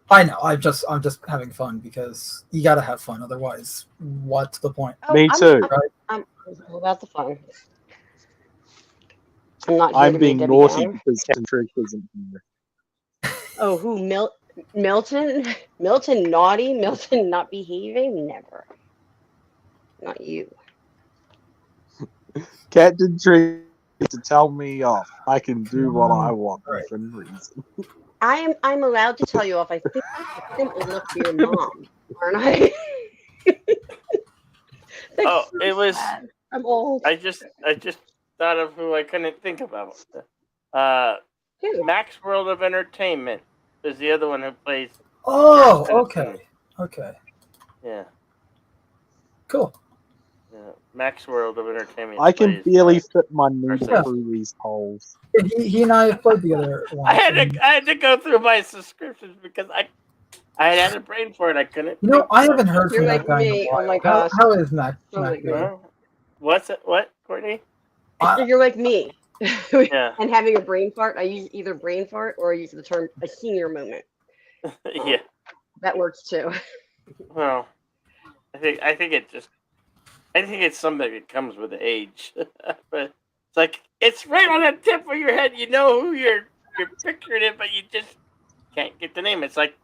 I know. I'm just having fun, because you gotta have fun. Otherwise, what's the point? Me too. I'm all about the fun. I'm not. I'm being naughty Downer. because Centric isn't here. Oh, who? Milton? Milton naughty? Milton not behaving? Never. Not you. Captain Tree to tell me off. I can do what I want within reason. I'm allowed to tell you off. I think I simply look to your mom, aren't I? Oh, it was. Sad. I'm old. I just thought of who I couldn't think about. Who? Max World of Entertainment is the other one who plays. Oh, Citizen. okay. Yeah, Cool. yeah. Max World of Entertainment. I can plays, barely fit my needle Yeah. through these holes. He and I have played together once. I had to go through my subscriptions because I had a brain for it. I couldn't. You know, think I of- haven't heard You're from like that guy in me. a Oh while. my gosh. How is Mac? Totally Mac good. doing? Huh? What's it? What, Courtney? You're like me. Yeah, And having a brain fart, I use either brain fart or I use the term a senior moment. yeah. That works too. Well, I think it's something that comes with age, but it's like it's right on the tip of your head. You know who you're picturing it, but you just can't get the name. It's like,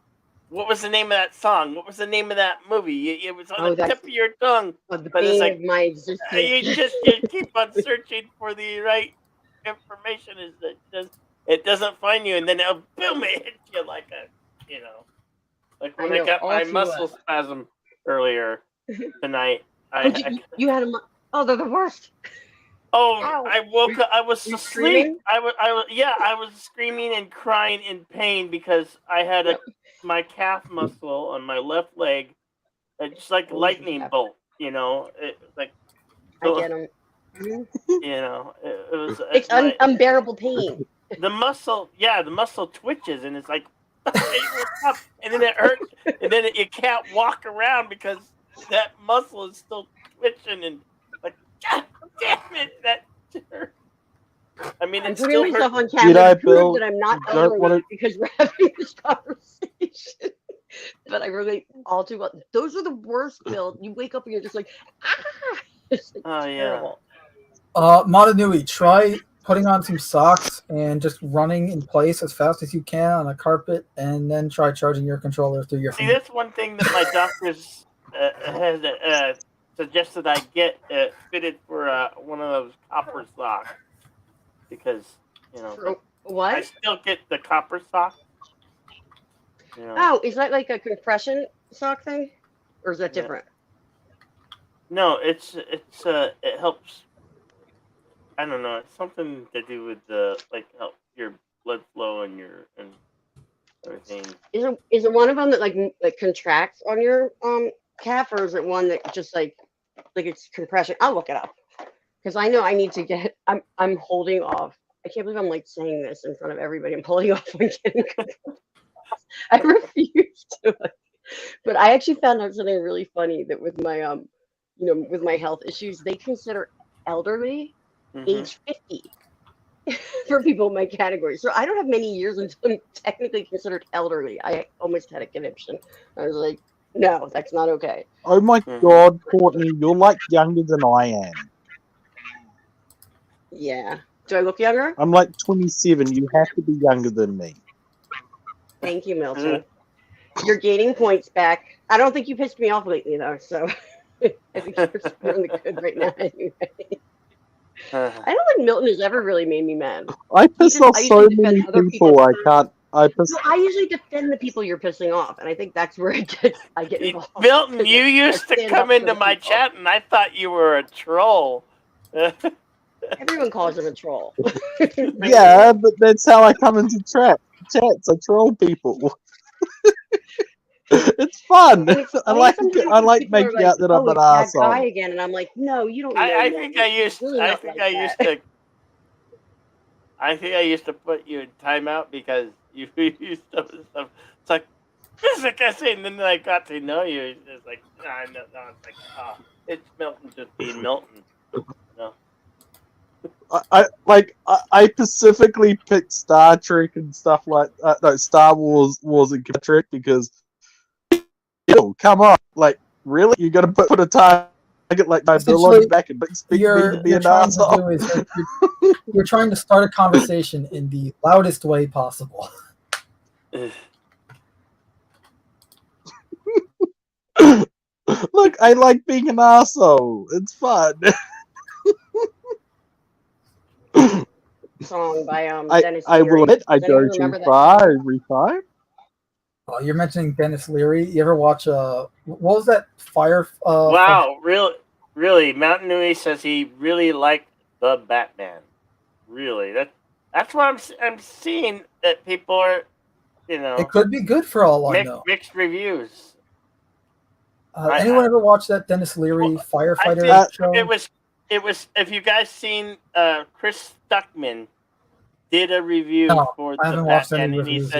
what was the name of that song? What was the name of that movie? It was on the that's- tip of your tongue. The But it's bane like, of my existence. You keep on searching for the right information. It doesn't find you, and then it'll boom, it hits you like like when I I know, got all my too muscle well. spasm earlier tonight. You had oh, they're the worst. Ow. I woke up. I was Were you asleep. screaming? I was screaming and crying in pain because I had my calf muscle on my left leg, just like a lightning bolt. You know, it like I get them. you know, it was. It's unbearable pain. The muscle, the muscle twitches, and it's like, and then it hurts, and then you can't walk around because that muscle is still twitching, and like, God damn it, that hurt. I mean, I'm it putting still myself hurts. on camera to Bill, prove that I'm not don't elderly wanna- because we're having this conversation. But I relate all too well. Those are the worst, Bill. You wake up and you're just like, ah! It's like Oh yeah. terrible. Matanui, try putting on some socks and just running in place as fast as you can on a carpet, and then try charging your controller through your See, finger. that's one thing that my doctors has suggested I get fitted for one of those copper socks because For I what? still get the copper sock. You know. Oh, is that like a compression sock thing? Or is that Yeah. different? No, it helps. I don't know. It's something to do with like help your blood flow and everything. Is it one of them that like contracts on your calf, or is it one that just like it's compression? I'll look it up because I know I need to get. I'm holding off. I can't believe I'm like saying this in front of everybody. I'm holding off on getting. I refuse to. But I actually found out something really funny that with my with my health issues, they consider elderly age 50 for people in my category. So I don't have many years until I'm technically considered elderly. I almost had a conniption. I was like, no, that's not okay. Oh my God, Courtney, you're like younger than I am. Yeah. Do I look younger? I'm like 27. You have to be younger than me. Thank you, Milton. You're gaining points back. I don't think you pissed me off lately, though. So I think you're on the good right now anyway. I don't think Milton has ever really made me mad. I piss off I so usually defend many other people. I can't. I piss. No, I usually defend the people you're pissing off, and I think that's where I get involved. Milton, you I used to stand come up for into my people. chat, and I thought you were a troll. Everyone calls him a troll. Yeah, but that's how I come into chats. I troll people. It's fun. And it's I funny like sometimes I when like people are making out that I'm "Oh, an it's that guy asshole. again," and I'm like, no, you don't know. I me. think I It's used. really I not think like I that. used to. I think I used to put you in timeout because you used to. It's like physics, and then I got to know you. It's just like no, it's like it's Milton just being Milton. No. I specifically picked Star Trek and stuff like Star Wars and Trek because come on, like really you're gonna put a target like my bill on the back and expect me to be an trying asshole. to do is you're trying to start a conversation in the loudest way possible. Look, I like being an asshole. It's fun. Song by I Dennis will Leary. admit I Does anyone go too remember that far song? every time. Oh, you're mentioning Dennis Leary. You ever watch what was that Fire? Wow, really, Mountain Nui says he really liked the Batman. Really, that's what I'm seeing that people are, It could be good for all I know. mixed reviews. Anyone ever watch that Dennis Leary I firefighter think show? it was. If you guys seen Chris Stuckman did a review No, for I the haven't watched any Batman, and he reviews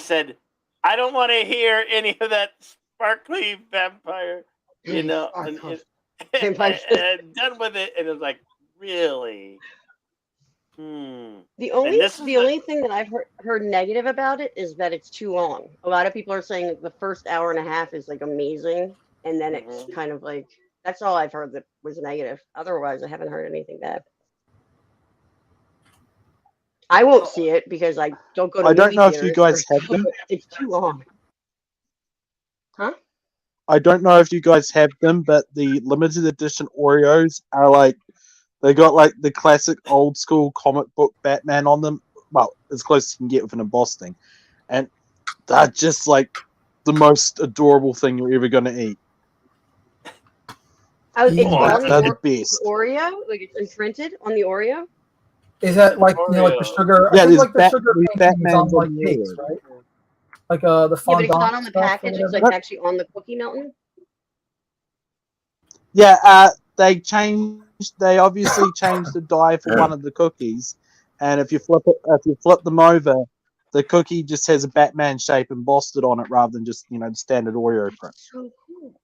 said, yet. I don't want to hear any of that sparkly vampire, and done with it. And it was like, really? The And this is only thing that I've heard negative about it is that it's too long. A lot of people are saying that the first hour and a half is like amazing, and then it's kind of like that's all I've heard that was negative. Otherwise, I haven't heard anything bad. I won't see it because I don't go to I don't movie know if theaters. you guys have them. It's too long. Huh? I don't know if you guys have them, but the limited edition Oreos are like they got like the classic old school comic book Batman on them. Well, as close as you can get with an embossing, and they're just like the most adorable thing you're ever going to eat. Oh, it's on They're the the best. Oreo, like it's imprinted on the Oreo. Is that like like the sugar? Yeah, I think there's like the sugar there's painting is on Batmans like on the cakes, Oreo. right? Like the Yeah, fondant but it's not on the stuff or package. It's whatever. like actually on the cookie mountain. Yeah, they obviously changed the die for one of the cookies, and if you flip them over, the cookie just has a Batman shape embossed on it rather than just the standard Oreo print. So cool.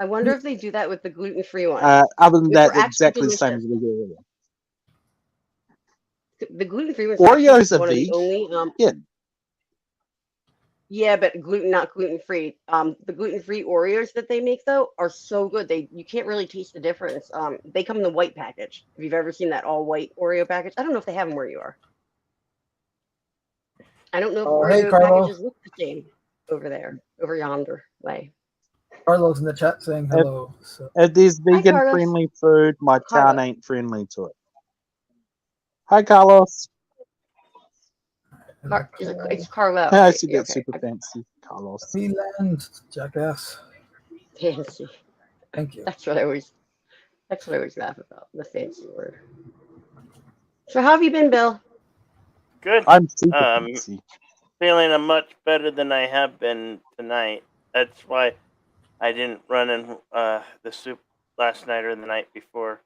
I wonder if they do that with the gluten-free one. Other than Which that, were actually exactly the same delicious. as the regular Oreo. The gluten-free one's Oreos actually are one of the vegan. only yeah, but not gluten-free. The gluten-free Oreos that they make though are so good. You can't really taste the difference. They come in the white package. If you've ever seen that all white Oreo package, I don't know if they have them where you are. I don't know if Hey, Oreo Carlo. packages look the same over yonder way. Carlos in the chat saying hello. So. If there's Hi, vegan Carlos. friendly food, my Carlos. town ain't friendly to it. Hi, Carlos. It's Carlo. I see that Okay. super fancy, Carlos. Sealand, jackass. Fancy. Thank you. That's what I always laugh about, the fancy word. So how have you been, Bill? good. I'm super fancy. Feeling much better than I have been tonight. That's why I didn't run in the soup last night or the night before.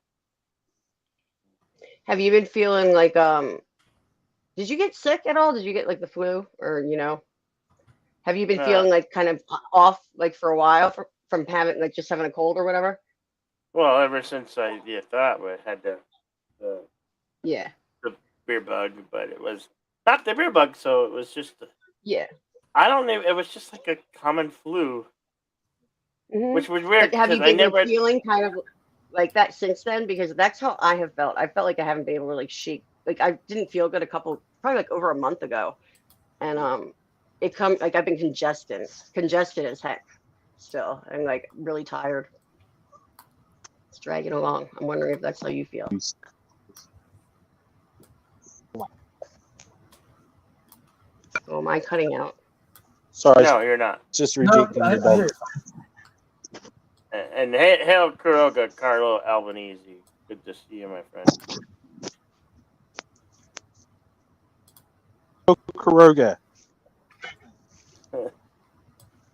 Have you been feeling like did you get sick at all? Did you get like the flu or have you been feeling like kind of off like for a while from having like just having a cold or whatever? Well, ever since I thought I had the beer bug, but it was not the beer bug, so it was just I don't know. It was just like a common flu, which was weird. But have you because been feeling kind of like that since then? Because that's how I have felt. I felt like I haven't been able to like shake. Like I didn't feel good probably like over a month ago, and like I've been congested as heck. Still, I'm like really tired. It's dragging along. I'm wondering if that's how you feel. Oh, am I cutting out? Sorry. No, you're not. Just rejecting the dog. And hail Kuroga, Carlo Albanese. Good to see you, my friend. Kuroga.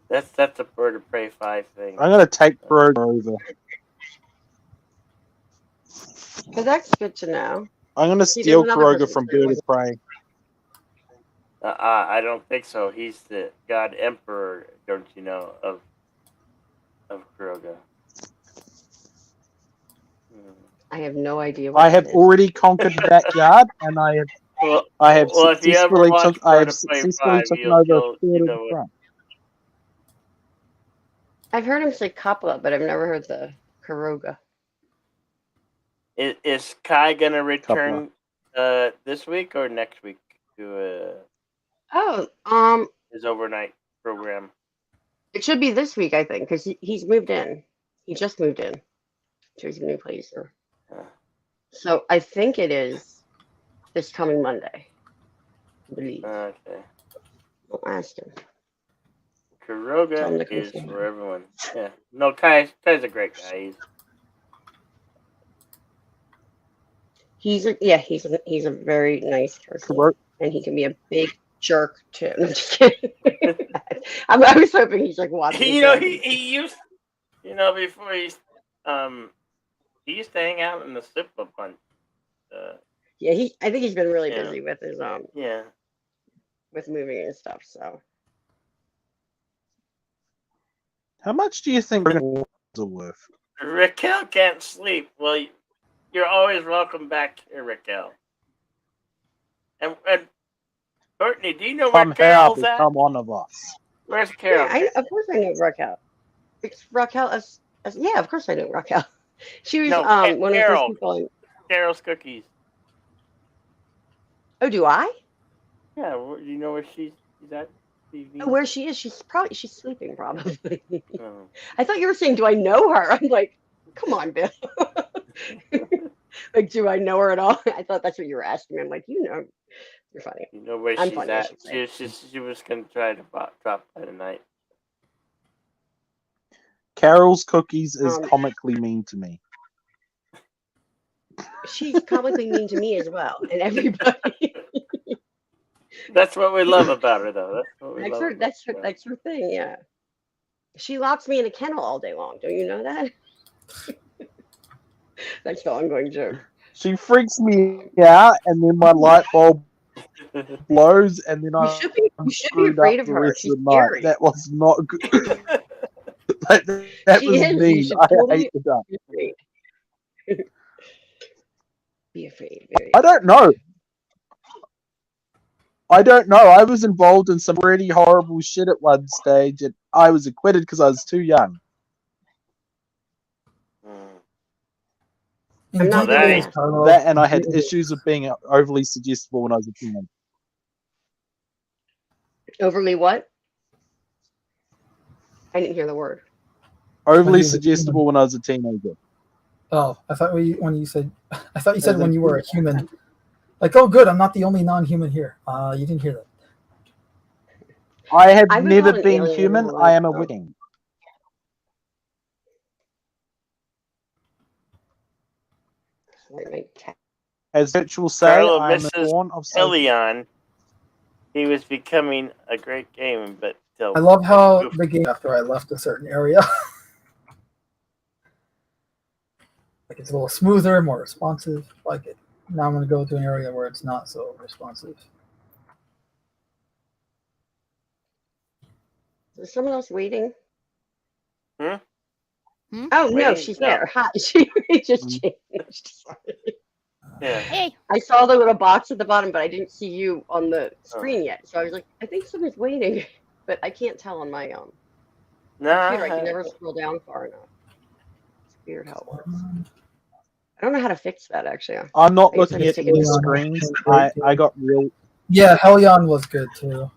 That's a Bird of Prey 5 thing. I'm gonna take Kuroga over. But that's good to know. I'm gonna steal Kuroga from Bird of Prey. I don't think so. He's the God Emperor, don't you know, of Kuroga. I have no idea. I have already conquered the backyard, and I have successfully taken over a third of the front. I've heard him say Kappa, but I've never heard the Kuroga. Is Kai gonna return this week or next week to his overnight program. It should be this week, I think, because he's moved in. He just moved in to his new place. Uh, So I think it is this coming Monday. I believe. Okay. I'll ask him. Tell him Kuroga to come is say hi. for everyone. Yeah. No, Kai's a great guy. He's a very nice person, Correct. and he can be a big jerk too. No, I'm just kidding. I was hoping he's like watching. He, the you know, show. he used, before he used to hang out in the slip up bunch. Yeah, I think he's been really Yeah. busy with his Yeah. with moving and stuff. So How much do you think rewards are worth? Raquel can't sleep. Well, you're always welcome back here, Raquel. And Courtney, do you know where Somehow Carol's at? become one of us. Where's Carol? yeah, of course I know Raquel. It's Raquel yeah, of course I know Raquel. She was No, one Carol. of those people. Carol's Cookies. Oh, do I? Yeah, do you know where she's at? Oh, where she is? She's sleeping probably. Oh. I thought you were saying, do I know her? I'm like, come on, Bill. Like, do I know her at all? I thought that's what you were asking me. I'm like, you're funny. You know where I'm she's funny, I at. should say. She was gonna try to drop by tonight. Carol's Cookies is Um, comically mean to me. She's comically mean to me as well, and everybody. That's what we love about her, though. That's what we That's love. her. about That's her. her. That's her thing. Yeah. She locks me in a kennel all day long. Don't you know that? That's the ongoing joke. She freaks me out, and then my light bulb blows, and then You I'm should be screwed afraid up of the her. rest She's of the night. scary. That was not good. that She was is. You mean. should I totally hate that. be afraid. Be afraid. Very. I don't know. I was involved in some pretty horrible shit at one stage, and I was acquitted because I was too young. I'm not that doing ain't- that. Carlo, That, and I had issues of being overly suggestible when I was a teenager. Overly what? I didn't hear the word. Overly was a suggestible when I was a teenager. Oh, I thought when you said As when in- you were a human. Like, oh, good, I'm not the only non-human here. You didn't hear that. I have I've been never called an been alien human. my whole I am a life, so- wedding. Like my cat. As virtual say, Carlo I am a misses spawn of Satan. Elion. He was becoming a great game, but I love how the game after I left a certain area. Like, it's a little smoother, more responsive. Like it. Now I'm going to go to an area where it's not so responsive. Is someone else waiting? Hmm? Hmm? Oh no, Waiting? she's No. there. Hi. She just Mm. changed. Yeah. Hey, I saw the little box at the bottom, but I didn't see you on the Oh. screen yet. So I was like, I think someone's waiting, but I can't tell on my No, computer. I can never scroll down far enough. It's weird how it works. I don't know how to fix that actually. I'm not I guess I looking just at take it any down. screens. I got real. Yeah, Hellion was good too.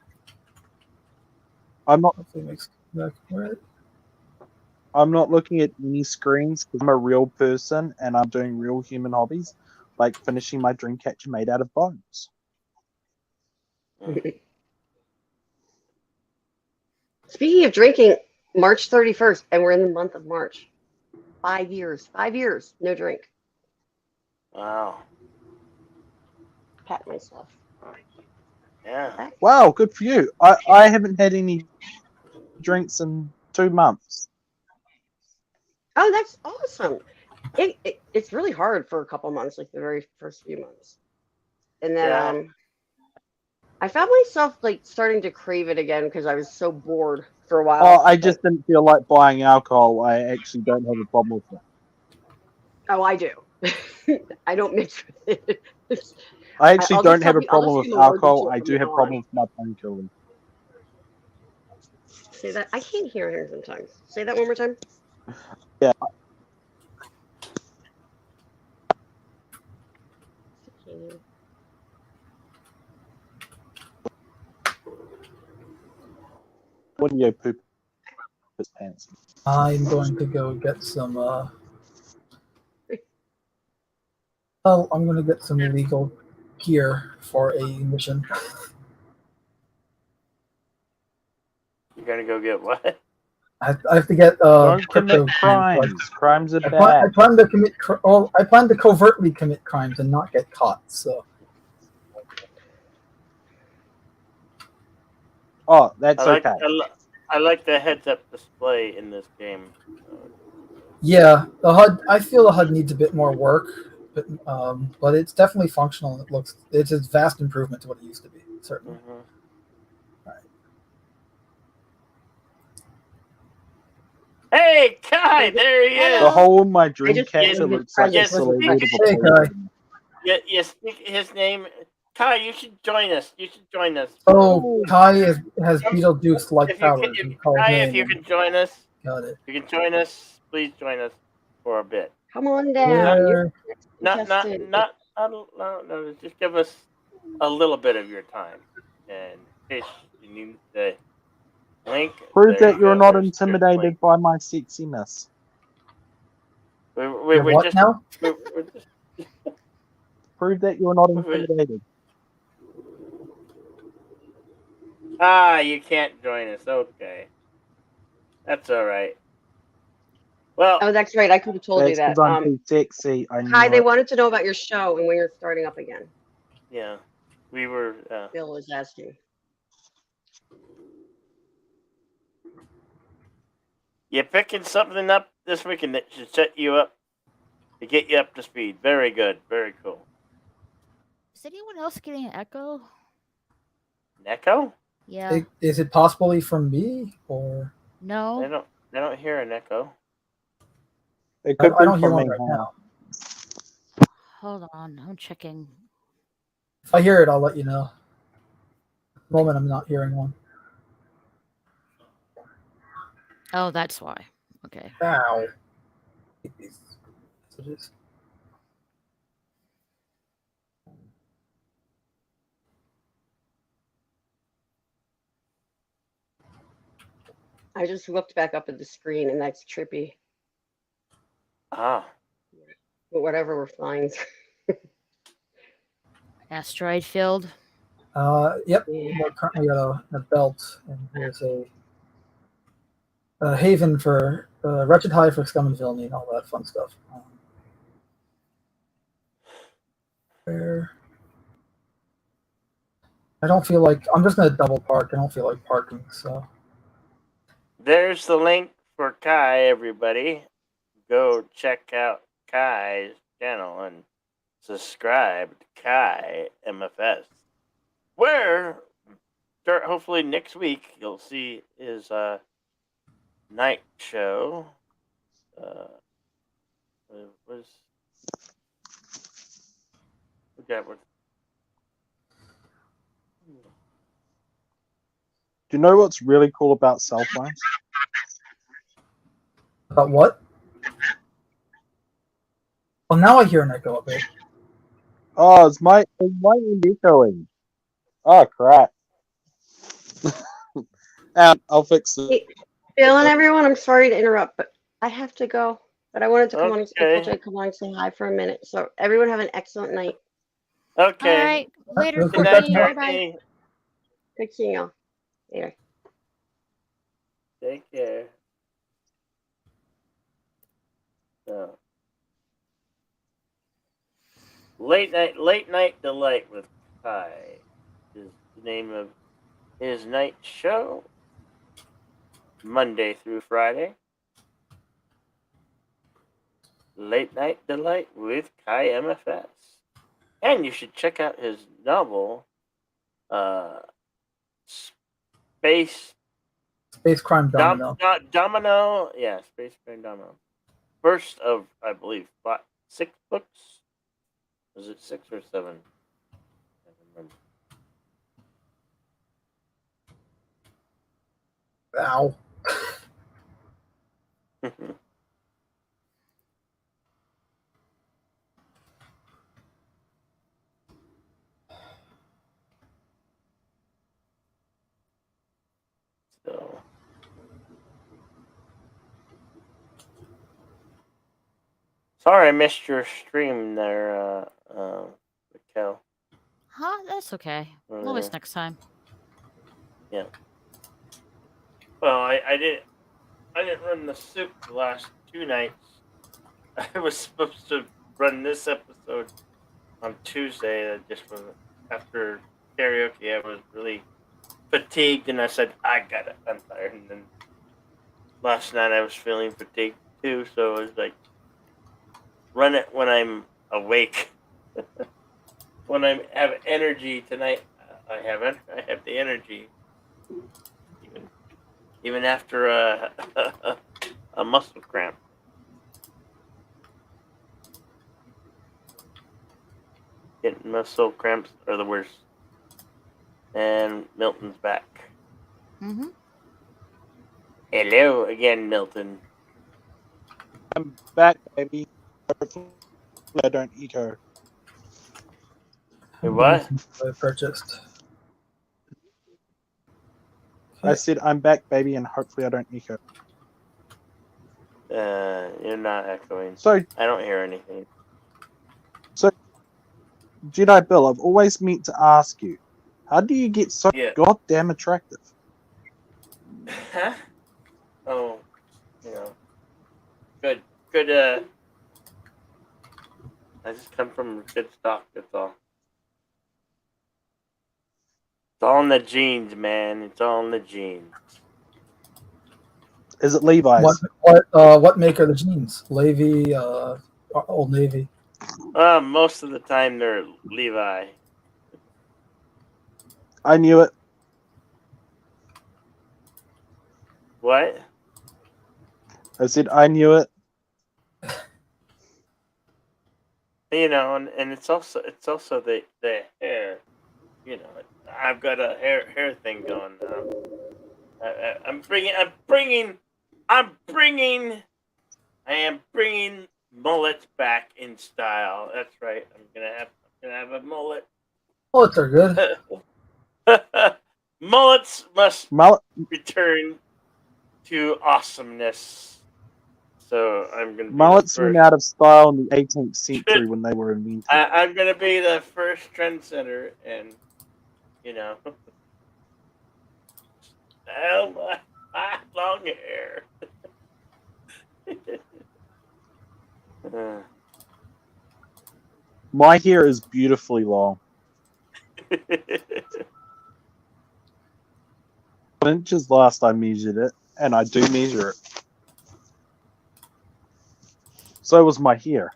I'm not. Hopefully it makes back right. I'm not looking at any screens because I'm a real person and I'm doing real human hobbies, like finishing my dream catcher made out of bones. Speaking of drinking, March 31st, and we're in the month of March. 5 years. 5 years. No drink. Wow. Pat myself. Yeah. Wow, good for you. I haven't had any drinks in 2 months. Oh, that's awesome. It's really hard for a couple months, like the very first few months. And then Yeah. I found myself like starting to crave it again because I was so bored for a while. Oh, I just didn't feel like buying alcohol. I actually don't have a problem with that. Oh, I do. I don't mix with it. I actually I'll don't just have a tell problem you with the words alcohol. until I I'm do have gone. problems with my painkillers. Say that. I can't hear him sometimes. Say that one more time. Yeah. when you poop his pants. I'm going to go get some. Oh, I'm going to get some illegal gear for a mission. You're gonna go get what? I have to get Don't crypto commit crimes. Crimes are I bad. plan to commit. I plan to covertly commit crimes and not get caught. So Oh, that's okay. I like the heads-up display in this game. yeah, the HUD. I feel the HUD needs a bit more work, but it's definitely functional. And it's a vast improvement to what it used to be. Certainly. Mhm. Hey, Kai, there he is. The hole in my dream just catcher gave his looks like a present. silly Yes, little Hey, potato. Kai. You speak his name. Kai, you should join us. You should join us. Oh, Kai has Beetlejuice-like If you powers. can, We call his Kai, name if you and- can join us, Got it. you can join us. Please join us for a bit. Come on down. Where- No. Just give us a little bit of your time, and in case you need the link. Prove there that you you're go. not There's the intimidated link. by my sexiness. You're We're what just, now? we're just Prove that you're not intimidated. you can't join us. Okay, that's all right. Well, Oh, that's right. I could have told you That's that. because I'm too sexy. I Kai, knew they it. wanted to know about your show and when you're starting up again. yeah, we were. Bill was asking. You're picking something up this weekend that should set you up to get you up to speed. Very good. Very cool. Is anyone else getting an echo? Echo? Yeah. Is it possibly from me or? No. They don't hear an echo. It could I be don't hear from one me. right Hang on. now. Hold on. I'm checking. If I hear it, I'll let you know. At the moment, I'm not hearing one. Oh, that's why. Okay. Ow. It is. I just looked back up at the screen and that's trippy. Ah. But whatever, we're fine. Asteroid field. Yep. We're currently at a belt, and there's a haven for Wretched High for Scum and Villainy and all that fun stuff. Where I don't feel like I'm just gonna double park. I don't feel like parking, so There's the link for Kai, everybody. Go check out Kai's channel and subscribe to Kai MFS. Where hopefully next week you'll see his night show. Do you know what's really cool about cell phones? about what? Well, now I hear an echo up there. Oh, it's my end echoing. Oh crap. I'll fix it. Hey, Bill and everyone, I'm sorry to interrupt, but I have to go. But I wanted to come on and come on and say hi for a minute. So everyone have an excellent night. Okay. All right. Later, Good night, Courtney. Courtney. Good seeing y'all. Later. Take care. So, late night delight with Kai is the name of his night show. Monday through Friday. Late Night Delight with Kai MFS. And you should check out his novel, Space Crime Domino. Domino. Yeah, Space Crime Domino. First of, I believe, 6 books. Was it 6 or 7? I don't remember. Ow. So Sorry, I missed your stream there, Raquel. Huh? That's okay. Always next time. Yeah. Well, I didn't run the soup the last 2 nights. I was supposed to run this episode on Tuesday. I just was after karaoke. I was really fatigued, and I said I'm tired. And then last night I was feeling fatigued too, so I was like, run it when I'm awake. When I have energy tonight, I have the energy. Even after a muscle cramp. Getting muscle cramps are the worst. And Milton's back. Mm-hmm. Hello again, Milton. I'm back, baby. Hopefully I don't eco. Hey, what? I purchased. I said I'm back, baby, and hopefully I don't eco. You're not echoing. So, I don't hear anything. Jedi Bill, I've always meant to ask you, how do you get so Yeah. goddamn attractive? Huh? Oh, good. I just come from good stock. That's all. It's all in the genes, man. It's all in the genes. Is it Levi's? What make are the jeans? Levi, Old Navy. Most of the time they're Levi. I knew it. What? I said I knew it. And it's also the hair. I've got a hair thing going now. I am bringing mullets back in style. That's right. I'm gonna have a mullet. Mullets are good. Mullets must return to awesomeness. So I'm gonna. Mullets went out of style in the 18th century when they were invented. I'm gonna be the first trendsetter, and my long hair. My hair is beautifully long. 1 inches last I measured it, and I do measure it. So was my hair.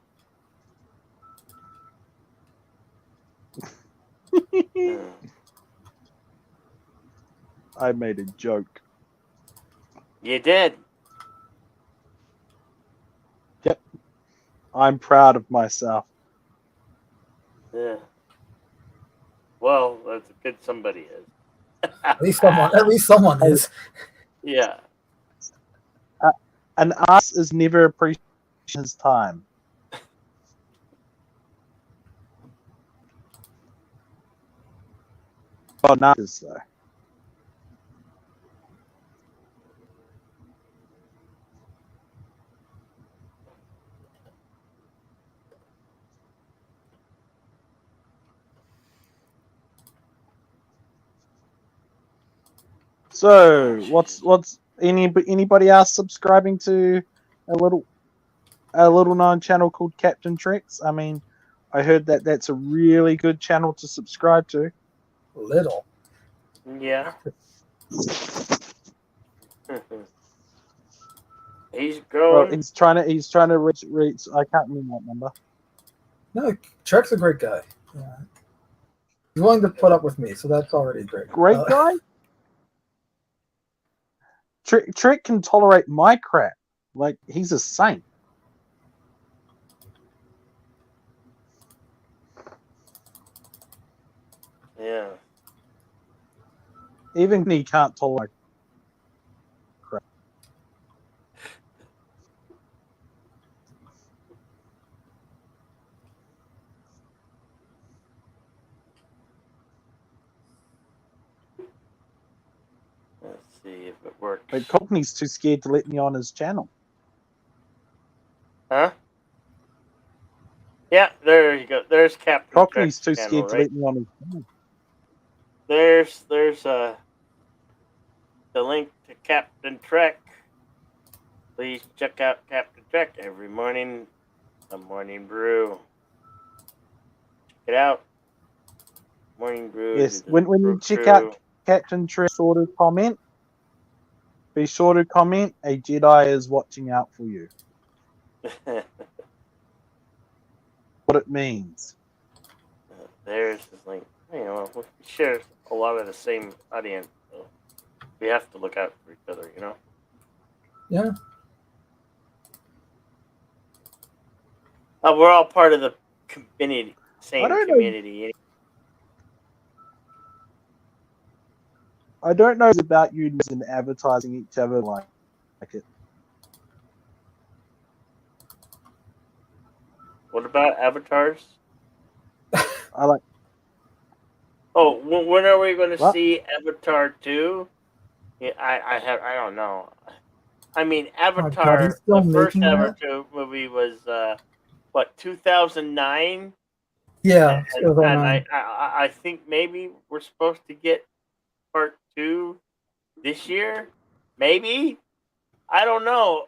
I made a joke. You did. Yep. I'm proud of myself. Yeah. Well, that's a good somebody is. At least someone is. Yeah. An ass is never appreciated his time. Oh, not is though. So, what's anybody else subscribing to a little known channel called Captain Treks? I mean, I heard that's a really good channel to subscribe to. Little. Yeah. He's growing. Well, he's trying to reach. I can't remember what number. No, Trek's a great guy. Yeah. He's willing to put up with me, so that's already great. Great guy. Trek can tolerate my crap. Like, he's a saint. Yeah. Even he can't tolerate crap. Let's see if it works. But Cockney's too scared to let me on his channel. Huh? Yeah, there you go. There's Captain Cockney's Trek's too channel, scared to right? let me on his channel. There's the link to Captain Trek. Please check out Captain Trek every morning. The Morning Brew. Check it out. Morning Brew. Yes, the when Brew you check Crew. out Captain Trek, sort of comment. Be sure to comment. A Jedi is watching out for you. What it means. There's his link. You know, we share a lot of the same audience, so we have to look out for each other. You know. Yeah. We're all part of the community, same don't know. community. I don't know about you and advertising each other like it. What about avatars? I like. Oh, when are we going to What? see Avatar 2? Yeah, I don't know. I mean, Avatar, God, he's still the first making that? Avatar movie was, 2009? Yeah, And, it was and 09. I think maybe we're supposed to get part 2 this year? Maybe? I don't know.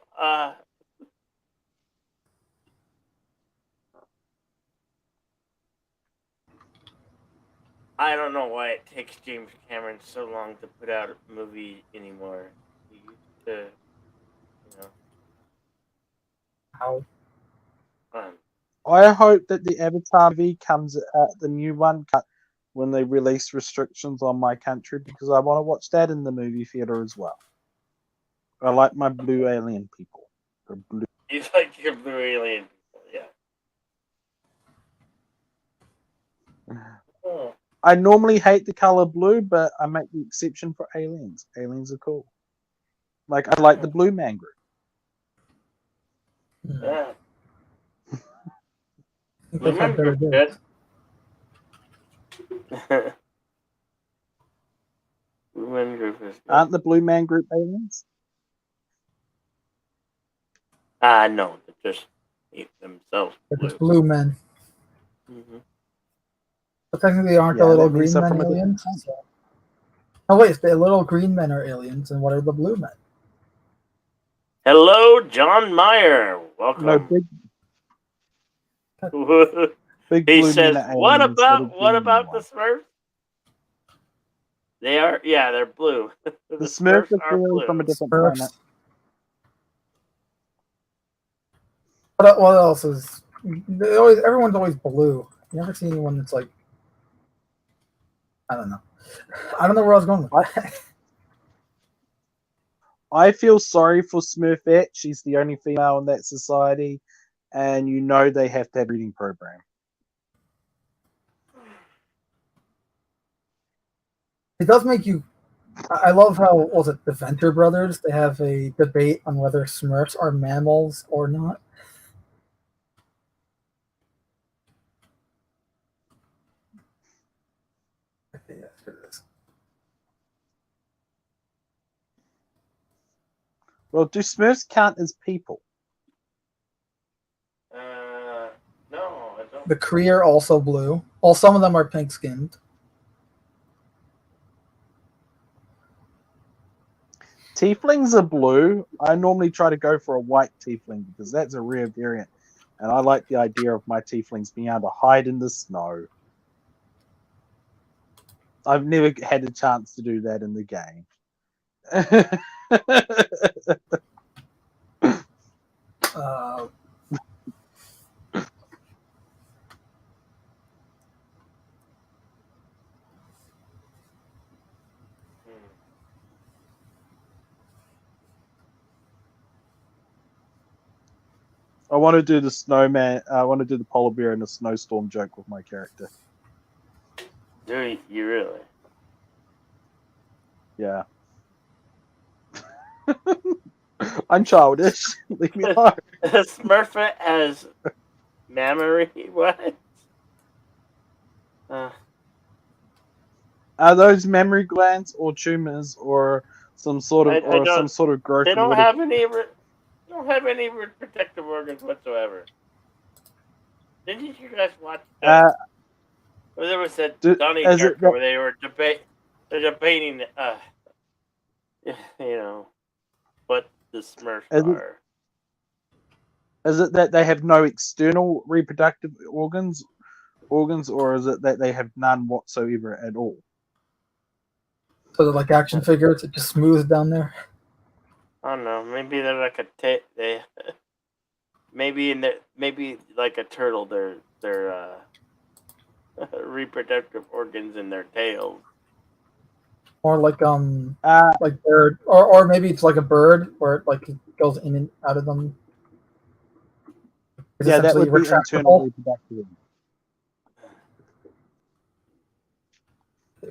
I don't know why it takes James Cameron so long to put out a movie anymore. He used to, How? I hope that the Avatar movie comes at the new one cut when they release restrictions on my country because I want to watch that in the movie theater as well. I like my blue alien people. They're blue. He's like your blue alien people, yeah. Oh. I normally hate the color blue, but I make the exception for aliens. Aliens are cool. Like I like the Blue Man Group. Yeah. They've Blue had Man better Group's days. good. Blue Man Group is good. Aren't the Blue Man Group aliens? No, they just eat themselves They're blue. just blue men. Mm-hmm. But technically, aren't the Yeah, little that means green they're men from a different aliens? planet. So. Oh wait, if the little green men are aliens, and what are the blue men? Hello, John Meyer. Welcome. No, big He blue says, men are "What aliens, about little green the ones. Smurfs? They are, yeah, they're blue. The Smurfs are clearly from a different Smurfs. planet. What else is? Everyone's always blue. You never see anyone that's like, I don't know. I don't know where I was going with that. I feel sorry for Smurfette. She's the only female in that society, and you know they have to have a breeding program. It does make you. I love how was it the Venter brothers? They have a debate on whether Smurfs are mammals or not. Okay, yeah, here it is. Well, do Smurfs count as people? No, I don't. The Kree are also blue. Well, some of them are pink skinned. Tieflings are blue. I normally try to go for a white tiefling because that's a rare variant. And I like the idea of my tieflings being able to hide in the snow. I've never had a chance to do that in the game. I want to do the snowman. I want to do the polar bear in a snowstorm joke with my character. Do you really? Yeah. I'm childish. Leave me alone. Smurfette has mammary. What? Are those mammary glands or tumors or some sort of some sort of growth? They don't have any. Don't have any protective organs whatsoever. Didn't you guys watch Uh, where there was that Do- Donnie is it character that- where they're debating you know, what the Smurfs Is it- are. Is it that they have no external reproductive organs, or is it that they have none whatsoever at all? So they're like action figures, it just smooths down there. I don't know. Maybe they're like they maybe maybe like a turtle. Their reproductive organs in their tails. Or like Uh, bird, or maybe it's like a bird where it like goes in and out of them. It's yeah, that essentially would be internal retractable. reproductive.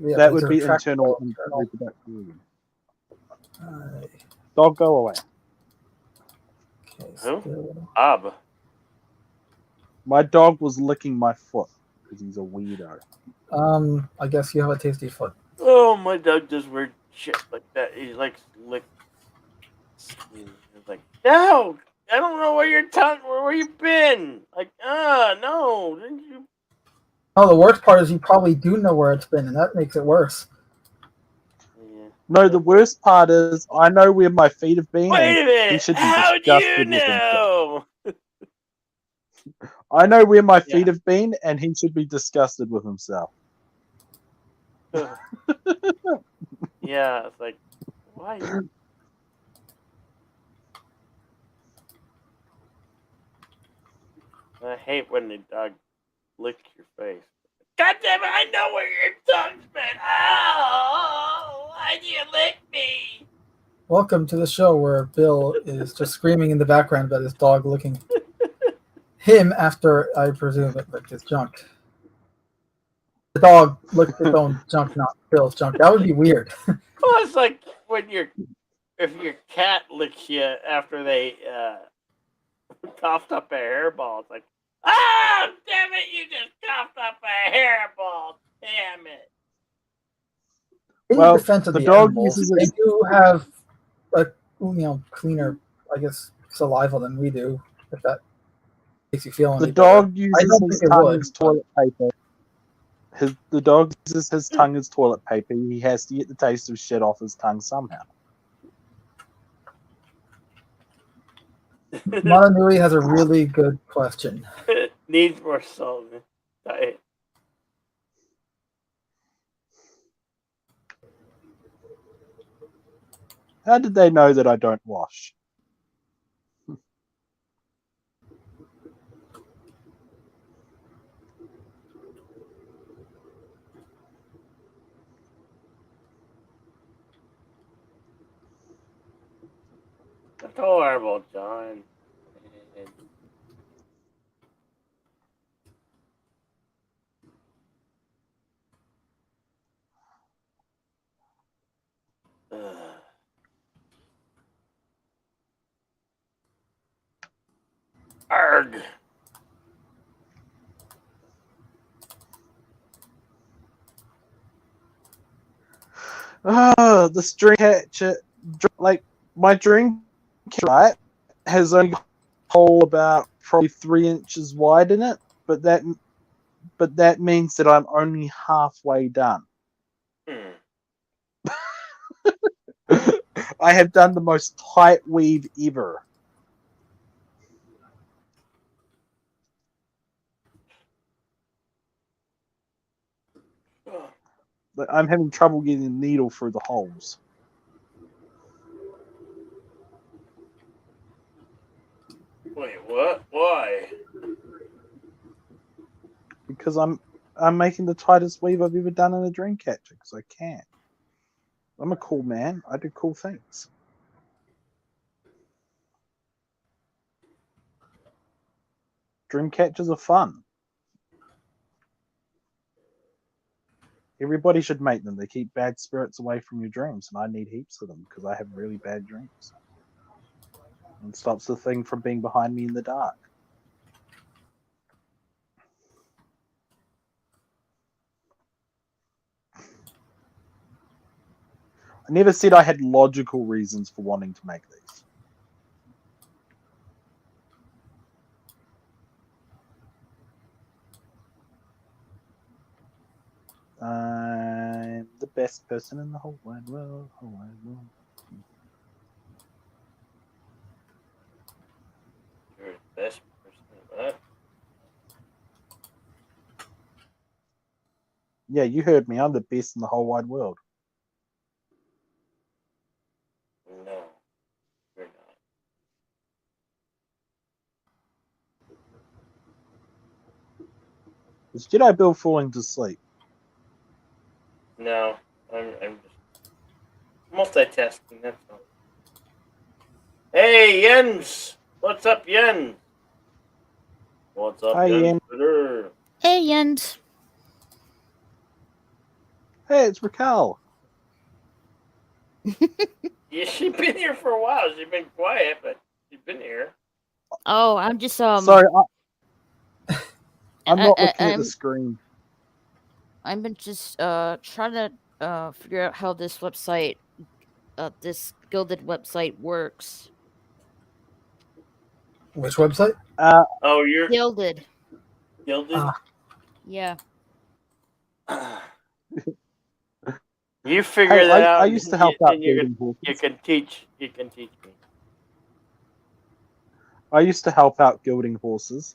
Yeah, That it's would be retractable internal reproductive organ. Uh, Dog, go away. okay, Who? still- Bob. My dog was licking my foot because he's a weirdo. I guess you have a tasty foot. Oh, my dog does weird shit like that. He likes lick. He's like, no, I don't know where your tongue, where you been. Like, no, didn't you? Oh, the worst part is you probably do know where it's been, and that makes it worse. Yeah. No, the worst part is I know where my feet have been. Wait a and minute. He should be How do disgusted you with himself. know? I know where my feet Yeah. have been, and he should be disgusted with himself. Yeah, it's like, why? I hate when the dog licks your face. God damn it, I know where your tongue's been. Oh, why'd you lick me? Welcome to the show where Bill is just screaming in the background about his dog licking him after, I presume, it licked his junk. The dog licked its own junk, not Bill's junk. That would be weird. Well, it's like when if your cat licks you after they coughed up a hairball. It's like, oh, damn it, you just coughed up a hairball. Damn it. In Well, defense of the the dog animals, uses they its- do have a cleaner, I guess, saliva than we do. If that makes you feel any The better. dog uses don't his think it tongue would, as toilet paper. The dog uses his tongue as toilet paper. He has to get the taste of shit off his tongue somehow. Mononui has a really good question. Needs more salt in his diet. How did they know that I don't wash? That's horrible, John. Arg. The string catcher, like my dream catcher, right, has only a hole about probably 3 inches wide in it, but that means that I'm only halfway done. I have done the most tight weave ever. But I'm having trouble getting the needle through the holes. Wait, what? Why? Because I'm making the tightest weave I've ever done in a dream catcher because I can. I'm a cool man. I do cool things. Dream catchers are fun. Everybody should make them. They keep bad spirits away from your dreams, and I need heaps of them because I have really bad dreams. And stops the thing from being behind me in the dark. I never said I had logical reasons for wanting to make these. I'm the best person in the whole wide world. Whole wide world. You're the best person. What? Yeah, you heard me. I'm the best in the whole wide world. No, you're not. Is Jedi Bill falling to sleep? No, I'm just multitasking. That's all. Hey, Jens! What's up, Jens? What's up, Hi, Jens? Jens. Twitter? Hey, Jens. Hey, it's Raquel. Yeah, she's been here for a while. She's been quiet, but she's been here. Oh, I'm just Sorry, I'm not looking at I'm the screen. I've been just trying to figure out how this website, this Gilded website works. Which website? Oh, you're Gilded. gilded. Yeah. You figure Hey, that out. I used to help out and you building can horses. You can teach me. I used to help out gilding horses.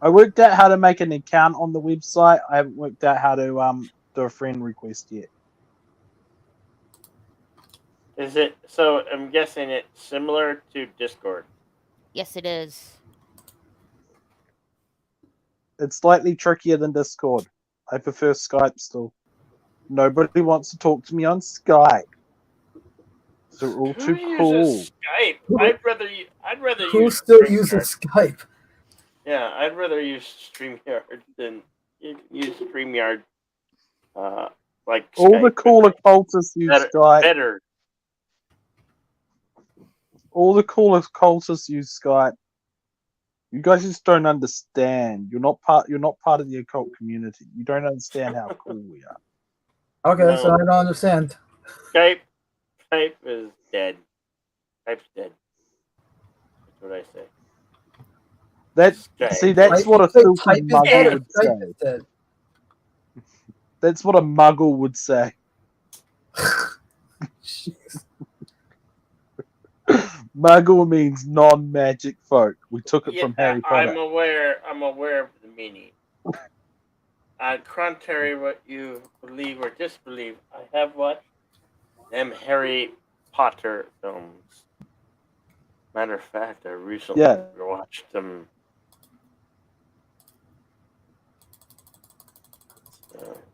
I worked out how to make an account on the website. I haven't worked out how to do a friend request yet. Is it so? I'm guessing it's similar to Discord. Yes, it is. It's slightly trickier than Discord. I prefer Skype still. Nobody wants to talk to me on Skype. They're all Who too uses cool. Skype? I'd rather Who use still StreamYard. uses Skype? Yeah, I'd rather use StreamYard than use StreamYard. Like All Skype, the cooler cultists use Skype. better. All the coolest cultists use Skype. You guys just don't understand. You're not part of the occult community. You don't understand how cool we are. Okay, No. so I don't understand. Skype is dead. Skype's dead. That's what I say. That's Type- what a say filthy type is dead muggle or would Skype say. is dead? That's what a muggle would say. Jeez. Muggle means non-magic folk. We took it Yeah, from Harry Potter. I'm aware of the meaning. Contrary to what you believe or disbelieve, I have watched them Potter films. Matter of fact, I recently watched them.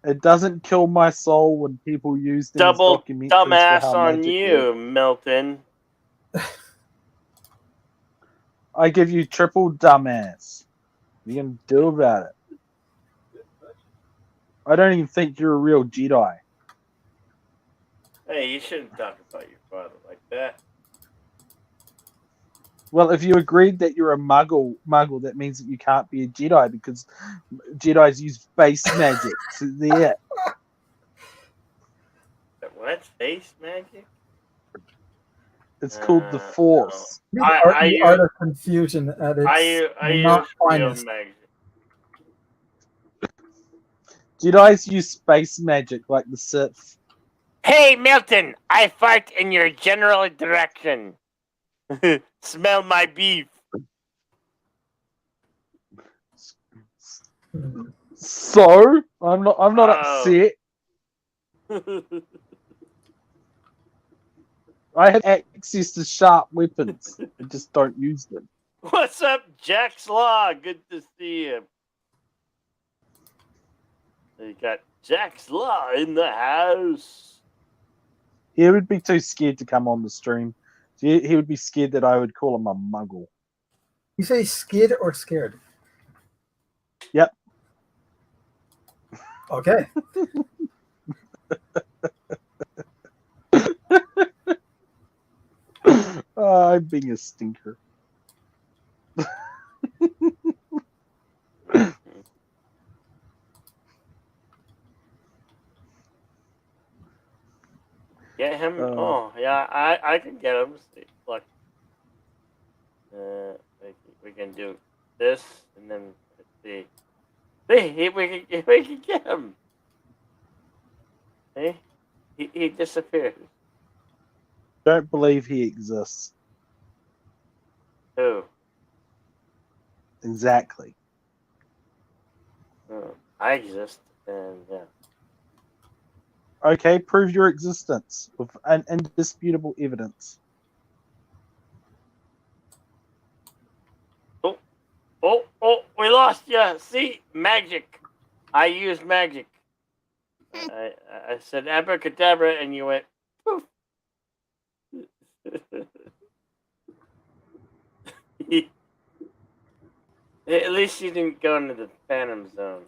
It doesn't kill my soul when people use them as Double documentaries dumbass for how on magic you, works. Milton. I give you triple dumbass. What are you gonna do about it? I don't even think you're a real Jedi. Hey, you shouldn't talk about your father like that. Well, if you agreed that you're a muggle, that means that you can't be a Jedi because Jedis use face magic. So there. What? Face magic? It's called the Force. No. The art of confusion at its I not use real finest. magic. Jedis use space magic like the Sith. Hey, Milton! I fart in your general direction. Smell my beef. So I'm not upset. I have access to sharp weapons. I just don't use them. What's up, Jack's Law? Good to see you. You got Jack's Law in the house. He would be too scared to come on the stream. He would be scared that I would call him a muggle. You say skid or scared? Yep. Okay. I'm being a stinker. Get him. Oh, yeah, I can get him. Look. We can do this, and then See, we can get him. Hey, he disappeared. Don't believe he exists. Who? Exactly. I exist, and yeah. Okay, prove your existence with an indisputable evidence. Oh, we lost you. See, magic. I used magic. I said abracadabra, and you went poof. At least you didn't go into the Phantom Zone,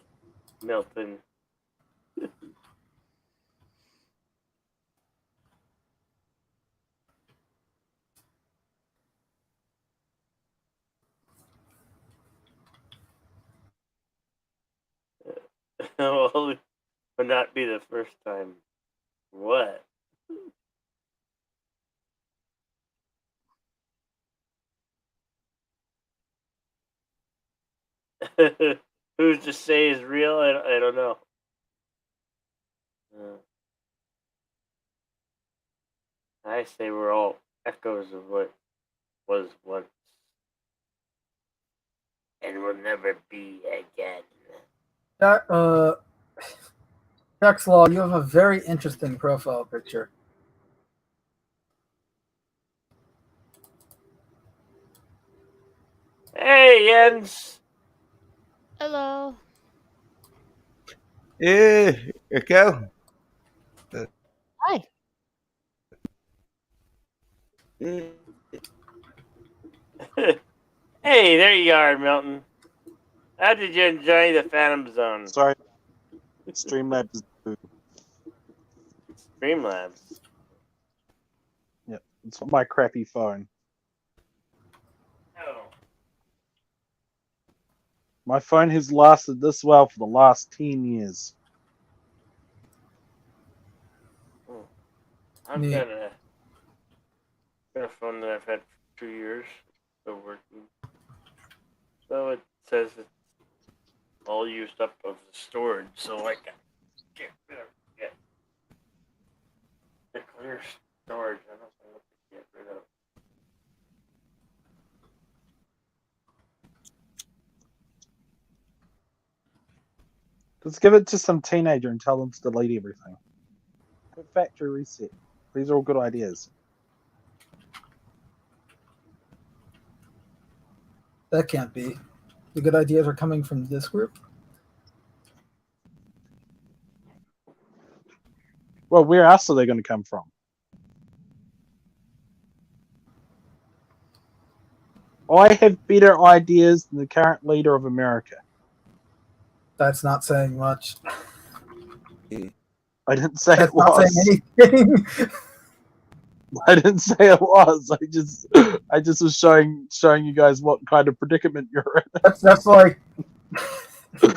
Milton. Well, it would not be the first time. What? Who's to say is real? I don't know. I say we're all echoes of what was once and will never be again. Jaxlaw, you have a very interesting profile picture. Hey, Jens. Hello. Yeah, Echo. Hi. Hey, there you are, Milton. How did you enjoy the Phantom Zone? Sorry, Streamlabs is boo. Streamlabs. Yeah, it's my crappy phone. Oh. My phone has lasted this well for the last 10 years. I've Neat. got a phone that I've had for 2 years, still working. So it says it's all used up of the storage, so I can get rid of it. The clear storage, I don't know what to get rid of. Just give it to some teenager and tell them to delete everything. Good factory reset. These are all good ideas. That can't be. The good ideas are coming from this group. Well, where else are they going to come from? I have better ideas than the current leader of America. That's not saying much. I didn't say That's it not was. saying anything. I didn't say it was. I just was showing you guys what kind of predicament you're in. That's like I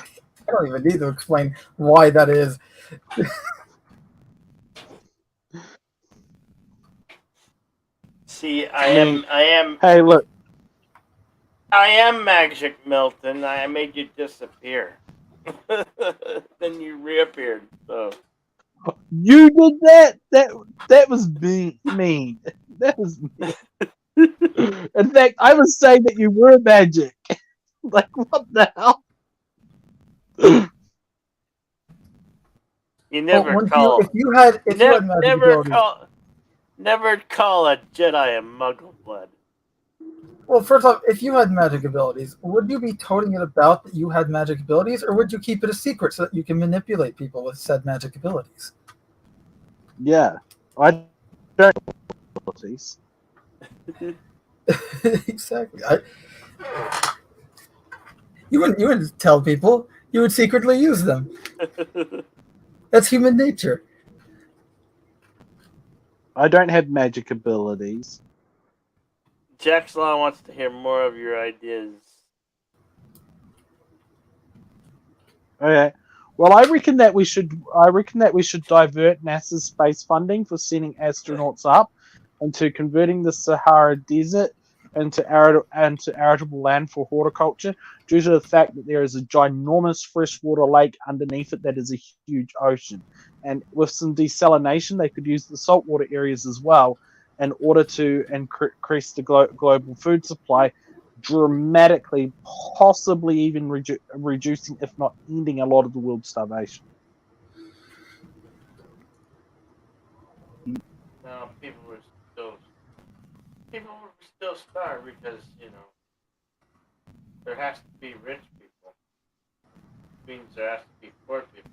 don't even need to explain why that is. See, I am. Hey, look. I am Magic Milton. I made you disappear. Then you reappeared. So You did that? That was mean. That was mean. In fact, I was saying that you were magic. Like, what the hell? you never call. If you had magic abilities, Never call a Jedi a Muggle blood. well, first off, if you had magic abilities, would you be toting it about that you had magic abilities, or would you keep it a secret so that you can manipulate people with said magic abilities? Yeah, I don't have abilities. Exactly. You wouldn't tell people. You would secretly use them. That's human nature. I don't have magic abilities. Jaxlaw wants to hear more of your ideas. Okay. Well, I reckon that we should divert NASA's space funding for sending astronauts up into converting the Sahara Desert arable land for horticulture due to the fact that there is a ginormous freshwater lake underneath it that is a huge ocean. And with some desalination, they could use the saltwater areas as well in order to increase the global food supply dramatically, possibly even reducing, if not ending, a lot of the world's starvation. No, people were still starved because there has to be rich people. Which means there has to be poor people.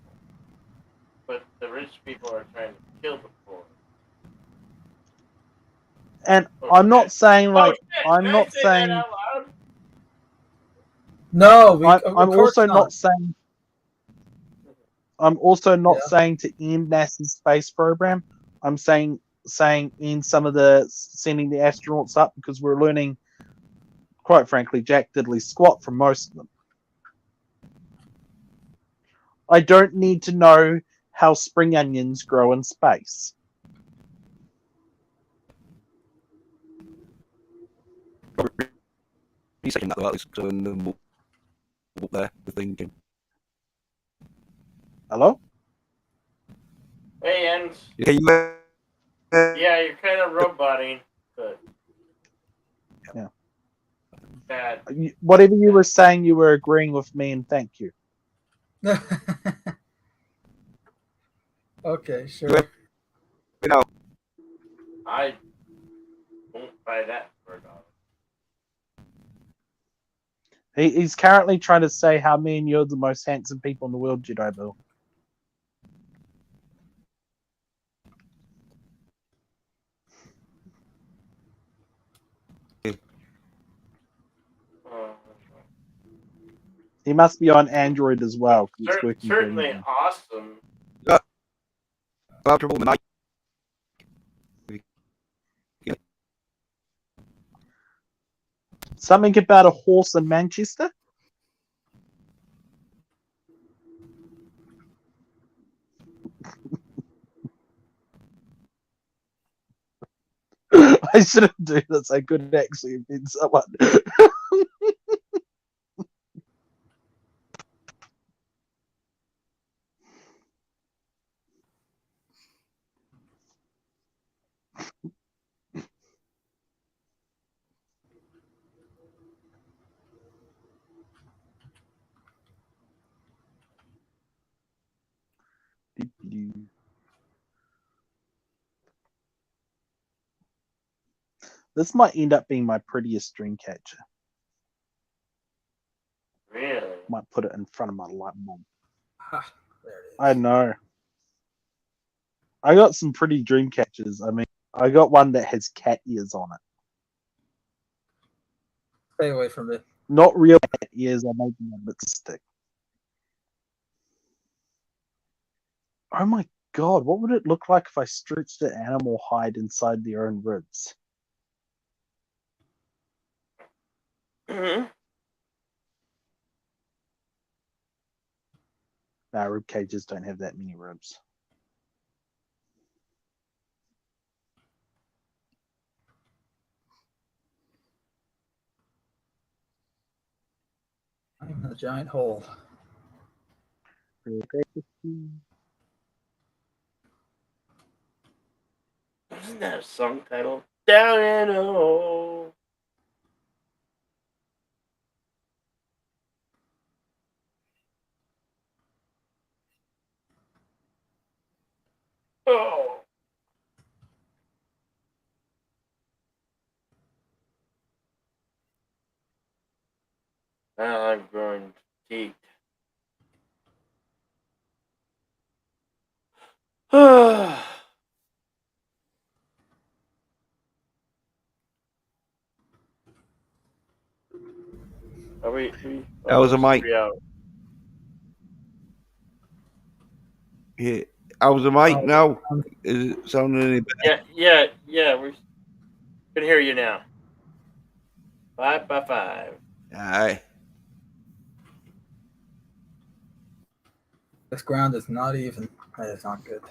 But the rich people are trying to kill the poor. And I'm not saying I'm Did not I say that saying. out loud? No, I'm also not. not saying. I'm also not Yeah. saying to end NASA's space program. I'm saying end some of the sending the astronauts up because we're learning, quite frankly, jack diddly squat from most of them. I don't need to know how spring onions grow in space. You saying that though, Alex? So up there, the thinking. Hello? Hey, Ends. Yeah, Yeah, you're kind of roboting, but Yeah. bad. Whatever you were saying, you were agreeing with me, and thank you. Okay, sure. I won't buy that for $1. He's currently trying to say how me and you're the most handsome people in the world, Jedi Bill. He must be on Android as well. 'Cause it's working Certainly brilliantly. awesome. Trouble with my Something about a horse in Manchester? I shouldn't do this. I could actually have been someone. This might end up being my prettiest dream catcher. Really? Might put it in front of my light bulb. Ah, there it is. I know. I got some pretty dream catchers. I mean, I got one that has cat ears on it. Stay away from it. Not real cat ears. I made them a bit stick. Oh my god! What would it look like if I stretched an animal hide inside their own ribs? Mm-hmm. Nah, rib cages don't have that many ribs. I'm in a giant hole. Isn't that a song title? Down in a hole. Oh. Now I'm growing fatigued. Are we That was a almost mic. 3 hours? Yeah, I was a mic now. Is it sounding any better? Yeah. We can hear you now. 5 by 5. Aye. This ground is not even. That is not good.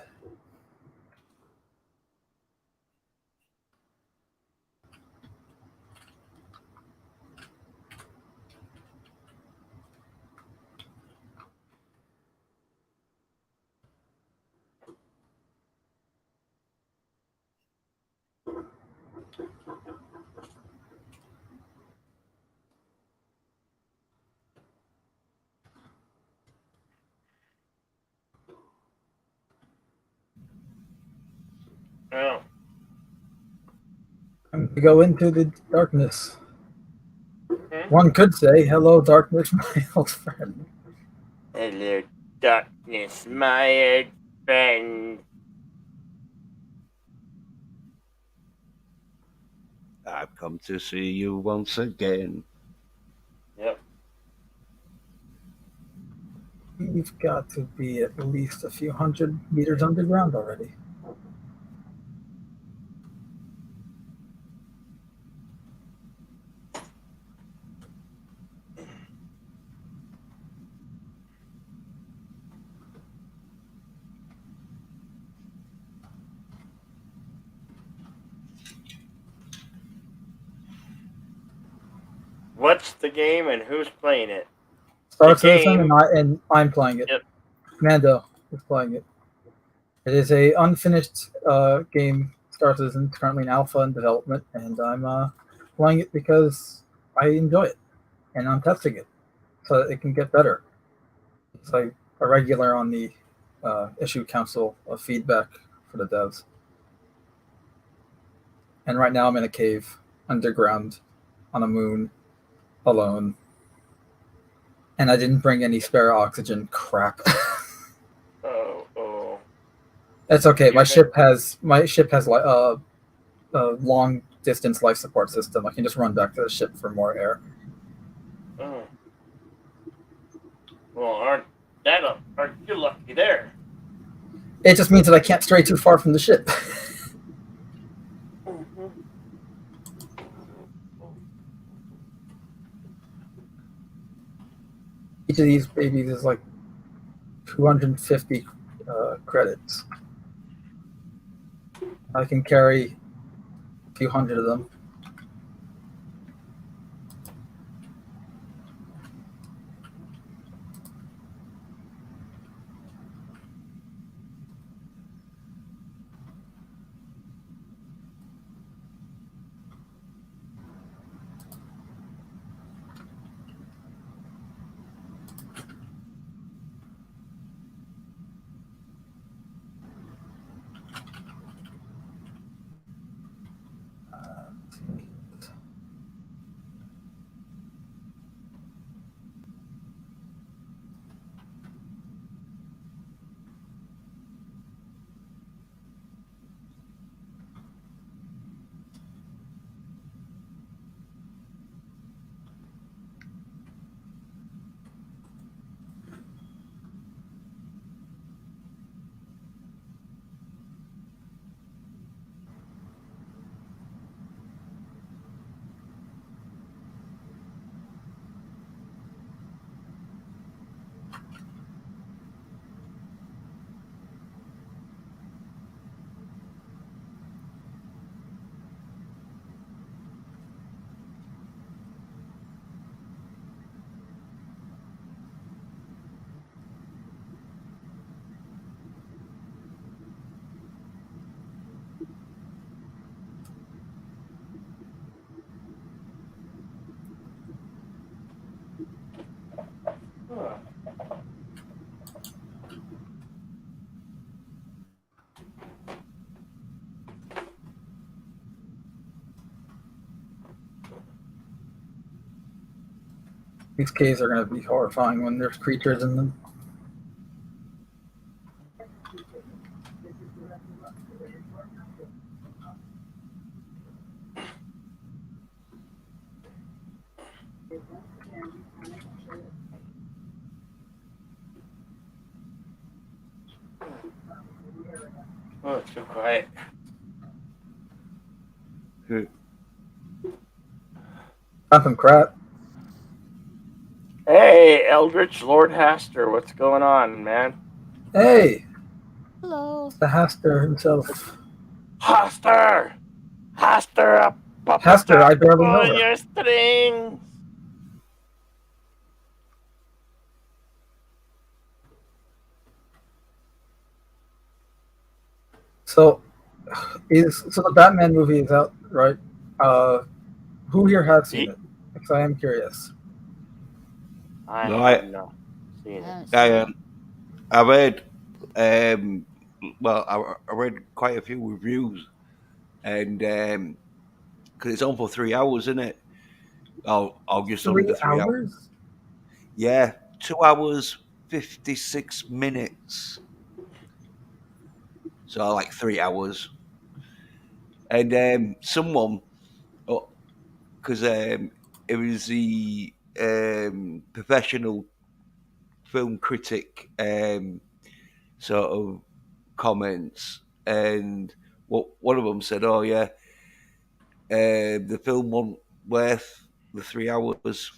I'm to go into the darkness. Hmm? One could say, "Hello, darkness, my old friend." Hello, darkness, my old friend. I've come to see you once again. Yep. You've got to be at least a few hundred meters underground already. What's the game and who's playing it? Star The Citizen, game. and I'm playing it. Yep. Mando is playing it. It is a unfinished game. Star Citizen is currently in alpha and development, and I'm playing it because I enjoy it, and I'm testing it so that it can get better. It's like a regular on the issue council of feedback for the devs. And right now I'm in a cave underground on a moon alone. And I didn't bring any spare oxygen. Crap. Oh. That's okay. My Okay. ship has like a long distance life support system. I can just run back to the ship for more air. Oh. Well, aren't you lucky there? It just means that I can't stray too far from the ship. Mm-hmm. Each of these babies is like 250 credits. I can carry a few hundred of them. Huh. These caves are going to be horrifying when there's creatures in them. Oh, it's too quiet. Found some crap. Hey, Eldritch Lord Haster, what's going on, man? Hey, Hello. the Haster himself. Haster! Haster up! Haster, I barely know on her. your strings! So the Batman movie is out, right? Who here has seen it? Because I am curious. I No, have not seen I it. haven't seen it. I read, I read quite a few reviews, and because it's on for 3 hours, isn't it? Oh, just 3 under 3 hours. hours? Yeah, 2 hours 56 minutes. So like 3 hours. And someone, because it was the professional film critic sort of comments, and one of them said, "Oh yeah, the film wasn't worth the 3 hours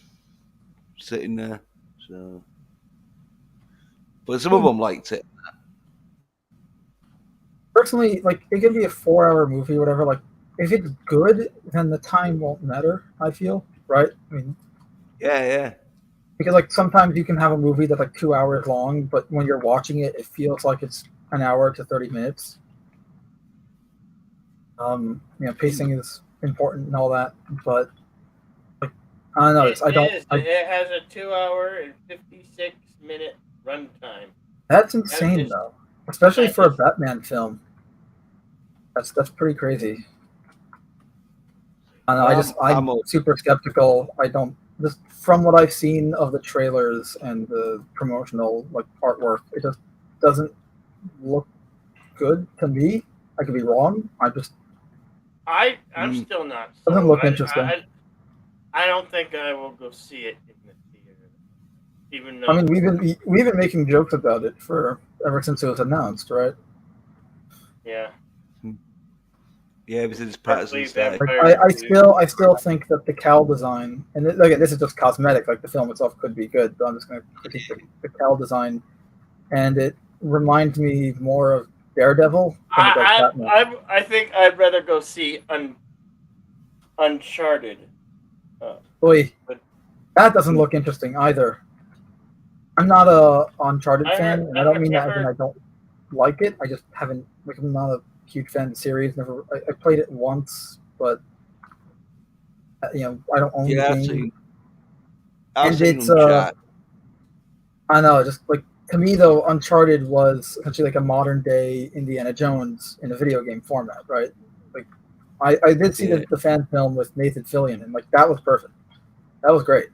sitting there." So, but some of them liked it. Personally, like it can be a 4-hour movie or whatever. Like if it's good, then the time won't matter. I feel right. I mean, Yeah. because like sometimes you can have a movie that's like 2 hours long, but when you're watching it, it feels like it's an hour to 30 minutes. Pacing is important and all that, but like I don't know. It has a 2 hour and 56-minute runtime. That's insane though, especially for a Batman film. That's pretty crazy. I don't know, I'm super skeptical. I don't just from what I've seen of the trailers and the promotional like artwork, it just doesn't look good to me. I could be wrong. I'm still not. Doesn't look interesting. I don't think I will go see it in the theater. Even though I mean, we've been making jokes about it ever since it was announced, right? Yeah. Yeah, because it's Patterson started. I still think that the cowl design, and again, this is just cosmetic. Like the film itself could be good, but I'm just going to critique the cowl design, and it reminds me more of Daredevil. I think I'd rather go see Uncharted. Boy, that doesn't look interesting either. I'm not a Uncharted fan, and I don't mean that as in I don't like it. I just haven't. Like, I'm not a huge fan of the series. I played it once, but I don't own the game. I've seen Uncharted. I know, just like to me though, Uncharted was essentially like a modern day Indiana Jones in a video game format, right? Like I did see the fan film with Nathan Fillion, and like that was perfect. That was great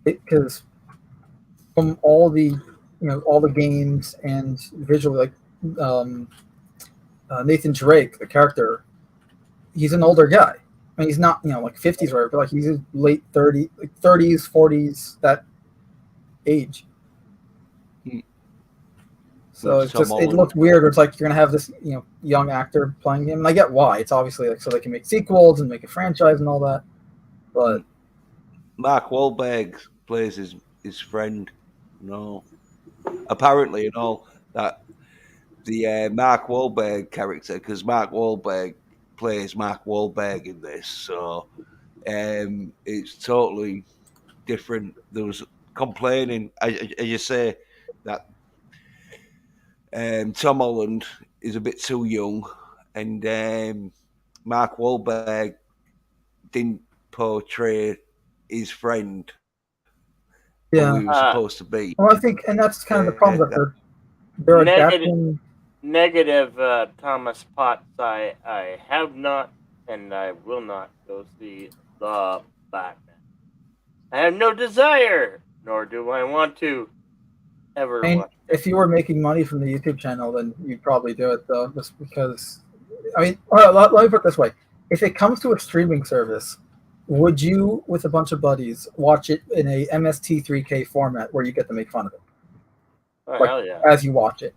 because from all the games and visually, like Nathan Drake, the character, he's an older guy. I mean, he's not like 50s or whatever, but like he's late 30s, like 30s, 40s, that age. So it's just it looked weird. It's like you're gonna have this young actor playing him, and I get why. It's obviously like so they can make sequels and make a franchise and all that. But Mark Wahlberg plays his friend. No, apparently, and all that the Mark Wahlberg character, because Mark Wahlberg plays Mark Wahlberg in this, so it's totally different. There was complaining, as you say, that Tom Holland is a bit too young, and Mark Wahlberg didn't portray his friend who he was supposed to be. Well, I think, and that's kind of the problem that they're adapting. Negative, Thomas Potts. I have not, and I will not go see the Batman. I have no desire, nor do I want to ever watch. If you were making money from the YouTube channel, then you'd probably do it, though, just because. I mean, let me put it this way: if it comes to a streaming service, would you, with a bunch of buddies, watch it in a MST3K format where you get to make fun of it? Oh, hell yeah! As you watch it.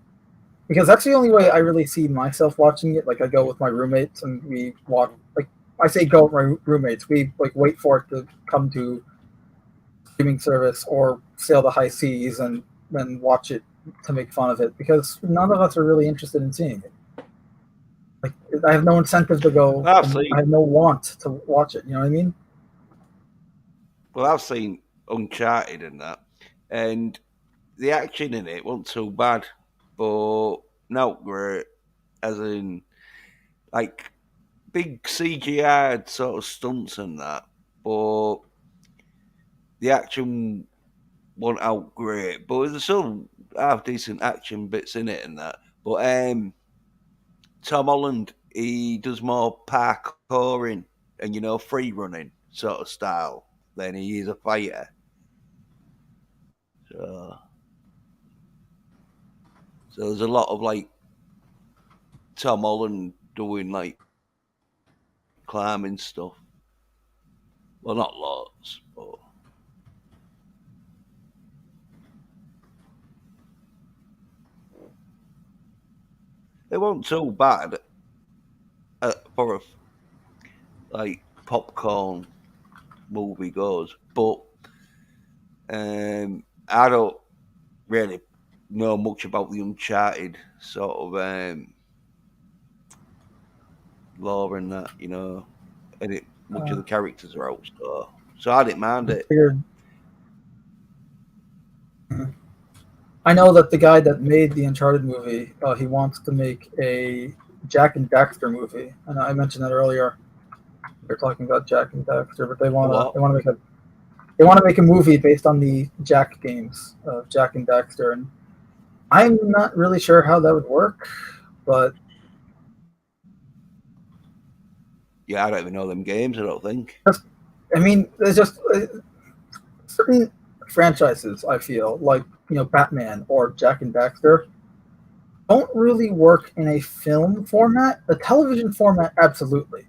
Because that's the only way I really see myself watching it. Like I go with my roommates and we watch. Like I say, go with my roommates. We like wait for it to come to streaming service or sail the high seas and then watch it to make fun of it. Because none of us are really interested in seeing it. Like I have no incentive to go. I have no want to watch it. You know what I mean? Well, I've seen Uncharted and that, and the action in it wasn't too bad. But not great, as in like big CGI sort of stunts and that. But the action wasn't out great. But there's some half decent action bits in it and that. But Tom Holland he does more parkouring and free running sort of style than he is a fighter. So there's a lot of like Tom Holland doing like climbing stuff. Well, not lots, but it wasn't too bad for a like popcorn movie goes. But I don't really know much about the Uncharted sort of lore and that, and much of the characters are out, so I didn't mind it. Figured. I know that the guy that made the Uncharted movie, he wants to make a Jack and Daxter movie, and I mentioned that earlier. They're talking about Jack and Daxter, but they want to make a movie based on the Jack games of Jack and Daxter, and I'm not really sure how that would work, but yeah, I don't even know them games. I don't think. I mean, there's just certain franchises. I feel like Batman or Jack and Daxter don't really work in a film format. The television format, absolutely.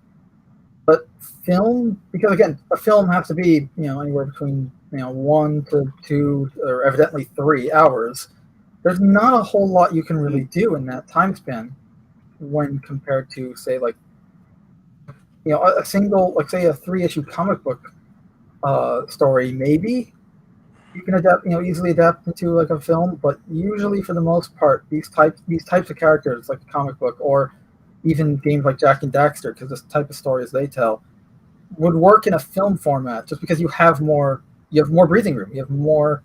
But film, because again, a film has to be anywhere between 1 to 2 or evidently 3 hours. There's not a whole lot you can really do in that time span when compared to say like a single, like say a 3-issue comic book story. Maybe you can adapt, easily adapt into like a film, but usually for the most part, these types of characters, like a comic book or even games like Jack and Daxter, because this type of stories they tell would work in a film format, just because you have more breathing room, you have more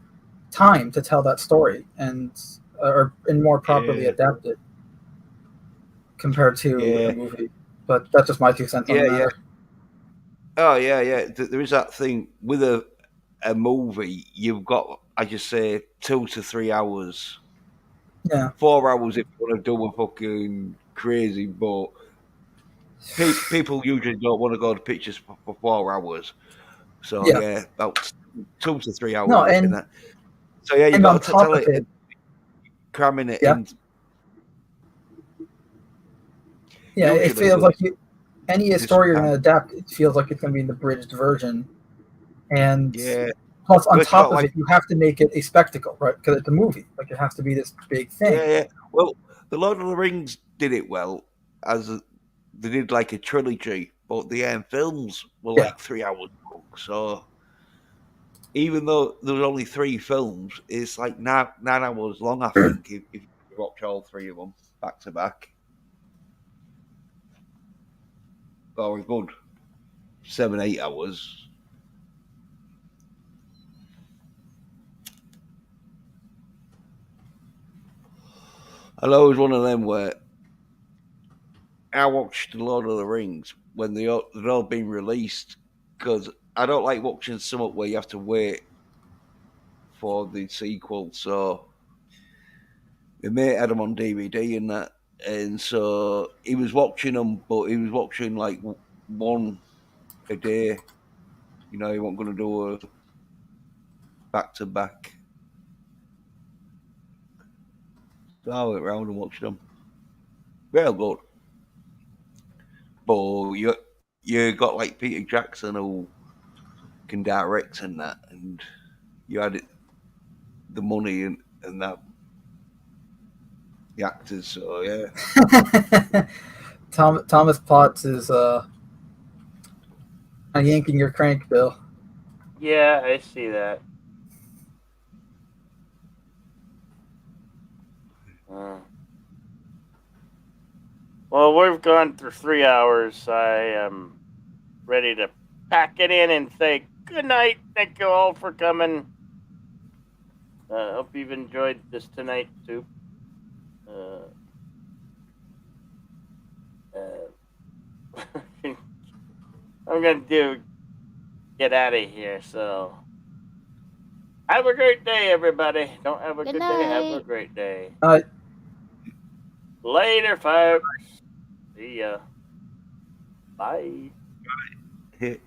time to tell that story and more properly adapt it compared to a movie. But that's just my 2 cents on the matter. Oh yeah. There is that thing with a movie. You've got, I just say, 2 to 3 hours. Yeah. 4 hours if you want to do a fucking crazy, but people usually don't want to go to pictures for 4 hours. So yeah, about 2 to 3 hours. No, and that. So yeah, you got to tell it, cramming it in. Yeah, it feels like any story you're going to adapt, it feels like it's going to be in the bridged version. And plus, on top of it, you have to make it a spectacle, right? Because it's a movie. Like, it has to be this big thing. Yeah. Well, The Lord of the Rings did it well, they did like a trilogy, but the films were like 3 hours long. So even though there was only 3 films, it's like 9 hours long, I think, if you watch all 3 of them back to back. Or a good 7-8 hours. I know it was one of them where I watched The Lord of the Rings when they'd all been released, because I don't like watching something where you have to wait for the sequel. So my mate had them on DVD and that, and so he was watching them, but he was watching like one a day. He wasn't going to do a back to back. So I went round and watched them. Real good. But you got like Peter Jackson who can direct and that, and you had the money and that, the actors. So yeah. Thomas Potts is yanking your crank, Bill. Yeah, I see that. Well, we've gone through 3 hours. I am ready to pack it in and say good night. Thank you all for coming. Hope you've enjoyed this tonight, too. I'm going to get out of here, so have a great day, everybody. Don't have a good day, have a great day. All right. Later, folks. See See ya. Bye. Hit.